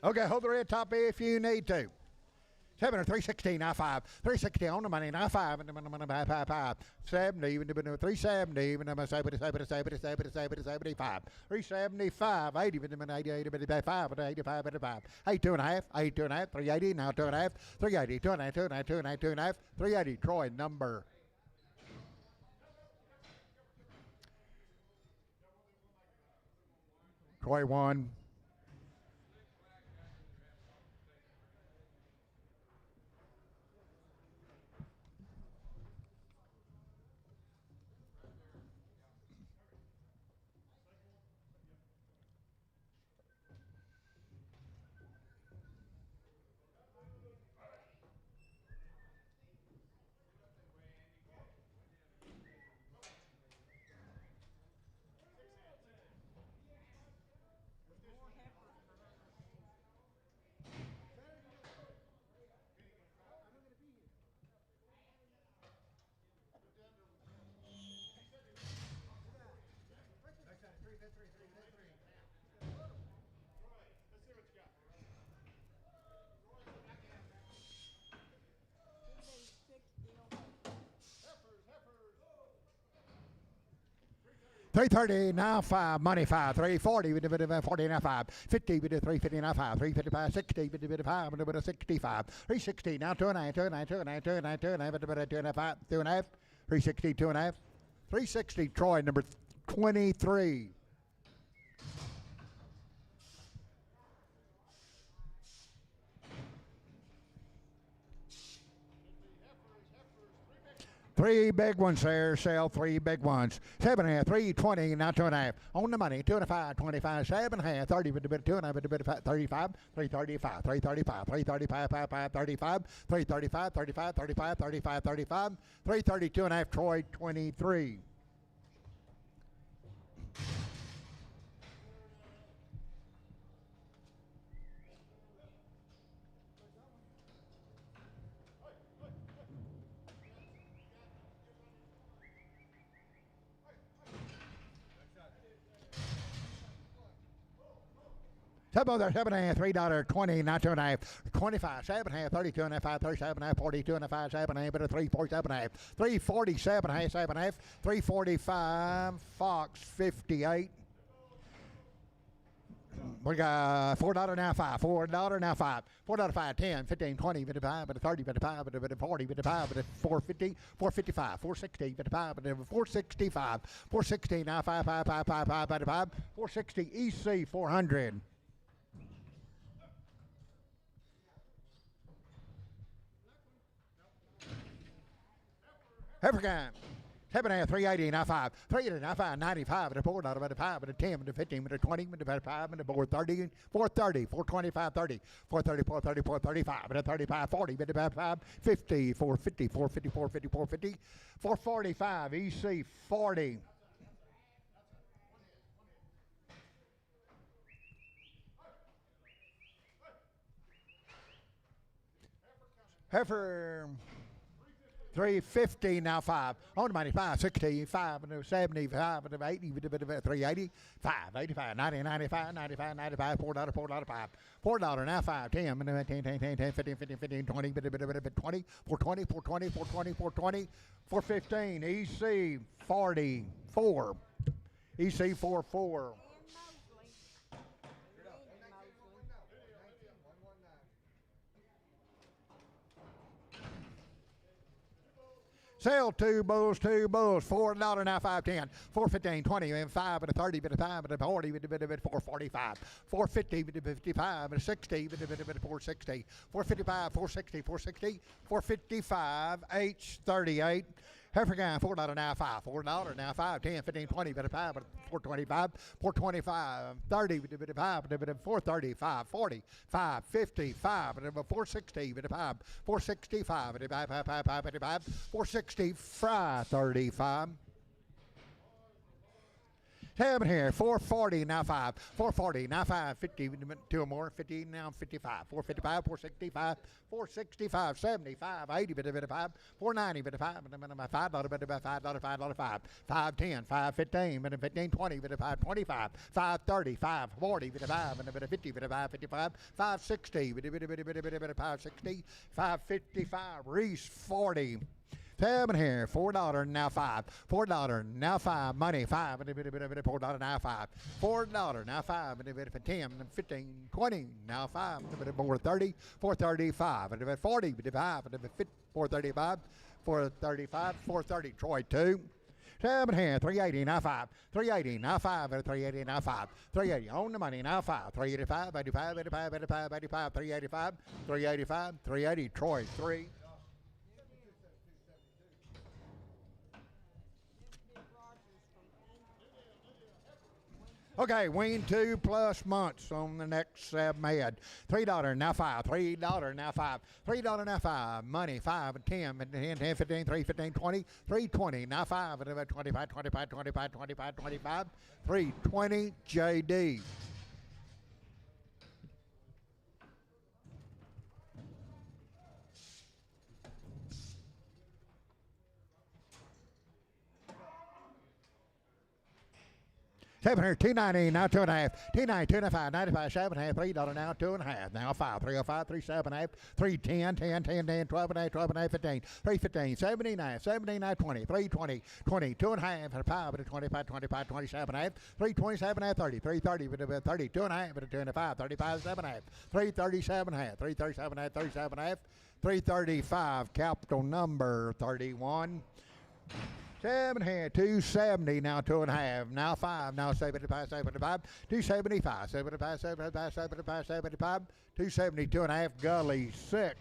Okay, hold the red top if you need to. 7 or 360, now 5. 360 on the money, now 5. And the money, 5. 70, even 370, even 75. 375, 80, even 80, 85, 85, 85. 82 and a half, 82 and a half, 380, now 2 and a half, 380, 2 and a half, 2 and a half, 2 and a half, 2 and a half, 380, Troy number. Troy 1. $330, now 5, money 5, 340, we did 40, now 5, 50, we did 350, now 5, 355, 60, we did 5, we did 65, 360, now 2 and a half, 2 and a half, 2 and a half, 2 and a half, 2 and a half, 2 and a half, 2 and a half, 360, 2 and a half, 360, Troy number 23. Three big ones there, sell 3 big ones. 7 and a half, 320, now 2 and a half. On the money, 2 and a half, 25, 7 and a half, 30, 2 and a half, 35, 335, 335, 335, 35, 335, 35, 35, 35, 35, 332 and a half, Troy 23. Double there, 7 and a half, $3.20, now 2 and a half, 25, 7 and a half, 32 and a half, 37 and a half, 42 and a half, 7 and a half, 347 and a half, 347 and a half, 7 and a half, 345, Fox 58. We got $4 now 5, $4 now 5, $4 5, 10, 15, 20, 55, 30, 55, 40, 55, 450, 455, 460, 55, 465, 460 now 5, 5, 5, 5, 5, 5, 460 EC 400. African. 7.5, 380, now 5. 380, now 5, 95, and a 4, not about a 5, and a 10, and a 15, and a 20, and a 5, and a 430, 430, 425, 30, 430, 430, 435, and a 35, 40, and a 5, 50, 450, 450, 450, 450, 445, EC 40. Heifer 350, now 5. On the money, 5, 65, and 75, and 80, 380, 5, 85, 90, 95, 95, 95, $4, $4, 5. $4, now 5, 10, 10, 10, 10, 10, 15, 15, 15, 20, 20, 420, 420, 420, 420, 415, EC 44. EC 44. Sell two bulls, $4 now 510, 415, 20, and 5 and a 30, and a 5 and a 40, and a 445, 450, and a 55, and a 60, and a 460, 455, 460, 460, 455, H38. Heifer guy, $4 now 5, $4 now 5, 10, 15, 20, but a 5, but 425, 425, 30, but a 5, but a 435, 40, 5, 55, but a 460, but a 5, 465, but a 5, 5, 5, 5, 5, 460, 35. 7 here, 440, now 5, 440, now 5, 50, 2 more, 50, now 55, 455, 465, 465, 75, 80, bit of 5, 490, bit of 5, $5, bit of $5, $5, 5, 510, 515, bit of 15, 20, bit of 525, 530, 540, bit of 5, and a bit of 50, bit of 555, 560, bit of 560, 555, Reese 40. 7 here, $4 now 5, $4 now 5, money 5, and a bit of $4 now 5, $4 now 5, and a bit of 10, 15, 20, now 5, and a bit of 430, 435, and a bit 40, bit of 5, and a bit 435, 435, 430, Troy 2. 7 here, 380, now 5, 380, now 5, and 380, now 5, 380, on the money, now 5, 385, 85, 85, 85, 85, 385, 385, 380, Troy 3. Okay, wean 2+ months on the next med. $3 now 5, $3 now 5, $3 now 5, money 5 and 10, and 10, 10, 15, 3, 15, 20, 320 now 5, and about 25, 25, 25, 25, 25, 320, JD. $700, $290, now 2.5, $290, $295, $95, $7.5, $3 now 2.5, now 5, $305, $3.7, $310, $10, $10, $10, $12.5, $12.5, $15, $315, $79, $79, $20, $320, $20, $2.5, $5, $25, $25, $27.5, $327, $30, $330, $30, $2.5, $2.5, $35, $7.5, $337, $337, $37.5, $335, capital number 31. 7 here, 270, now 2.5, now 5, now 75, 75, 275, 75, 75, 75, 75, 270, 2.5, Gully 6.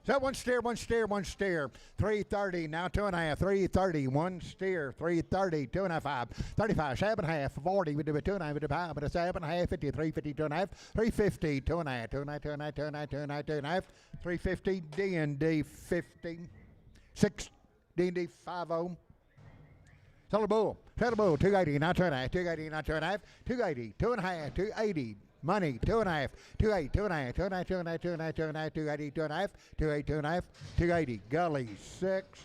So one steer, 330, now 2.5, 330, one steer, 330, 2.5, 35, 7.5, 40, we do a 2.5, we do 5, but a 7.5, 50, 350, 2.5, 350, 2.5, 2.5, 2.5, 2.5, 2.5, 2.5, 350, D&D 50, 6, D&D 50. Sell a bull, 280, now 2.5, 280, now 2.5, 280, 2.5, 280. Money, 2.5, 280, 2.5, 2.5, 2.5, 2.5, 2.5, 280, 2.5, 280, 2.5, 280, Gully 6.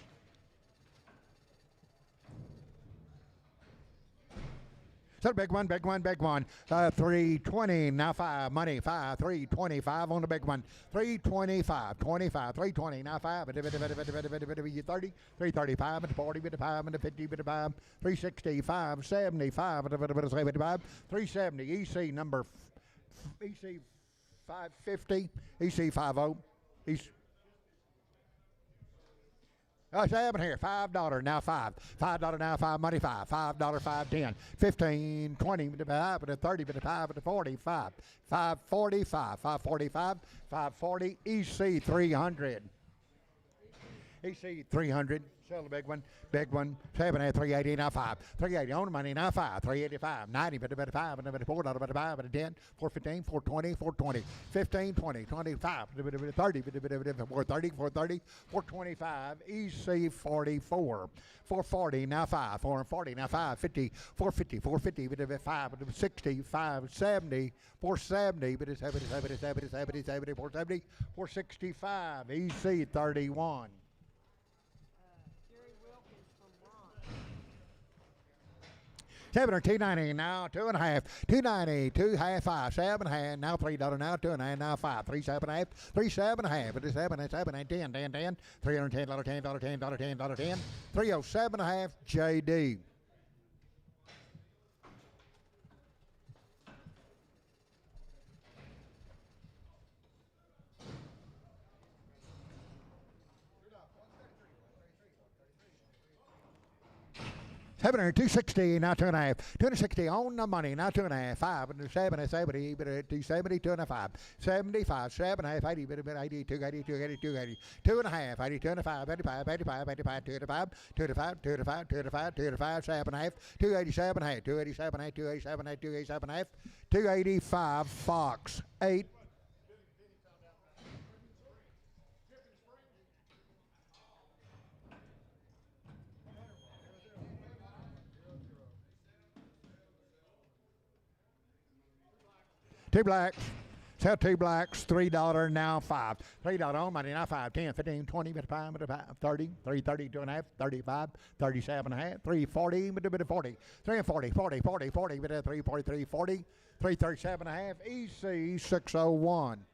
So big one, 320, now 5, money 5, 325 on the big one, 325, 25, 320, now 5, 30, 335, and 40, 5, and 50, 5, 365, 75, 75, 370, EC number EC 550, EC 50, Seven here. $5 now five. $5 now five. Money five. $5 5 10. 15 20 with the 5 with the 30 with the 5 with the 45. 545. 545. 540. EC 300. EC 300. Sell the big one. Big one. 7 at 380 now 5. 380 on the money now 5. 385. 90 but a 5 and a bit of $4 but a 5 but a 10. 415. 420. 420. 15 20. 25. 30 but a bit of 430. 430. 425. EC 44. 440 now 5. 440 now 5. 50. 450. 450 but a 5 but a 60. 570. 470 but a 70. 70. 70. 70. 70. 470. 465. EC 31. Seven or 290 now, 2.5, 290, 2 half 5, 7.5, now $3 now, 2.5 now 5, 3 7.5, 3 7.5, it is 7 10, 10, 10, $310, $10, $10, $10, $10, 307.5 JD. $700, $260, now 2.5. $260 on the money, now 2.5. 5 and 7, 70, but 270, 2.5. 75, 7.5, 80, but 80, 280, 280, 280. 2.5, 80, 2.5, 85, 85, 85, 2.5, 2.5, 2.5, 2.5, 2.5, 7.5, 287, 287, 287, 287, 285, Fox, 8. Two blacks. Sell two blacks. $3 now 5. $3 on money now 5. 10, 15, 20, 25, 30, 330, 2.5, 35, 37.5, 340, 40, 340, 40, 40, 40, 343, 40, 337.5. EC 601.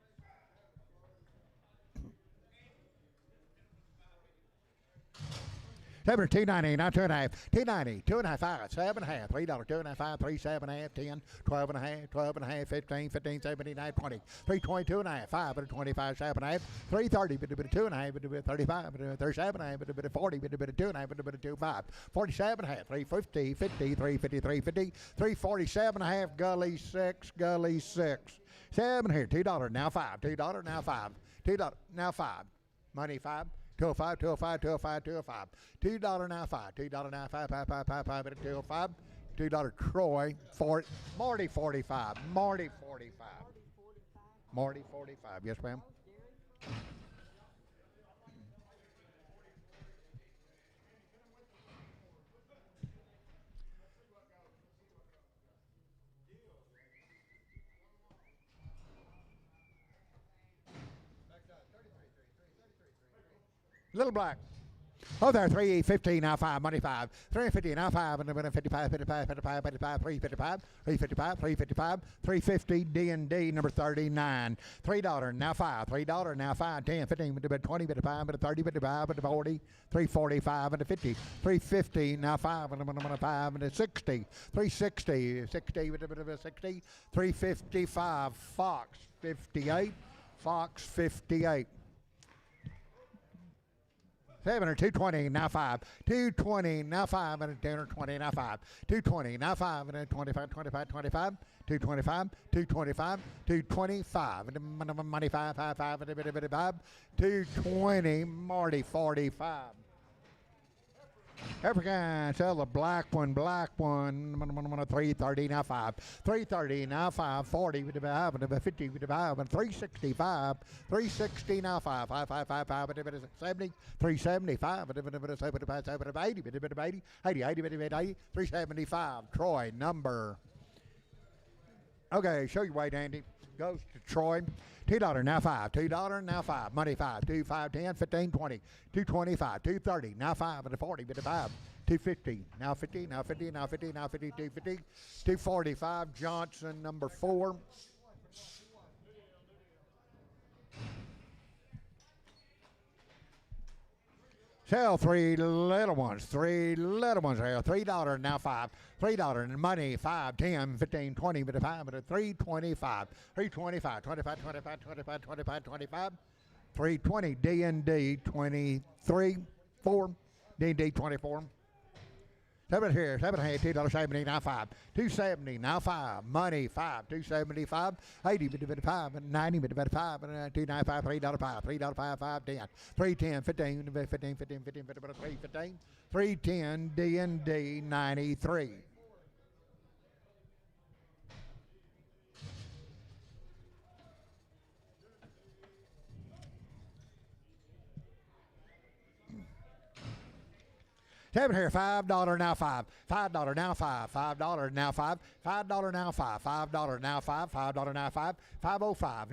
$7 $2.90 now 2.5. $2.90 2.5 5 7.5 $3 2.5 5 3 7.5 10 12.5 12.5 15 15 17 20 3.20 2.5 5 25 7.5 3.30 2.5 35 37 40 2.5 25 47.5 3.50 50 3.53 50 3.47.5 Gully 6 Gully 6 7 here $2 now 5 $2 now 5 $2 now 5 money 5 205, 205, 205, 205. $2 now 5. $2 now 5, 5, 5, 5, 5, 205. $2 Troy, Marty 45. Marty 45. Marty 45. Yes, ma'am. Little black. Oh, there, 350 now 5, money 5. 350 now 5, and a 55, 55, 55, 55, 355, 355, 355, 350, D&D number 39. $3 now 5, $3 now 5, 10, 15, 20, 25, 30, 55, 40, 345, and a 50. 350 now 5, and 5, and a 60. 360, 60, 60, 355, Fox 58, Fox 58. 7 or 220 now 5. 220 now 5 and a 10 or 20 now 5. 220 now 5 and a 25 25 25. 225 225 225 and money 5 5 5 and a bit of 5. 220 Marty 45. African, sell the black one, 330 now 5, 330 now 5, 40 with the 5, and 50 with the 5, and 365, 360 now 5, 5, 5, 5, 5, and 70, 375, and 75, 75, 80, 80, 80, 80, 80, 375, Troy, number. Okay, show your weight, Andy. Goes to Troy. $2 now 5. $2 now 5. Money 5. 2, 5, 10, 15, 20. 225. 230. Now 5 and a 40. Bit of 5. 250. Now 50. Now 50. Now 50. Now 50. 250. 245. Johnson number 4. Sell 3 little ones. 3 little ones sell. $3 now 5. $3 and money 5, 10, 15, 20, but a 5, but a 325. 325, 25, 25, 25, 25, 25. 320 D&D 23, 24. D&D 24. Seven here, $7.70 now 5. 270 now 5. Money 5. 275. 80 5 and 90 5 and 295 $3 5. $3 5 10. 310 15 15 15 15 315 310 D&D 93. Seven here, $5 now 5. $5 now 5. $5 now 5. $5 now 5. $5 now 5. $5 now 5. 505.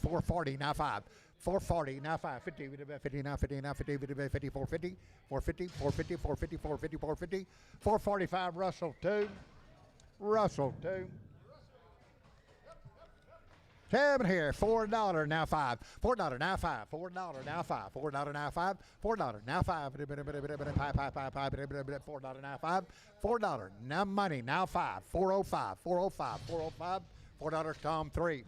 440 now 5. 440 now 5. 50 50 now 50 now 50 50 450 450 450 450 450 450 445 Russell 2. Russell 2. Seven here, $4 now 5. $4 now 5. $4 now 5. $4 now 5. $4 now 5. 5 $4 now 5. $4 now money now 5. 405. 405. 405. $4 Tom 3.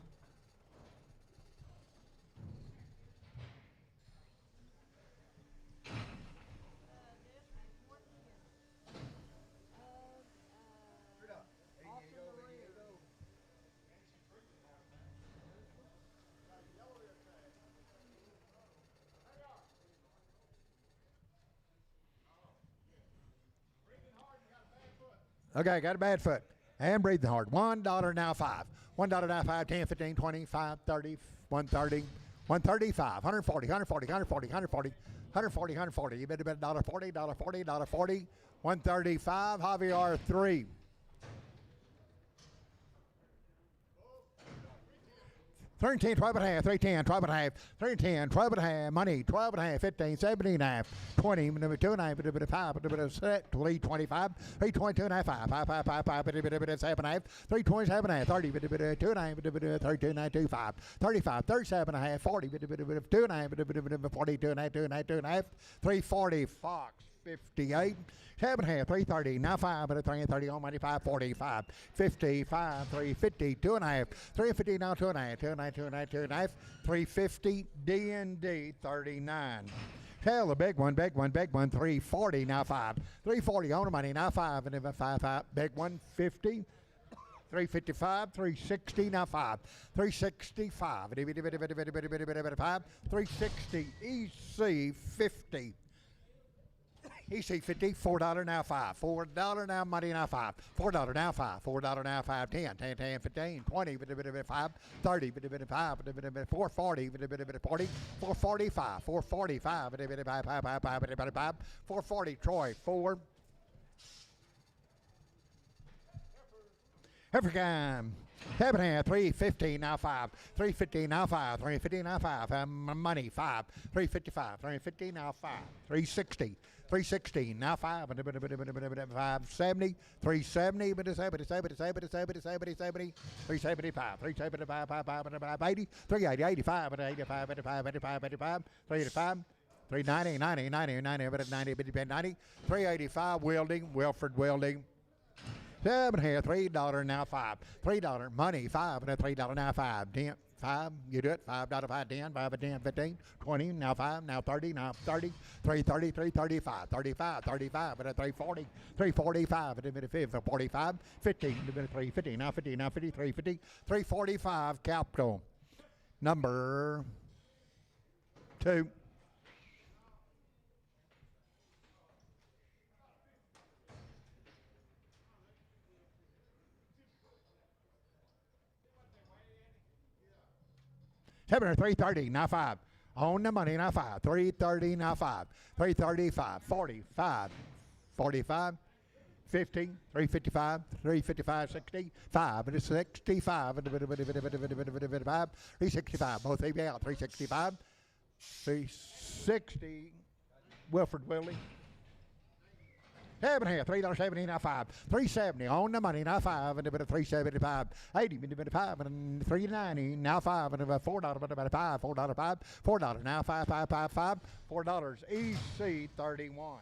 Okay, got a bad foot. And breathing hard. $1 now 5. $1 now 5, 10, 15, 25, 30, 130, 135, 140, 140, 140, 140, 140, 140. You bet $1.40, $1.40, $1.40, 135, Javier 3. 13, 12 and a half, 310, 12 and a half, 310, 12 and a half, money, 12 and a half, 15, 17 and a half, 20, 2 and a half, 5, 325, 322 and a half, 5, 5, 5, 5, 5, 7 and a half, 327 and a half, 30, 2 and a half, 32 and a half, 25, 35, 37 and a half, 40, 2 and a half, 42 and a half, 2 and a half, 2 and a half, 340, Fox, 58. 7 and a half, 330, now 5, but a 330 on money, 545, 55, 350, 2 and a half, 350 now 2 and a half, 2 and a half, 2 and a half, 2 and a half, 350, D&D 39. Hell, the big one, 340 now 5, 340 on the money, now 5, and then 5, 5, big one, 50. 355, 360, now 5, 365, 360, EC 50. EC 50, $4 now 5. $4 now money now 5. $4 now 5. $4 now 5, 10, 10, 10, 15, 20, 5, 30, 5, 440, 40, 445, 445, 440, Troy, 4. African. 7 and a half, 350 now 5, 350 now 5, 350 now 5, money 5, 355, 350 now 5, 360. 360 now 5 and 570 370 375 375 580 380 85 85 85 85 85 385 390 90 90 90 90 385 Welding Wilford Welding 7 here $3 now 5 $3 money 5 and $3 now 5 10 5, you do it, $5, 5, 10, 5, 10, 15, 20, now 5, now 30, now 30, 330, 335, 35, 35, and a 340, 345, and a 45, 50, 350, now 50, now 50, 350, 345, Capital, number 2. Seven or 330, now 5. On the money, now 5. 330, now 5. 335, 45, 45, 50, 355, 355, 60, 5, and it's 65, 365, both of you out, 365, 360, Wilford Willie. 7 here, $3.70 now 5, 370 on the money now 5, and a bit of 375, 80, and a bit of 5, and 390 now 5, and about $4, but about 5, $4 5, $4 now 5, 5, 5, 5, $4 EC 31.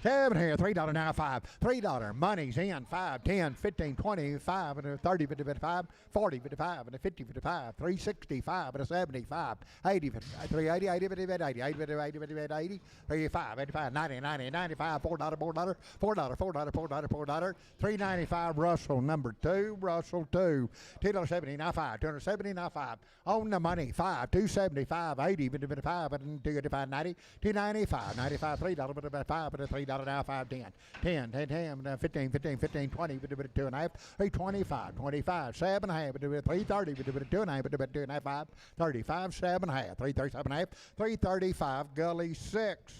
7 here, $3 now, 5. $3 money's in, 5, 10, 15, 25, and a 30, 55, 40, 55, and a 50, 55, 365, and a 75, 80, 380, 80, 80, 80, 80, 80, 80, 85, 85, 90, 90, 95, $4, $4, $4, $4, $4, $4, $395, Russell, number 2, Russell 2, $2.70 now, 5, $270 now, 5, on the money, 5, 275, 80, 55, and 285, 90, 295, 95, $3, 5, and a $3 now, 5, 10, 10, 10, 10, 15, 15, 15, 20, 2.5, 325, 25, 7 half, 330, 2.5, 2.5, 35, 7 half, 337 half, 335, Gully 6.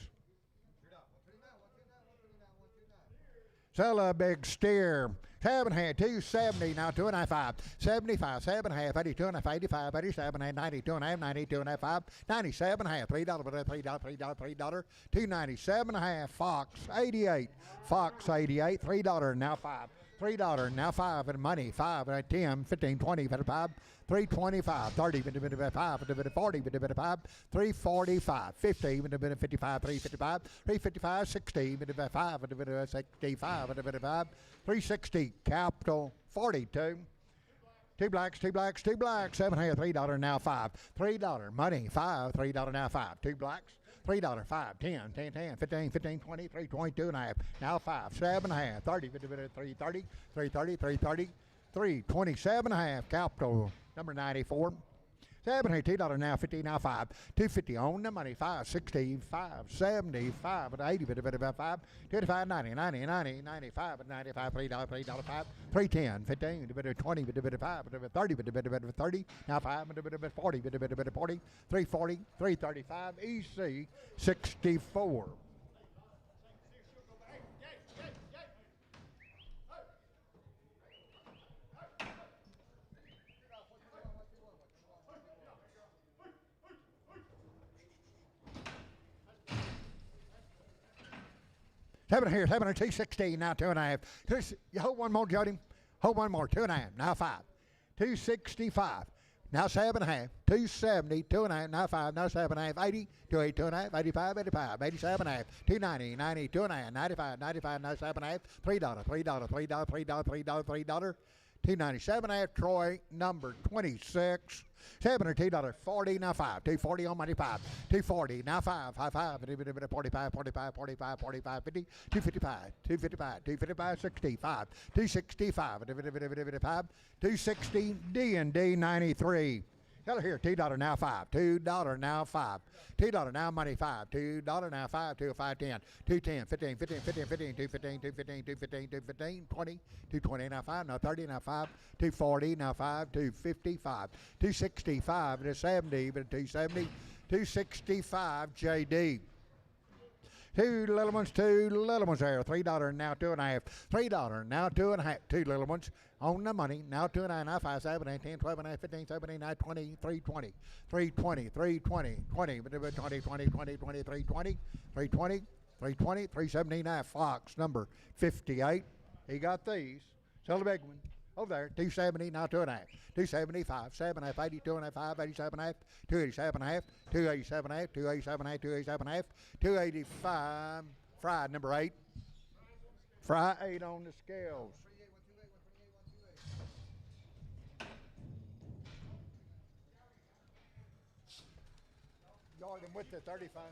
Sell a big steer. 7 half, 270 now, 2.5, 75, 7 half, 82 and a half, 85, 87 and 92 and a half, 92 and a half, 5, 97 half, $3, $3, 297 half, Fox 88, Fox 88, $3 now, 5, $3 now, 5 and money, 5, 10, 15, 20, 25, 325, 30, 55, 40, 55, 345, 50, 55, 355, 355, 60, 55, 65, 55, 360, Capital 42. Two blacks, 7 here, $3 now, 5. $3 money, 5, $3 now, 5. Two blacks, $3, 5, 10, 10, 10, 15, 15, 20, 322 and a half. Now 5, 7 half, 30, 330, 330, 330, 327 and a half, Capital number 94. 7 here, $2 now, 50 now, 5. 250 on the money, 5, 60, 5, 75, 80, 5, 25, 90, 90, 90, 95, 95, $3, $3, 5, 310, 15, 20, 5, 30, 30, now 5, 40, 40, 340, 335, EC 64. Seven here, 216 now, 2.5. You hold one more, Jody. Hold one more, 2.5. Now 5. 265. Now 7.5. 270, 2.5. Now 5. Now 7.5. 80, 280, 2.5. 85, 85, 87.5. 290, 90, 2.5. 95, 95. Now 7.5. $3, $3, $3, $3, $3, $3. 297 half, Troy number 26. 7 or $2, 40 now 5. 240 on money 5. 240 now 5. 5, 45, 45, 45, 45, 50. 255, 255, 255, 65. 265, 260 D&D 93. Tell here, $2 now 5. $2 now 5. $2 now money 5. $2 now 5. 2 5 10. 210 15 15 15 15 215 215 215 215 20 220 now 5 now 30 now 5 240 now 5 255 265 to 70 but 270 265 JD. Two little ones there. $3 now 2.5. $3 now 2.5. Two little ones on the money. Now 2.5. Now 5, 7, 8, 10, 12, 15, 17, 19, 20, 320. 320, 320, 20, 20, 20, 20, 20, 320, 320, 320, 379. Fox number 58. He got these. Sell the big one. Over there, 270, now 2.5. 275, 7.5, 82 and a half, 87.5, 287.5, 287.5, 287.5, 287.5, 285. Fried number 8. Fry 8 on the scales. Yard him with the 35.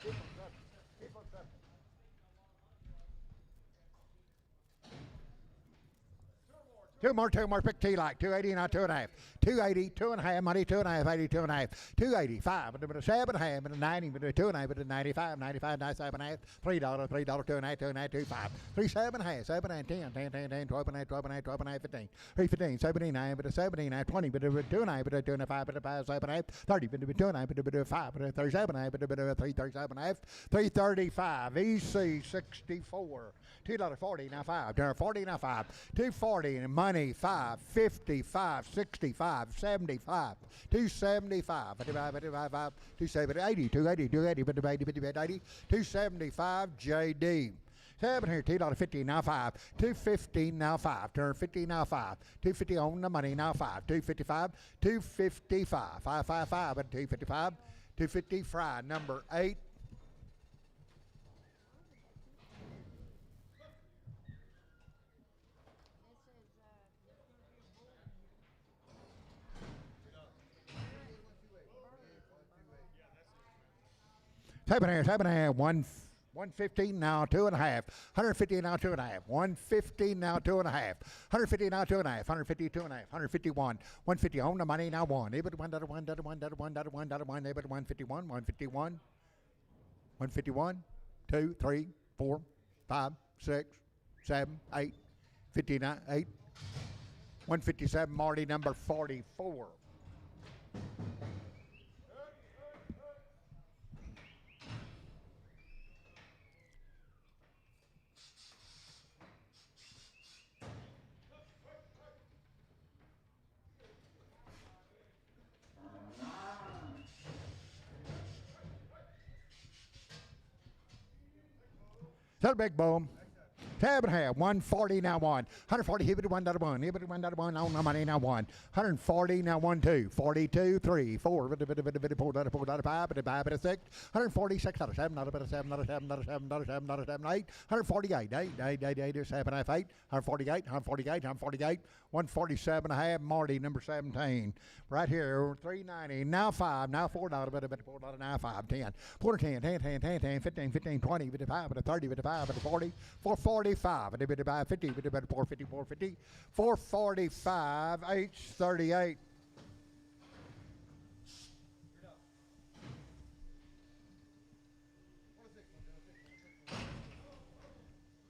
Keep on trucking. Keep on trucking. Two more, pick T like 280 now 2.5. 280, 2.5, money 2.5, 80, 2.5, 285, but a 7.5, but a 90, but a 2.5, but a 95, 95, 97.5, $3, $3, 2.5, 2.5, 25, 3.7.5, 7.5, 10, 10, 10, 10, 12.5, 12.5, 12.5, 15, 315, 79, but a 79, 20, but a 2.5, but a 2.5, but a 5, 7.5, 30, but a 2.5, but a 5, but a 37.5, but a 337.5, 335, EC 64. $2.40 now 5. $2.40 now 5. 240 and money 5. 55, 65, 75. 275. 55, 55, 270, 80, 280, 280, 280, 80, 275 JD. 7 here, $2.50 now 5. 250 now 5. Turn 50 now 5. 250 on the money now 5. 255, 255, 555 and 255. 250 fried number 8. Seven and a half. 115 now, 2.5. 150 now, 2.5. 150 now, 2.5. 150 now, 2.5. 150, 2.5. 151. 150 on the money now, 1. $1, $1, $1, $1, $1, $1, $1, 151. 151. 151. 2, 3, 4, 5, 6, 7, 8. 59, 8. 157, Marty, number 44. That's a big boom. 7.5. 140 now, 1. 140, hit it, 1, $1. Hit it, 1, $1 on the money now, 1. 140 now, 1, 2. 42, 3, 4. 4, 5, 5, 6. 146, $7, $7, $7, $7, $7, $7, $7, 8. 148, 8, 8, 8, 8, 7.5, 8. 148, 148, 148. 147.5, Marty, number 17. Right here, 390. Now 5, now $4, $4, now 5, 10. 4 10, 10, 10, 10, 10, 15, 15, 20, 55, 30, 55, 40, 445, 50, 450, 450, 445, H38.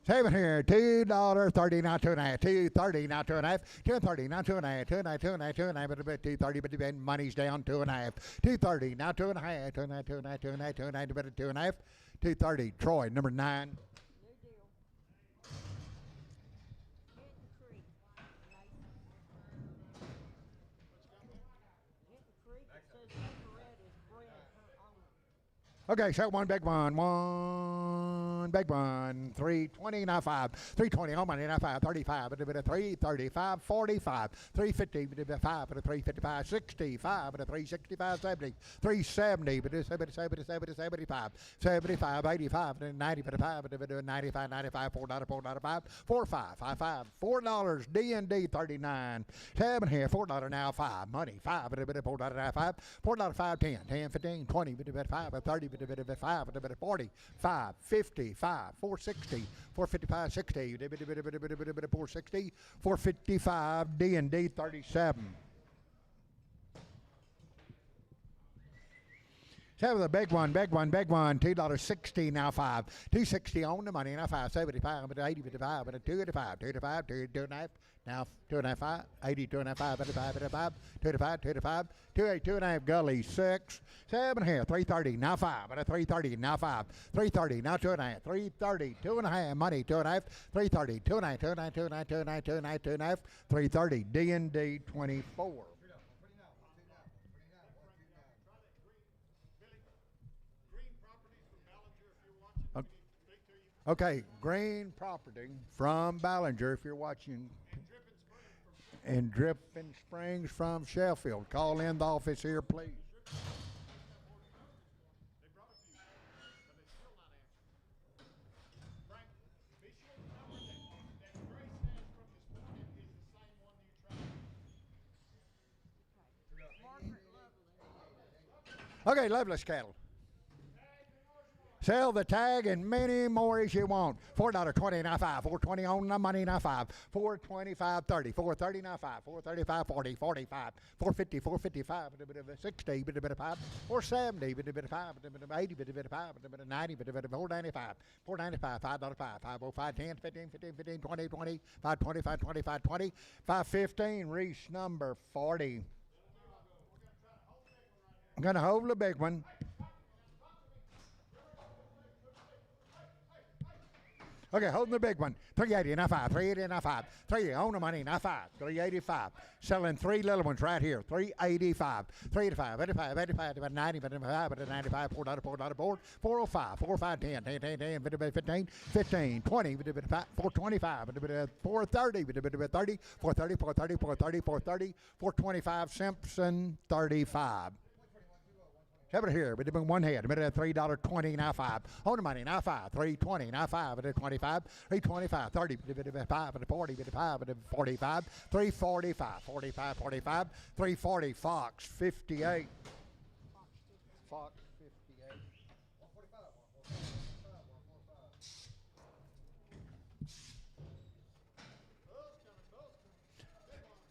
Seven here, $2.30 now, 2.5. 2.30 now, 2.5. 2.30 now, 2.5. 2.5, 2.5, 2.5, 2.30, but the money's down 2.5. 2.30 now, 2.5. 2.5, 2.5, 2.5, 2.5, 2.5. 2.30. Troy, number 9. New deal. Hinton Creek. Hinton Creek, it says Nicorette is bred her owner. Okay, so one big one. One big one. 320 now 5. 320 on money now 5. 35 at a bit of 335. 45. 350 but a bit of 5 at a 355. 65 at a 365. 70. 370 but a 75. 75. 85 at a 90 but a 5 at a bit of 95. 95. $4.5. 45. 55. $4. D&D 39. 7 here. $4 now 5. Money 5 at a bit of $4 now 5. $4 5. 10. 10. 15. 20 but a bit of 5 at 30. But a bit of 5 at a bit of 40. 5. 50. 5, 460, 455, 60, 460, 455, D&D 37. So the big one, $2.60 now 5. 260 on the money now 5. 75, but 80, 55, but 285, 285, 2.5. Now 2.5, 80, 2.5, 85, 85, 285, 285, 2.8, 2.5, Gully 6. 7 here, 330, now 5, but a 330, now 5, 330, now 2.5, 330, 2.5, money, 2.5, 330, 2.5, 2.5, 2.5, 2.5, 2.5, 2.5, 330, D&D 24. Okay, Green Property from Ballinger, if you're watching. And Dripping Springs from Sheffield. Call in the office here, please. Okay, Loveless cattle. Sell the tag and many more as you want. $4.20 now 5. 420 on the money now 5. 425 30. 430 now 5. 435 40. 45. 450 455. A bit of a 60. Bit of 5. 470. Bit of 5. Bit of 80. Bit of 5. Bit of 90. Bit of 495. 495. $5.05. 505 10 15 15 15 20 20 525 25 20 515. Reese number 40. I'm gonna hold the big one. Okay, holding the big one. 380 now 5. 380 now 5. 380 on the money now 5. 385. Selling 3 little ones right here. 385. 385. 85. 85. 90. 95. 95. $4. $4. 405. 405. 10. 10. 10. 10. 15. 15. 20. 425. 430. 30. 430. 430. 430. 430. 425. Simpson 35. Have it here, but it's been one head. A minute at $3.20 now 5. On the money now 5. 320 now 5 at 25. 325. 30 at 5 at 40 at 5 at 45. 345. 45. 45. 340. Fox 58. Fox 58.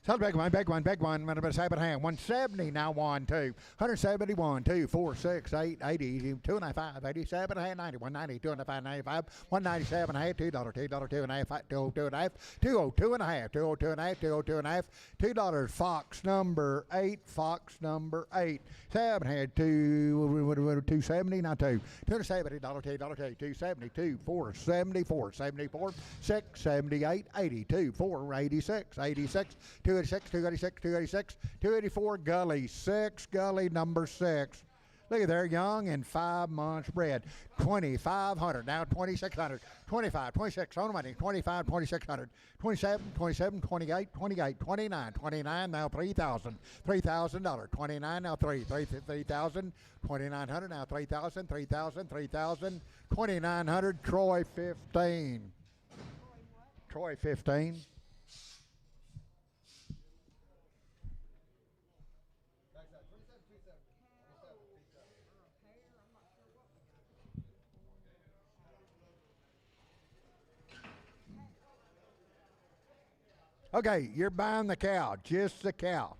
Sell big one, big one, big one. Minute of a hand. 170 now. 1, 2. 171, 2, 4, 6, 8, 80, 2 and a half, 87 and a half, 90, 190, 2 and a half, 95, 197 and a half, $2, $2, 2 and a half, 202 and a half, 202 and a half, 202 and a half, 202 and a half, $2. Fox number 8, Fox number 8. 7 had 270 now 2. $270, $2, $270, 2, 4, 74, 74, 6, 78, 82, 4, 86, 86, 286, 286, 286, 284, Gully 6, Gully number 6. Look at there, young and 5 months bred. 2,500, now 2,600, 25, 26, on the money, 25, 2,600, 27, 27, 28, 28, 29, 29, now 3,000, $3,000, 29, now 3,000, 2,900, now 3,000, 3,000, 3,000, 2,900, Troy 15. Troy 15. Okay, you're buying the cow, just the cow.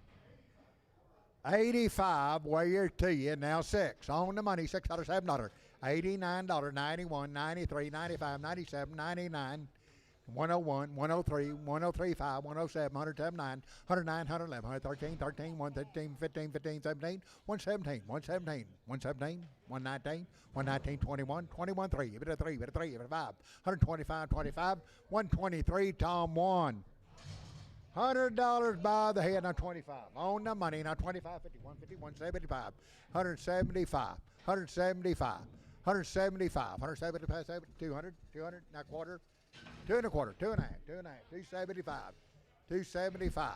85, where to you, now 6. On the money, $6, $7. $89, 91, 93, 95, 97, 99, 101, 103, 103.5, 107, 109, 109, 111, 113, 13, 113, 15, 15, 17, 117, 117, 117, 119, 119, 21, 21, 3, give it a 3, give it a 3, give it a 5, 125, 25, 123, Tom 1. $100 by the head, now 25. On the money, now 25, 50, 150, 175, 175, 175, 175, 175, 200, 200, now quarter, 2 and a quarter, 2 and a half, 2 and a half, 275, 275,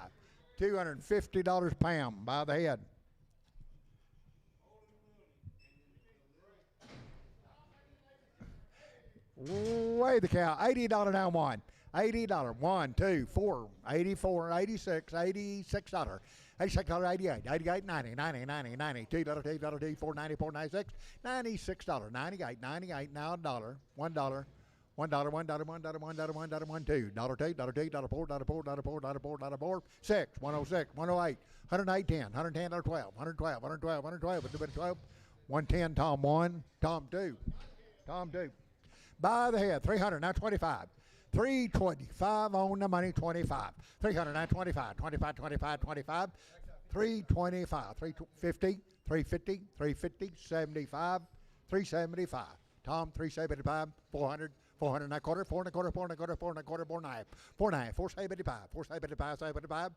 $250 pound by the head. Weigh the cow, $80 now 1. $80, 1, 2, 4, 84, 86, $86, $86, 88, 88, 90, 90, 90, 90, $2, $2, $2, 4, 94, 96, $96, 98, 98, now $1, $1, $1, $1, $1, $1, $1, $1, $1, 2, $2, $2, $4, $4, $4, $4, 6, 106, 108, 108, 10, 110, $12, 112, 112, 112, 110, Tom 1, Tom 2, Tom 2. By the head, 300, now 25. 325 on the money, 25. 300, now 25, 25, 25, 25. 325, 350, 350, 350, 75, 375. Tom, 375, 400, 400 and a quarter, 4 and a quarter, 4 and a quarter, 4 and a quarter, 4 and a half, 4 and a half, 475, 475, 75,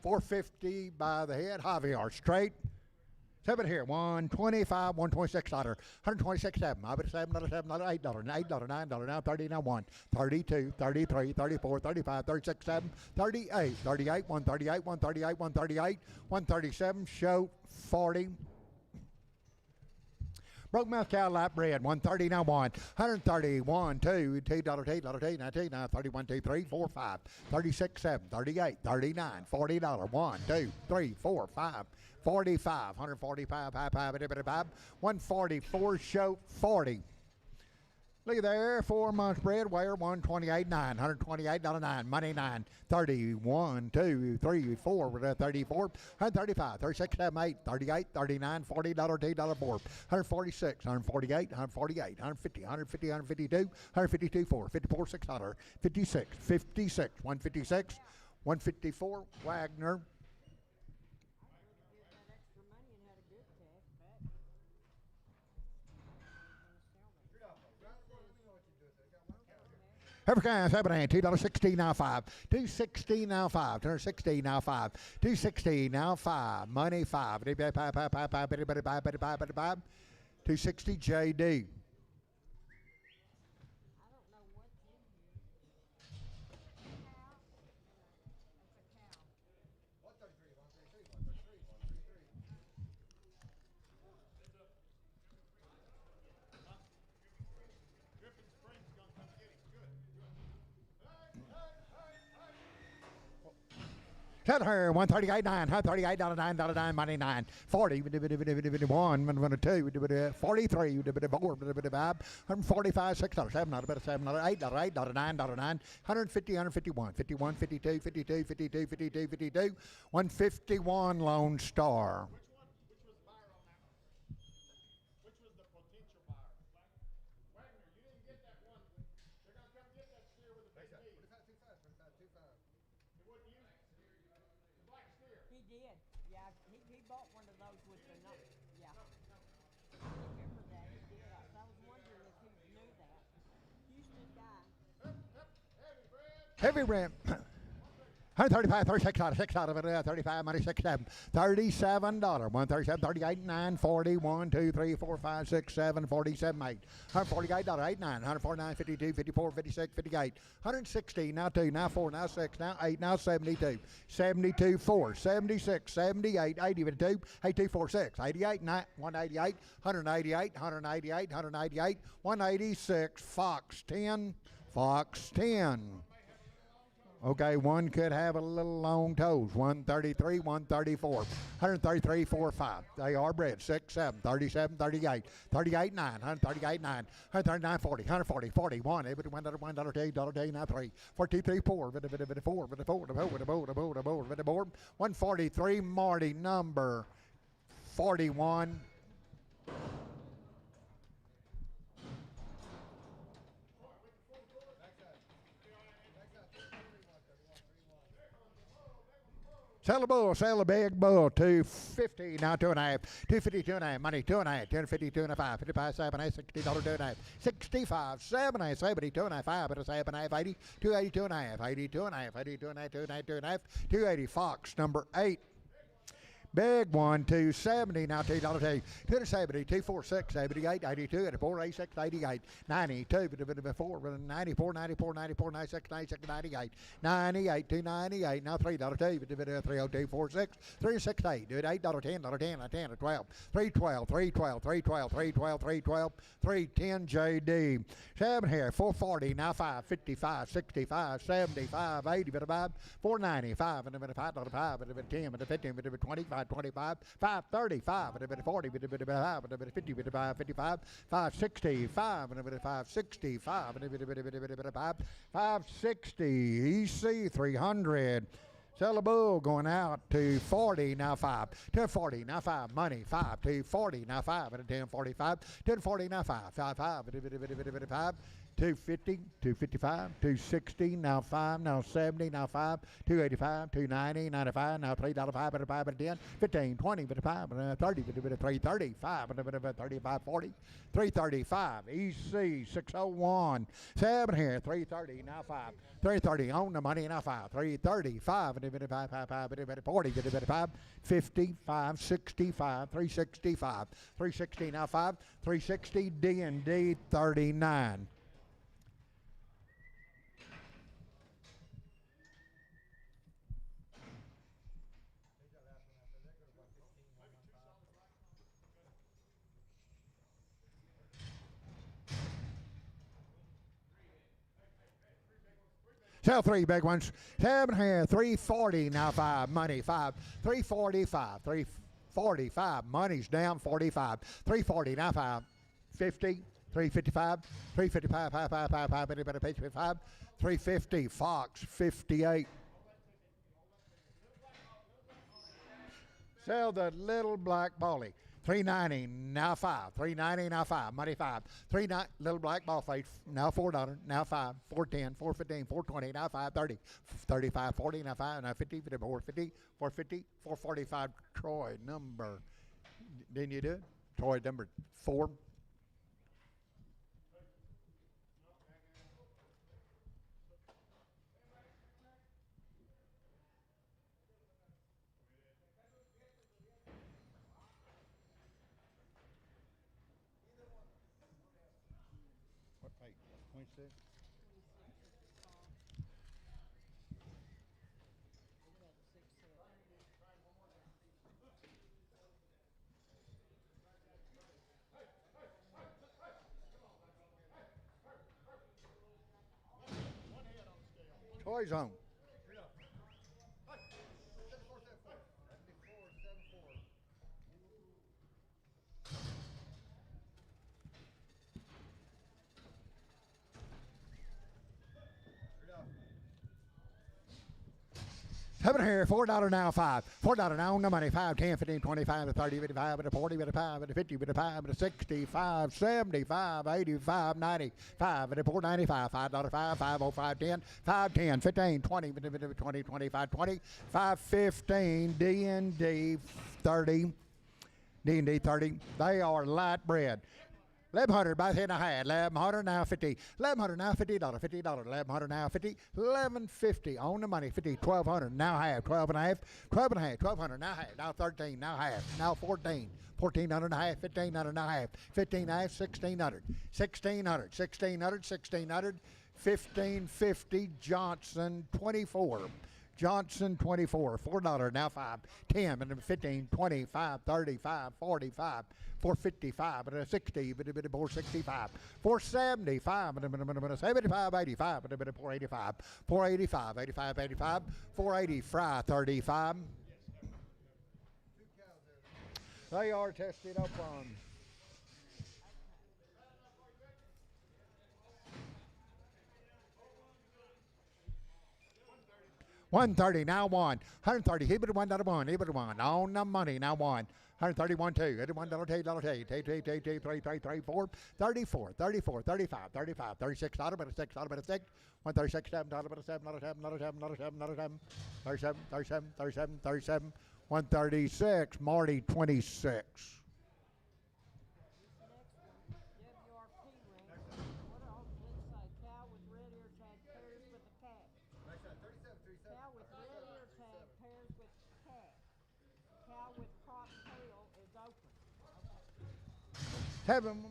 450 by the head, Javier, straight. 7 here, 125, 126, $126, 7. I bet $7, $7, $8, $8, $9, now 30, now 1, 32, 33, 34, 35, 36, 7, 38, 38, 138, 138, 138, 137, show 40. Broke mouth cow lap bred, 130 now 1, 130, 1, 2, $2, $2, now 2, now 31, 2, 3, 4, 5, 36, 7, 38, 39, $40, 1, 2, 3, 4, 5, 45, 145, 144, show 40. Look at there, 4 months bred, wire 128.9, $128.9, money 9, 30, 1, 2, 3, 4, 34, 135, 36, 7, 8, 38, 39, $40, $2, 4, 146, 148, 148, 150, 150, 152, 152, 4, 54, $6, 56, 56, 156, 154, Wagner. Every kind, $2.16 now 5, $2.16 now 5, $2.16 now 5, $2.16 now 5, money 5, $2.60 JD. Tell her 138 9, $138.9, money 9, 40, 1, 2, 43, 4, 145, $6, $7, $8, $9, $9, 150, 151, 51, 52, 52, 52, 52, 52, 151 Lone Star. He did. Yeah, he bought one of those with the no. Yeah. I remember that. He did. I was wondering if he knew that. Houston guy. Heavy rim. 135, 36 out of it, 35, money 67, $37, 137, 38, 9, 40, 1, 2, 3, 4, 5, 6, 7, 47, 8, $148, 8, 9, 149, 52, 54, 56, 58, 160, now 2, now 4, now 6, now 8, now 72, 72, 4, 76, 78, 80, 52, 82, 46, 88, 9, 188, 188, 188, 188, 186, Fox 10, Fox 10. Okay, one could have a little long toes. 133, 134, 133, 4, 5. They are bred. 6, 7, 37, 38, 38, 9, 138, 9, 139, 40, 140, 41, $1, now 3, 42, 3, 4, 143, Marty, number 41. Sell a bull, sell a big bull, 250, now 2.5, 250, 2.5, money, 2.5, 250, 2.5, 55, 7, $60, 2.5, 65, 7, 70, 2.5, 5, 7.5, 80, 280, 2.5, 80, 2.5, 80, 2.5, 2.5, 2.5, 280, Fox, number 8. Big one, 270, now $2, 270, 246, 78, 82, 84, 86, 88, 92, 94, 94, 94, 94, 96, 96, 98, 98, 298, now $3, 302, 46, 368, $8, $10, 10, 12, 312, 312, 312, 312, 312, 310, JD. 7 here, 440, now 5, 55, 65, 75, 80, 495, and $5, 5, 10, 15, 25, 25, 535, 40, 55, 55, 565, 565, 560, EC 300. Sell a bull going out to 40, now 5, to 40, now 5, money 5, to 40, now 5, and 10, 45, 10, 40, now 5, 5, 5, 250, 255, 260, now 5, now 70, now 5, 285, 290, 95, now $3, 5, 5, 10, 15, 20, 5, 30, 335, 35, 40, 335, EC 601, 7 here, 330, now 5, 330 on the money, now 5, 335, 40, 55, 65, 365, 360, now 5, 360, D&D 39. Sell 3 big ones. 7 here, 340, now 5, money 5, 345, 345, money's down 45, 340, now 5, 50, 355, 355, 555, 55, 350, Fox 58. Sell the little black ballie. 390, now 5. 390, now 5. Money 5. 390, little black ball face, now $4. Now 5. 410, 415, 420, now 530. 35, 40, now 5, now 50, 450, 450, 445. Troy, number. Didn't you do it? Troy, number 4. What page? 26? Toy zone. Having here, $4 now, five. $4 now on the money, 5, 10, 15, 25, 30, 55, 40, 55, 50, 55, 65, 75, 85, 95, 495, $5, 5, 5, 0, 5, 10, 5, 10, 15, 20, 20, 25, 20, 5, 15, D&D 30, D&D 30. They are light bread. 1,100 by the head and a half. 1,100 now 50. 1,100 now $50. $50. 1,100 now 50. 1,150 on the money. 50. 1,200 now half. 12 and a half. 12 and a half. 1,200 now half. Now 13. Now half. Now 14. 1,400 and a half. 1,500 now half. 15 and a half. 1,600. 1,600. 1,600. 1,600. 1,550. Johnson 24. Johnson 24. $4 now 5. 10 and 15. 25. 35. 45. 455 and a 60, but a bit of 465, 475 and a bit of 75, 85, and a bit of 485, 485, 85, 85, 480, fry 35. They are tested up on. $130 now one. $130. He bid $1 He bid one. On the money now one. 131 2, $1 $3 4, 34, 34, 35, 35, $36, but a $6, but a $6, $136, $7, but a $7, not a $7, not a $7, not a $7, not a $7, 37, 37, 37, 37, 136, Marty 26. Heaven,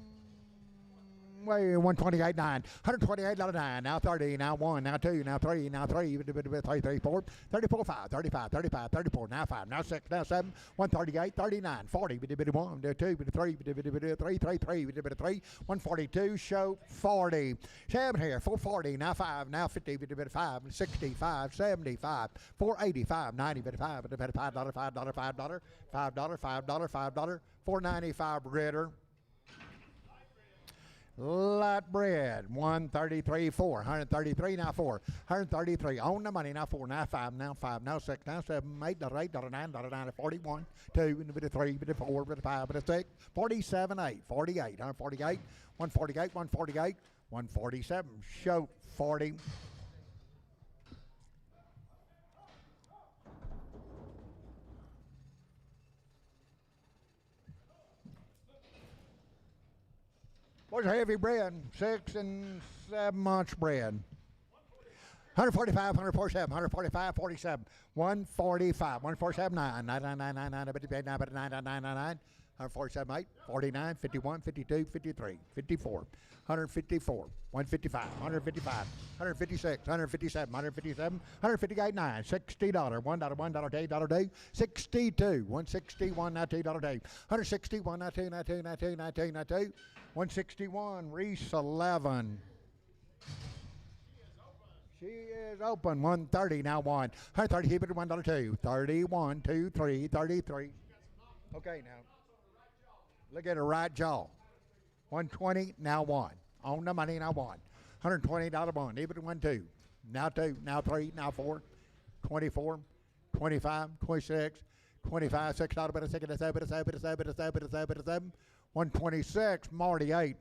way 128 9, $128 9, now 30, now 1, now 2, now 3, now 3, 3, 3, 4, 34 5, 35, 35, 34, now 5, now 6, now 7, 138, 39, 40, 1, 2, 3, 3, 3, 142, show 40. 7 here, 440, now 5, now 50, 5, 65, 75, 485, 90, 5, $5, $5, $5, $5, $5, $5, 495 Ritter. Light bread, 133 4, 133 now 4, 133 on the money now 4, now 5, now 5, now 6, now 7, $8, $8, $9, $9, 41, 2, bit of 3, bit of 4, bit of 5, bit of 6, 47 8, 48, 148, 148, 148, 147, show 40. What's heavy bread? 6 and 7 months bread. 145, 147, 145, 47, 145, 147, 9, 9, 147, 8, 49, 51, 52, 53, 54, 154, 155, 155, 156, 157, 157, 158, 9, $60, $1, $1, $2, 62, 161, now $2, 161, now 2, now 2, now 2, now 2, now 2, 161, Reese 11. She is open. 130 now 1. 130, keep it at $1, 2. 31, 2, 3, 33. Okay, now. Look at her right jaw. 120, now 1. On the money, now 1. $120 bond. Keep it at 1, 2. Now 2, now 3, now 4. 24, 25, 26, 25, $6, but a second, a 7, a 7, a 7, a 7, a 7, a 7. 126, Marty 8.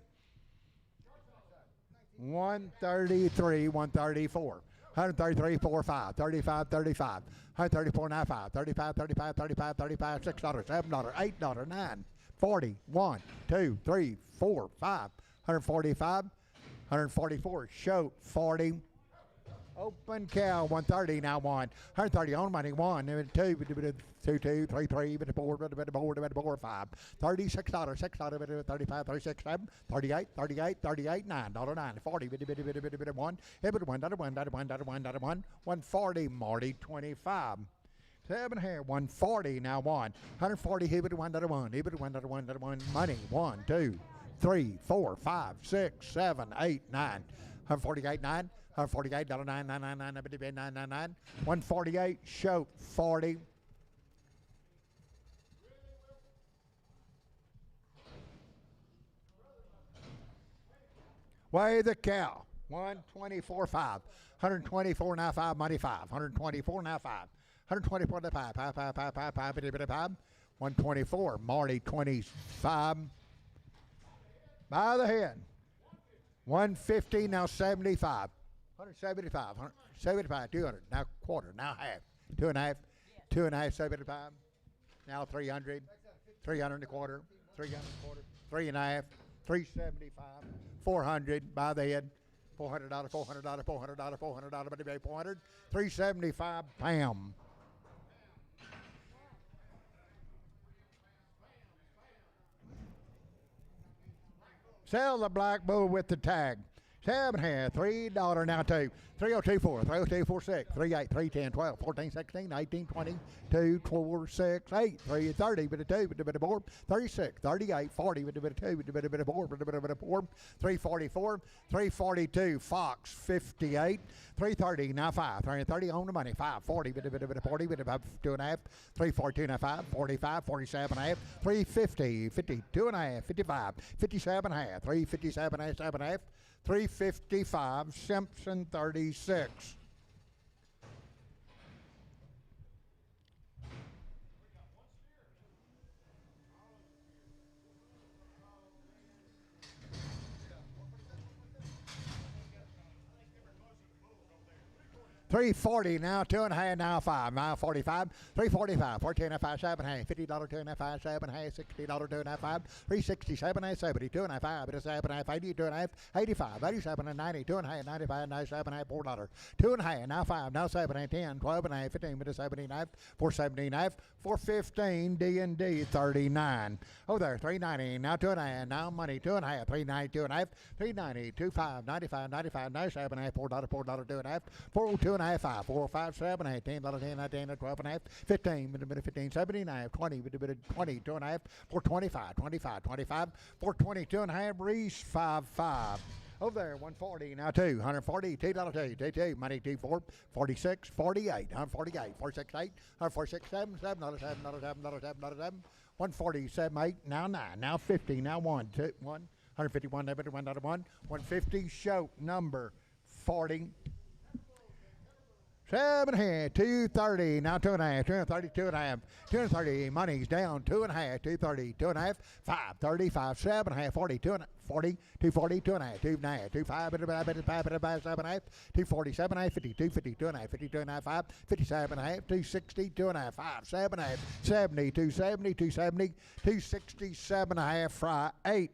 133, 134, 133, 4, 5, 35, 35, 134, 9, 5, 35, 35, 35, 35, $6, $7, $8, 9, 40, 1, 2, 3, 4, 5, 145, 144, show 40. Open cow, 130 now 1. 130 on money, 1, 2, 2, 2, 3, 3, 4, 5. $36, $6, 35, 36, 7, 38, 38, 38, $9, 9, 40, 1, $1, 140, Marty 25. 7 here, 140 now 1. 140, he bid $1, he bid $1, money, 1, 2, 3, 4, 5, 6, 7, 8, 9. 148, 9. $148, 999, 148, show 40. Weigh the cow, 124.5, 124 now 5, money 5, 124 now 5, 124 to 5, 5, 5, 5, 5, 5, 50, 5. 124, Marty 25. By the head. 150, now 75. 175, 175, 200, now quarter, now half. 2.5, 2.5, 75. Now 300, 300 and a quarter, 300 and a quarter, 3.5, 375, 400 by the head. $400, $400, $400, $400, but they 400, 375, bam. Sell the black bull with the tag. 7.5, $3 now two. 3024, 3026, 38, 310, 12, 14, 16, 18, 20, 2, 4, 6, 8, 3, 30, bit of 2, bit of 4, 36, 38, 40, bit of 2, bit of 4, bit of 4, 344, 342, Fox 58, 330, now 5, 330 on the money, 540, bit of 40, bit of 2.5, 342, now 5, 45, 47.5, 350, 52.5, 55, 57.5, 357, 7.5, 355, Simpson 36. $340 now, 2.5 now 5, now 45, $345, 14.5, 7.5, $50, 2.5, 7.5, $60, 2.5, 5, $360, 7.5, 70, 2.5, 5, 7.5, 80, 2.5, 85, 87 and 90, 2.5, 95, 97.5, $4, 2.5 now 5, now 7, 10, 12.5, 15, 79, 479, 415, D&D 39. Oh there, 390 now 2.5, now money 2.5, 390, 2.5, 390, 25, 95, 95, 97.5, $4, $4, 2.5, 402. 5, 4, 5, 7, 8, 10, 10, 10, 12 and a half, 15, 15, 79, 20, 20, 2.5, 425, 25, 25, 422 and a half, Reese 5, 5. Over there, 140, now 2, 140, $2, 2, money 2, 4, 46, 48, 148, 46, 8, 146, 7, 7, $7, 7, 7, 147, 8, now 9, now 50, now 1, 2, 1, 151, 1, 150, show number 40. 7.5, 230, now 2.5, 232 and a half, 230, money's down, 2.5, 230, 2.5, 535, 7.5, 40, 40, 240, 2.5, 2.5, 25, 7.5, 240, 7.5, 50, 250, 2.5, 52 and a half, 5, 57 and a half, 260, 2.5, 5, 7.5, 70, 270, 270, 267 and a half, fry 8.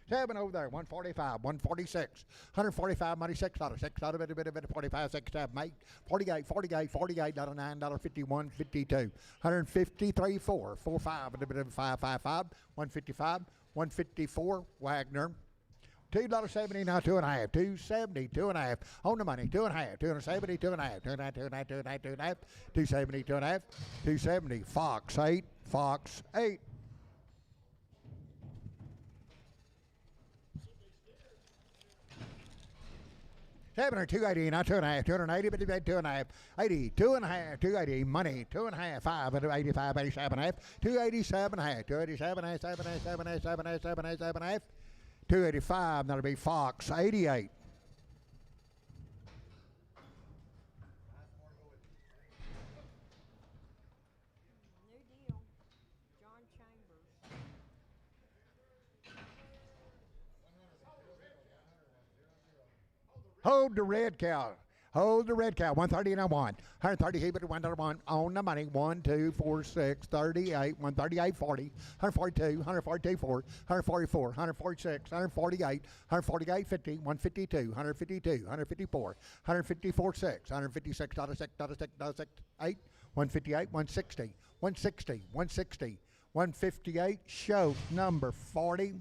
7 over there, 145, 146, 145, money $6, $6, bit, 45, 6, 7, 8, 48, 48, 48, $9, 51, 52, 153, 4, 4, 5, a bit of 5, 5, 5, 155, 154, Wagner. $2.70 now 2.5, 270, 2.5 on the money, 2.5, 270, 2.5, 2.5, 2.5, 2.5, 2.5, 270, 2.5, 270, Fox 8, Fox 8. $7 or 280, not 2.5, 280, but 2.5, 80, 2.5, 280, money, 2.5, 5, 85, 87, 287, 287, 7, 285, that'll be Fox, 88. New deal. John Chambers. Hold the red cow. Hold the red cow. 130 and I won. 130 he but $1 on the money. 1, 2, 4, 6, 38, 138, 40, 142, 142, 4, 144, 146, 148, 148, 50, 152, 152, 154, 154, 6, 156, $6, 8, 158, 160, 160, 160, 158, show number 40.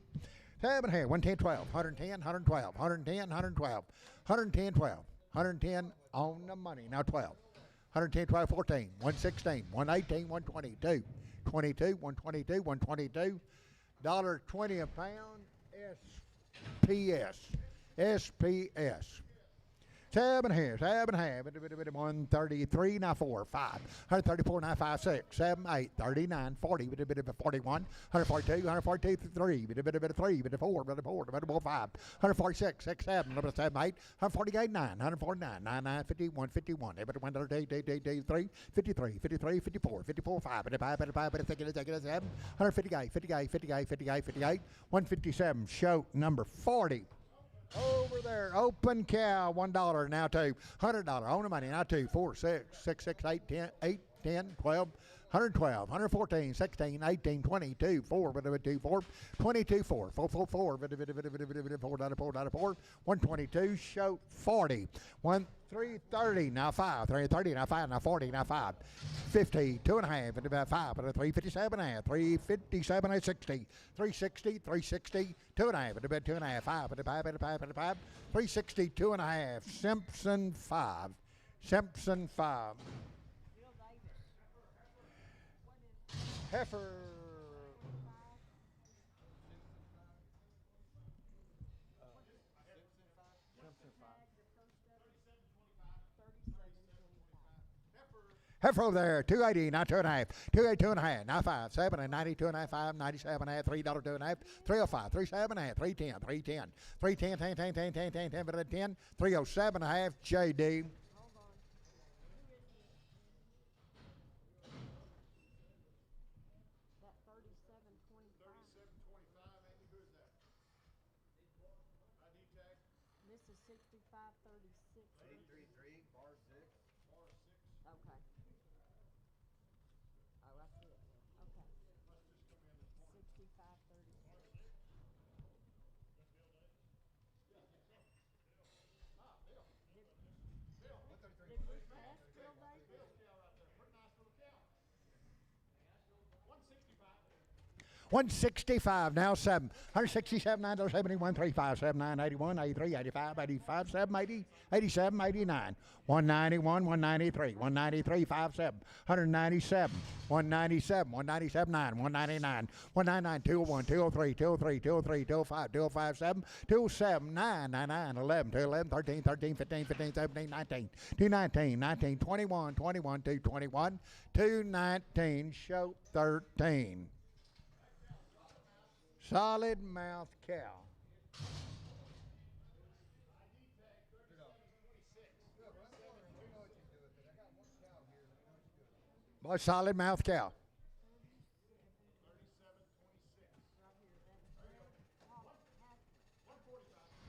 7 here, 110, 12, 110, 112, 110, 112, 110, 12, 110 on the money, now 12, 110, 12, 14, 116, 118, 122, 22, 122, 122, $1.20 a pound, SPS, SPS. Seven here, 7.5, 133, now 4, 5, 134, now 5, 6, 7, 8, 39, 40, 41, 142, 142, 3, 3, 4, 4, 5, 146, 6, 7, 7, 8, 148, 9, 149, 9, 9, 50, 151, 3, 53, 53, 54, 54, 5, 55, 7, 158, 58, 58, 58, 58, 157, show number 40. Over there, open cow, $1, now $2, $100, on the money, now 2, 4, 6, 6, 6, 8, 10, 8, 10, 12, 112, 114, 16, 18, 22, 4, 2, 4, 22, 4, 4, 4, 4, 4, 122, show 40, 1, 330, now 5, 330, now 5, now 40, now 5, 50, 2.5, 5, 357, 357, 60, 360, 360, 2.5, 2.5, 5, 5, 360, 2.5, Simpson 5, Simpson 5. Heifer. Heifer over there, 280, now 2.5, 280, 2.5, now 5, 7 and 90, 2.5, 5, 97 and $3, 2.5, 305, 37 and 310, 310, 310, 10, 10, 10, 10, 10, 10, 10, 307 and a half, JD. This is 6536. 833, bar 6. Okay. Oh, I see it. Okay. 6536. Did we pass Bill Davis? 165, now 7, 167, 9, 71, 35, 79, 81, 83, 85, 85, 7, 80, 87, 89, 191, 193, 193, 57, 197, 197, 197, 9, 199, 199, 201, 203, 203, 203, 205, 205, 7, 207, 9, 99, 11, 211, 13, 13, 15, 15, 17, 19, 219, 19, 21, 21, 221, 219, show 13. Solid mouth cow. Boy, solid mouth cow.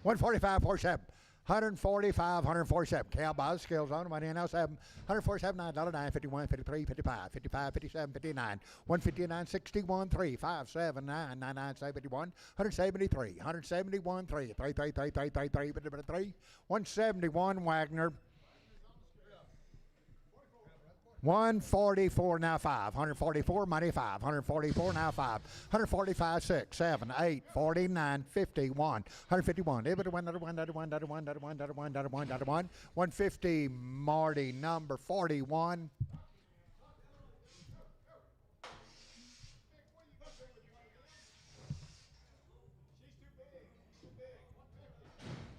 145, 47. 145, 147. Cow by the skills on the money, now 7. 147, $9, 51, 53, 55, 55, 57, 59. 159, 61, 3, 5, 7, 9, 99, 71. 173, 171, 3, 3, 3, 3, 3, 3, 3, 3, 171, Wagner. 144, now 5. 144, money 5. 144, now 5. 145, 6, 7, 8, 49, 51. 151, 150, Marty, number 41.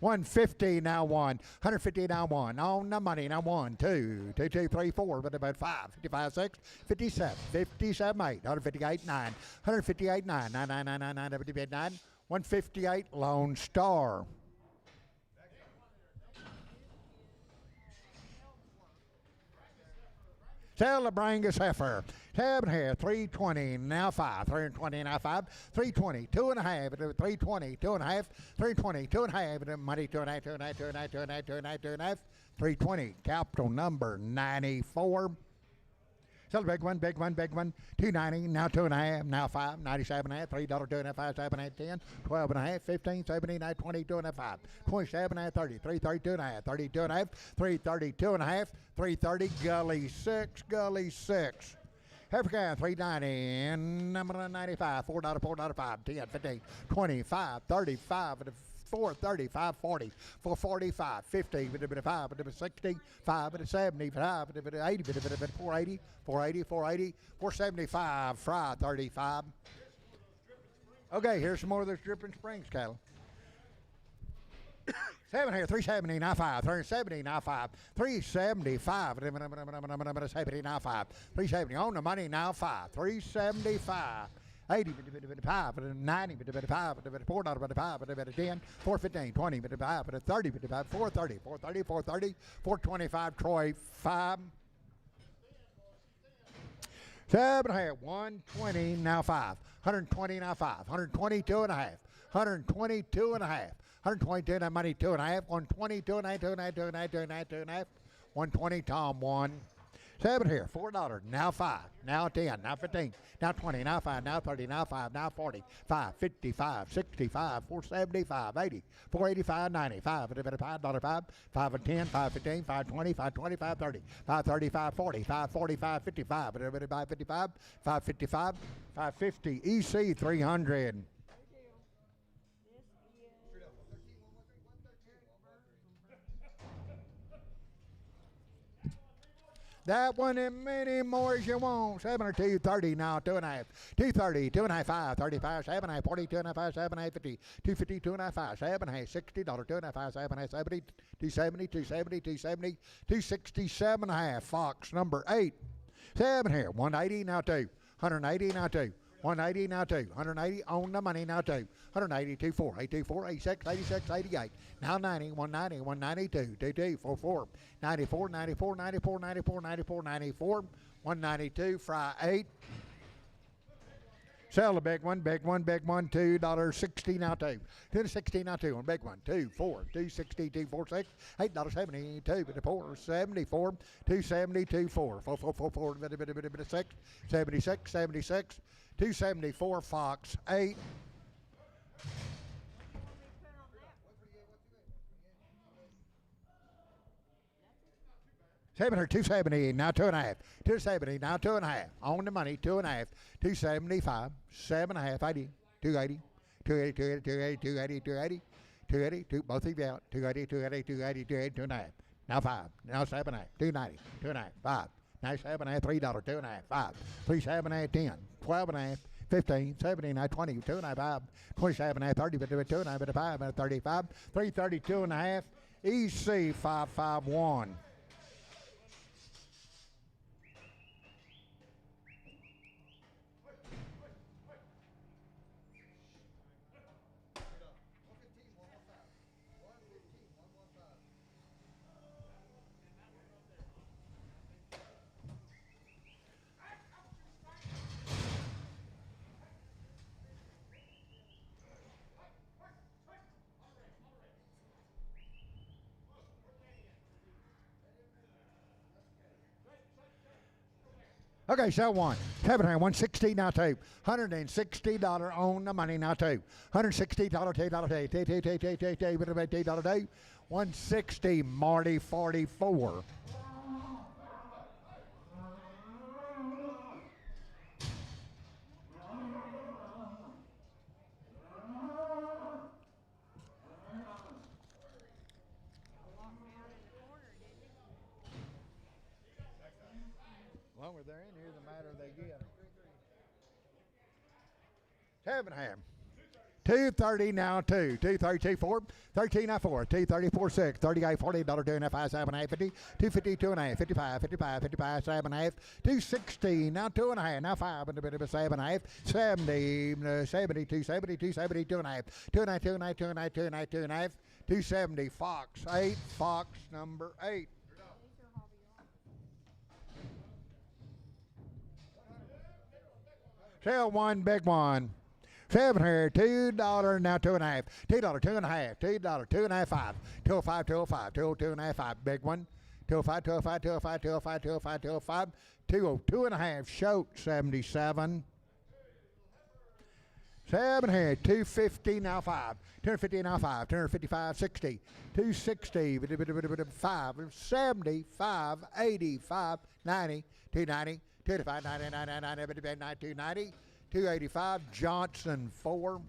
$150, now 1. $150, now 1. On the money, now 1, 2, 2, 2, 3, 4, but about 5, 55, 6, 57, 57, 8, 158, 9, 158, 9, 9, 9, 9, 9, 9, 158, 9, 158, Lone Star. Celebrangus heifer. 7 here, 320, now 5, 320, now 5, 320, 2.5, 320, 2.5, 320, 2.5, money 2.5, 2.5, 2.5, 2.5, 2.5, 2.5, 320, capital number 94. Sell the big one, big one, big one. 290, now 2.5, now 5, 97 and a half, $3, 2.5, 5, 7, 8, 10, 12 and a half, 15, 17, 9, 22 and a 5, 27 and a half, 30, 332 and a half, 32 and a half, 332 and a half, 330, gully 6, gully 6. African 390 and number 95, $4, $4.5, 10, 15, 25, 35, 435, 40, 445, 50, 5, 60, 5, 75, 80, 480, 480, 480, 475, fry 35. Okay, here's some more of those Dripping Springs cattle. 7 here, 370, now 5, 370, now 5, 375, 370, now 5, 370, on the money, now 5, 375. 80, 5, 90, 5, 4, 10, 415, 20, 5, 30, 430, 430, 430, 425, Troy, 5. 7 here, 120, now 5, 120, now 5, 122 and a half, 122 and a half, 122, that money, 2 and a half, 122 and a half, 2 and a half, 2 and a half, 2 and a half, 2 and a half, 120, Tom, 1. 7 here, $4, now 5, now 10, now 15, now 20, now 5, now 30, now 5, now 40, 5, 55, 65, 475, 80, 485, 90, 5, $5, 5, 5 and 10, 5, 15, 5, 20, 5, 25, 30, 5, 35, 40, 5, 45, 55, 55, 555, 550, EC 300. That one and many more as you want. 7 or 230 now, 2 and a half. 230, 2 and a half, 5, 35, 7 and a half, 40, 2 and a half, 5, 7 and a half, 50, 250, 2 and a half, 5, 7 and a half, $60, 2 and a half, 5, 7 and a half, 70, 270, 270, 270, 267 and a half. Fox number 8. 7 here, 180 now 2, 180 now 2. 180 now 2, 180 on the money now 2, 180, 24, 84, 86, 86, 88, now 90, 190, 192, 22, 44, 94, 94, 94, 94, 94, 94, 192, fry 8. Sell the big one, $2.60 now 2. $2.60 now 2 on big one, 2, 4, 260, 246, $8.70, 2, 4, 74, 270, 24, 4, 4, 4, 4, 6, 76, 76, 274, Fox 8. $7 here, 270, now 2 and a half. 270, now 2 and a half. On the money, 2 and a half. 275, 7 and a half, 80, 280, 280, 280, 280, 280, 280, 280, both of you out. 280, 280, 280, 280, 2 and a half. Now 5, now 7 and a half, 290, 2 and a half, 5. Now 7 and a half, $3, 2 and a half, 5. 3, 7 and a half, 10, 12 and a half, 15, 17, 20, 2 and a half, 5, 27 and a half, 30, 2 and a half, 5, 35, 332 and a half, EC 551. Okay, sell one. 7 here, 160 now 2. $160 on the money now 2. $160, $2. 160, Marty 44. The longer they're in here, the madder they get. 7 here. 230 now 2. 230, 4. 13 now 4. 234, 6. 38, $40, 2 and a half, 5, 7 and a half, 50. 250, 2 and a half, 55, 55, 55, 7 and a half. 260 now 2 and a half. Now 5 and a bit of a 7 and a half. 70, 70, 270, 270, 2 and a half. 2 and a half, 2 and a half, 2 and a half, 2 and a half, 2 and a half. 270, Fox 8. Fox number 8. Sell one, big one. 7 here, $2, now 2 and a half. $2, 2 and a half. $2, 2 and a half, 5. 205, 205, 202 and a half, 5. Big one. 205, 205, 205, 205, 205, 205. 202 and a half, Shoat 77. 7 here, 250 now 5. 250 now 5. 255, 60. 260, 5. 70, 5, 80, 5, 90, 290. 285, 90, 90, 90, 290, 285, Johnson 4.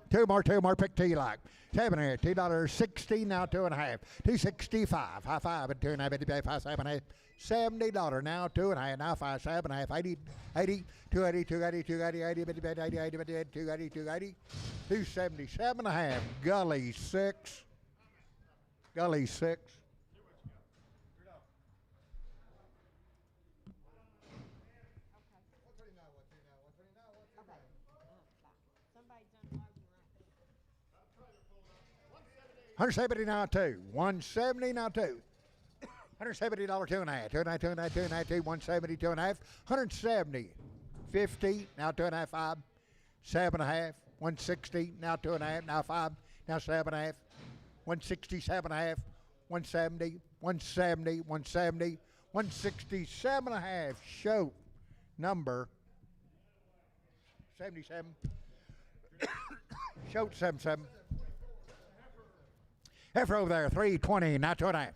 Two more, pick two you like. Seven here, $2.60, now 2.5. $2.65, high five at 2.5, 55, 5.7, $70, now 2.5, now 5, 7.5, 80, 80, 280, 280, 280, 80, 80, 80, 80, 280, 280, 277.5, Gully 6. Gully 6. Somebody's unloading right. 170 now two. 170 now two. $170 two and a half. 170 two and a half. 170. 50 now 2.5 5. 7.5. 160 now 2.5 now 5 now 7.5. 167.5. 170. 170. 170. 167.5. Show number 77. Show 77. Heifer over there, 320, now 2.5.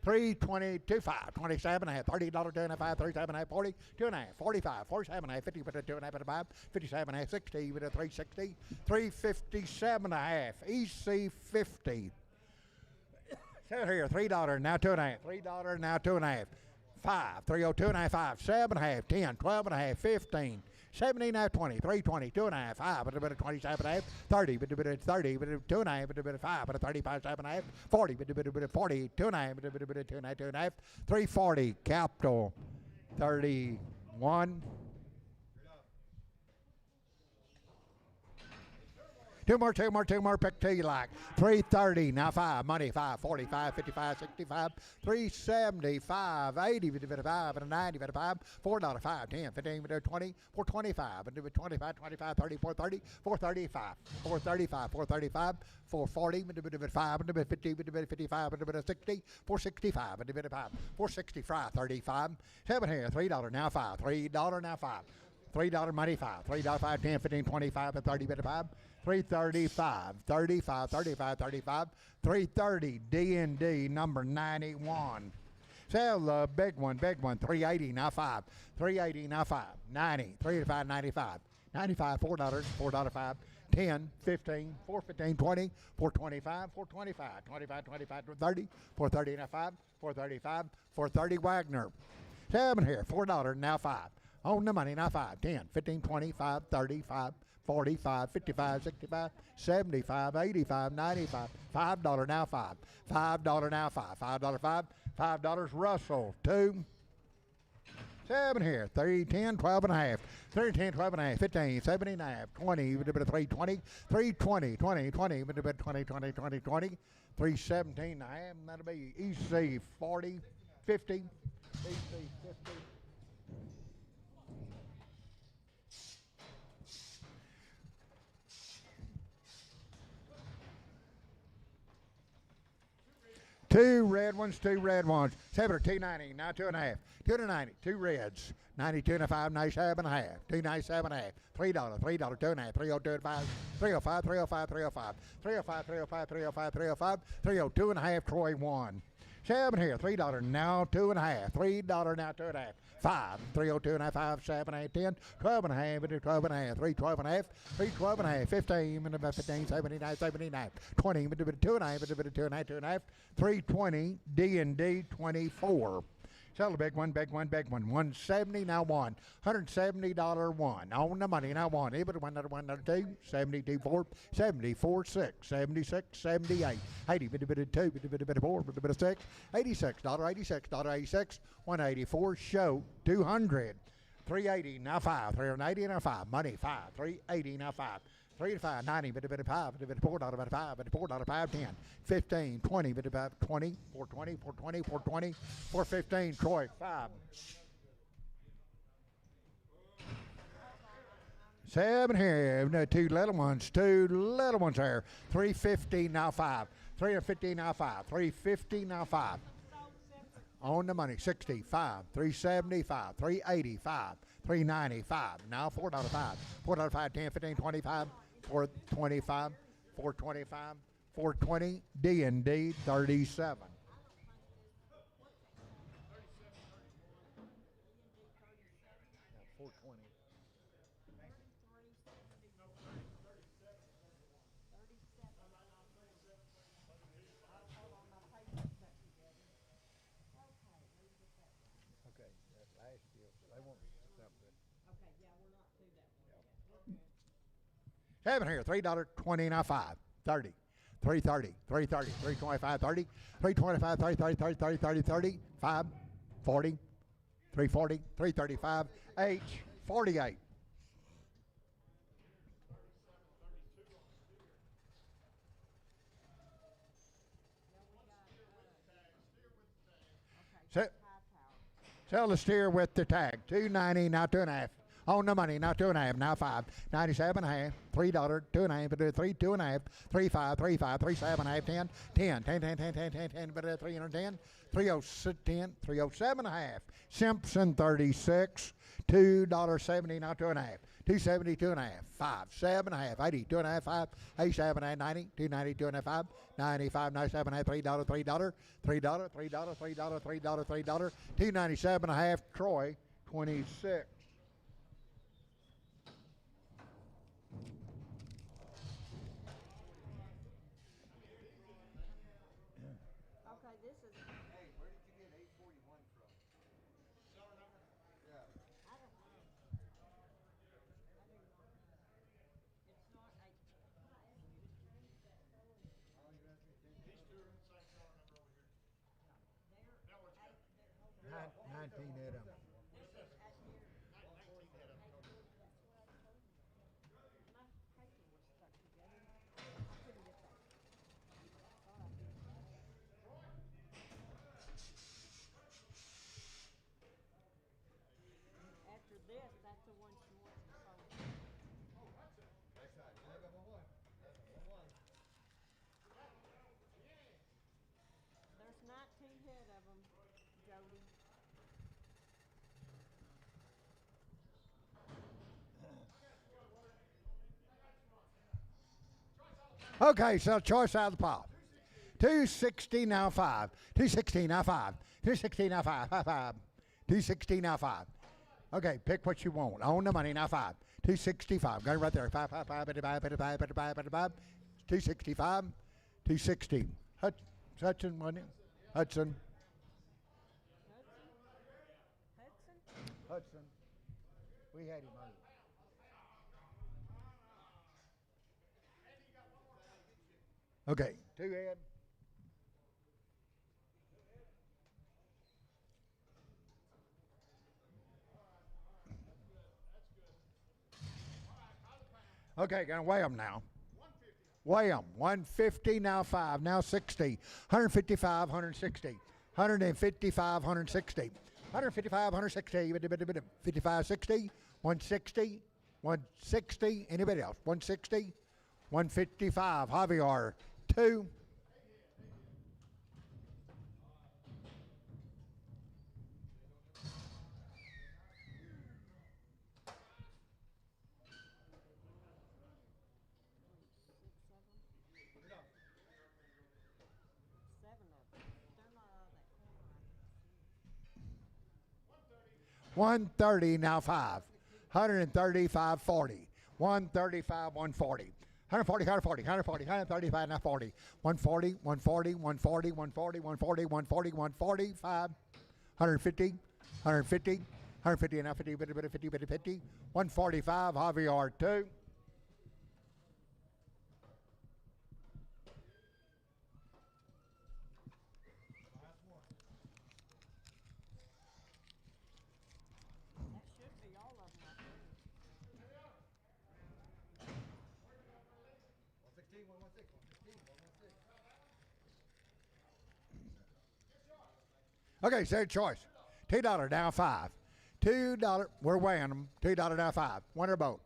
320, 25, 27.5, $30, 2.5, 37.5, 40, 2.5, 45, 47.5, 50, with a 2.5, 57.5, 60, with a 360, 357.5, EC 50. So here, $3, now 2.5, $3, now 2.5, 5, 302.5, 5, 7.5, 10, 12.5, 15. 79, 20, 320, 2.5, 5, but a bit of 27.5, 30, but a bit of 30, but a 2.5, but a bit of 5, but a 35, 7.5, 40, but a bit of 40, 2.5, but a bit of 2.5, 2.5, 340, capital 31. Two more, pick two you like. 330, now 5, money 5, 45, 55, 65, 375, 80, 55, 90, 5, $4, 5, 10, 15, 20, 425, 25, 25, 30, 430, 435, 435, 435, 440, 5, 50, 55, 60, 465, 465, 35, 7 here, $3 now 5, $3 now 5, $3 money 5, $3, 5, 10, 15, 25, 30, 5. 335, 35, 35, 35, 330, D&D, number 91. Sell the big one, 380, now 5, 380, now 5, 90, 385, 95, 95, $4, $4, 5, 10, 15, 415, 20, 425, 425, 25, 25, 30, 430, now 5, 435, 430, Wagner. 7 here, $4, now 5. On the money, now 5, 10, 15, 25, 35, 45, 55, 65, 75, 85, 95, $5 now 5, $5 now 5, $5, 5, $5 Russell, 2, 7 here, 3, 10, 12 and a half, 3, 10, 12 and a half, 15, 17 and a half, 20, with a bit of 320, 320, 20, 20, with a bit of 20, 20, 20, 20, 317 and a half, and that'll be EC 40, 50, EC 50. Two red ones. 7 or 290, now 2.5. 290, two reds. 92 and a 5, 97 and a half. 297 and a half. $3, $3, 2.5, 302 305, 305, 305, 305, 305, 305, 305, 302 and a half, Troy 1. 7 here, $3, now 2.5. $3, now 2.5. 5, 302 and a half, 5, 7, 8, 10, 12 and a half, 12 and a half, 312 and a half, 312 and a half, 15, 15, 79, 79, 20, 2 and a half, 2 and a half, 2 and a half, 320, D&D 24. Sell the big one, 170, now 1. $170 1. On the money, now 1. Even 1, another 1, another 2. 72, 4, 74, 6, 76, 78, 80, bit of 2, bit of 4, bit of 6, $86, 86, 184, show 200. 380, now 5, 380, now 5, money 5, 380, now 5. 3 to 5, 90, bit of 5, bit of $4, about 5, bit of $4, 5, 10, 15, 20, bit of 20, 420, 420, 420, 415, Troy, 5. 7 here, no, two little ones here. 350, now 5. 350, now 5. 350, now 5. On the money, 65, 375, 385, 395, now $4, 5. $4, 5, 10, 15, 25, 425, 425, 420, D&D 37. They won't accept it. Okay, yeah, we're not to that one yet. We're good. 7 here, $3.20, now 5, 30, 330, 330, 325, 30, 325, 30, 30, 30, 30, 30, 30, 5, 40, 340, 335, H, 48. Yeah, we got, okay, Se- high tower. Sell the steer with the tag. 290, now 2.5. On the money, now 2.5, now 5. 97 and a half, $3, 2.5, but 3, 2.5, 3, 5, 3, 5, 3, 7 and a half, 10, 10, 10, 10, 10, 10, 10, 10, but 310, 307, 307 and a half. Simpson 36, $2.70, now 2.5. 270, 2.5, 5, 7 and a half, 80, 2.5, 5, 87 and 90, 290, 2.5, 5, 95, 97 and a half, $3, $3, $3, $3, $3, $3, $3, $3, 297 and a half, Troy, 26. Okay, this is, Hey, where did you get 841 from? Yeah. I don't know. I do not know. It's not a. Oh, you asked me to take it. They're eight, 19 hit him. this is at here. That's what I told you. My paper was stuck together. I couldn't get that. Thought I did. After this, that's the one she wants to sold. Next side. I got 1-1. That's a 1-1. There's 19 head of them, Jody. Okay, so choice out of the pot. 260 now 5. 260 now 5. 260 now 5. 5, 5. 260 now 5. Okay, pick what you want. On the money now 5. 265. Got it right there. 5, 5, 5, 5, 5, 5, 5, 5, 5. 265. 260. Hudson, wasn't it? Hudson. Hudson? Hudson. We had him on. Okay, 2 head. Okay, gonna weigh them now. Weigh them. 150, now 5, now 60. 155, 160. 155, 160. 155, 160. 55, 60. 160. 160. Anybody else? 160. 155. Javier. 2. Seven of them. They're not out of that corner. I can see. 130, now 5. 135, 40. 135, 140. 140, 140, 140, 135, now 40. 140, 140, 140, 140, 140, 140, 140, 5. 150, 150, 150, now 50, 50, 50, 50, 50. 145, Javier 2. That should be all of them, I think. 116, 116, 116, 116. Okay, same choice. $2 down 5. $2. We're weighing them. $2 down 5. Winter boat.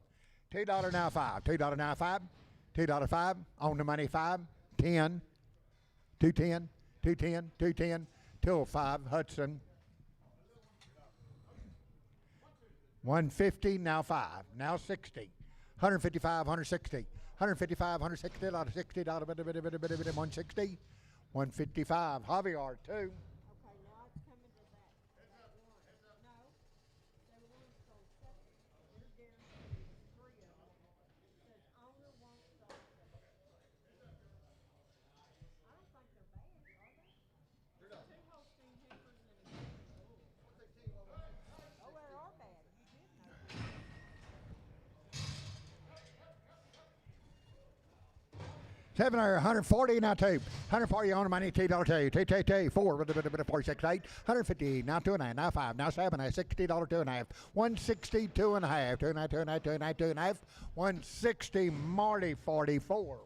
$2 now 5. $2 now 5. $2 5. On the money 5. 10. 210. 210. 210. 205. Hudson. 150 now 5. Now 60. 155. 160. 155. 160. $60. 160. 155. Javier 2. Okay, now it's coming to that one. No, they want sold separate. You're guaranteed 3 of them. It says owner won't sell separate. I don't think they're bad, are they? There's 2 Holstein heifers and a German bull. 116, 116. Oh, there are bad 7 there, 140 now 2. 140 on the money, $2 2. T 4 with a bit of 46 8. 150 now 2.5 now 5 now 7 $60 2.5. 160 2.5. 2.5 2.5 2.5 2.5. 160 Marty 44.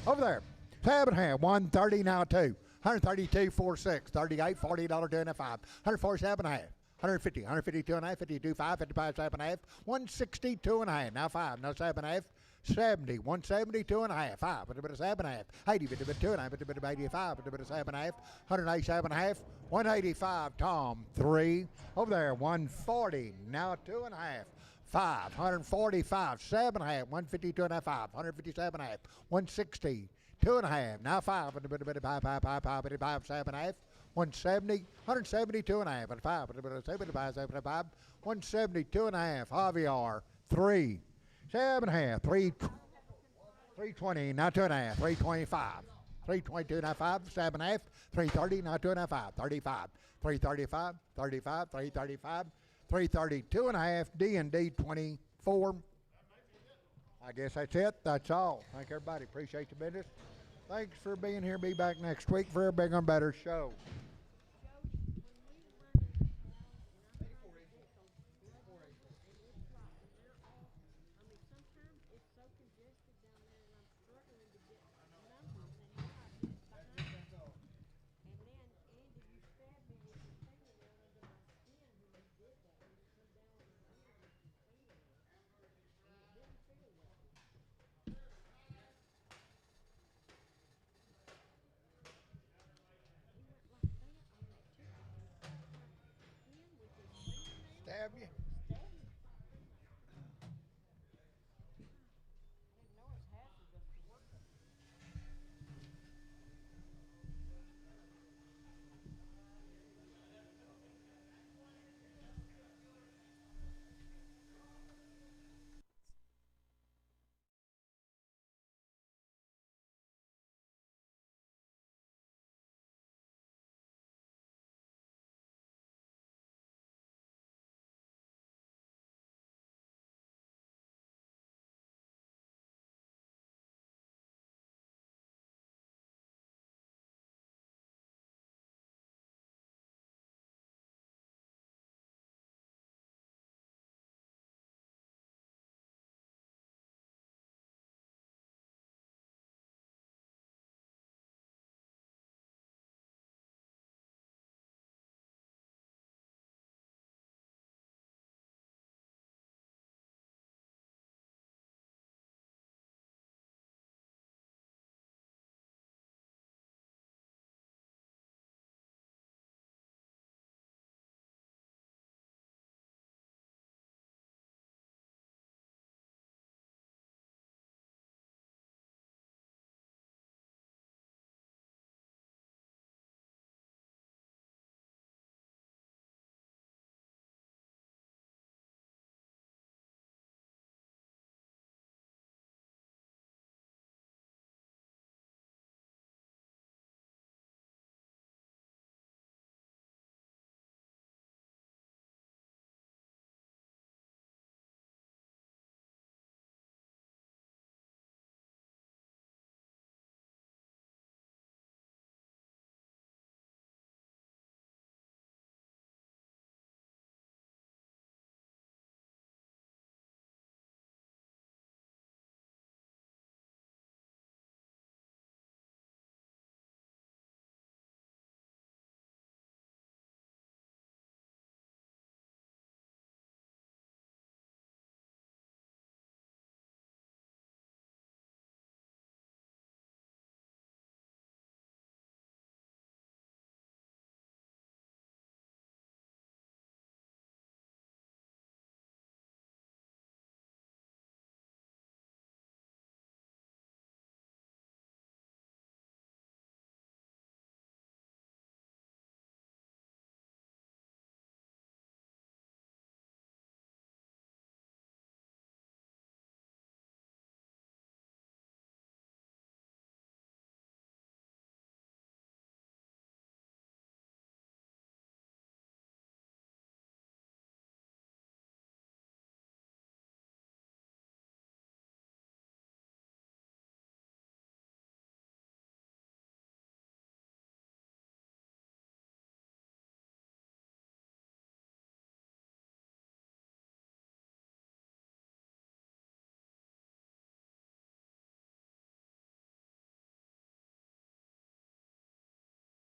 Over there, 7.5, 130 now 2. 132 46, 38 $40 2.5. 147 1/2. 150, 152 1/2, 52 5, 55 7.5. 162 1/2. Now 5, now 7.5. 70, 172 1/2. 5, with a bit of 7.5. 80, with a bit of 2.5, with a bit of 85, with a bit of 7.5. 187 1/2. 185 Tom 3. Over there, 140 now 2.5. 5, 145 7.5. 152 1/2. 5, 157 1/2. 160 2.5. Now 5, with a bit of 5, 5, 5, 5, 5, 7.5. 170, 172 1/2. But 5, with a bit of 75, 75. 172 1/2. Javier 3. 7.5. 320. Now 2.5. 325. 322 now 5. 7.5. 330 now 2.5. 5. 35. 335. 35. 335. 332 1/2. D&D 24. I guess that's it. That's all. Thank everybody. Appreciate the business. Thanks for being here. Be back next week for a bigger and better show.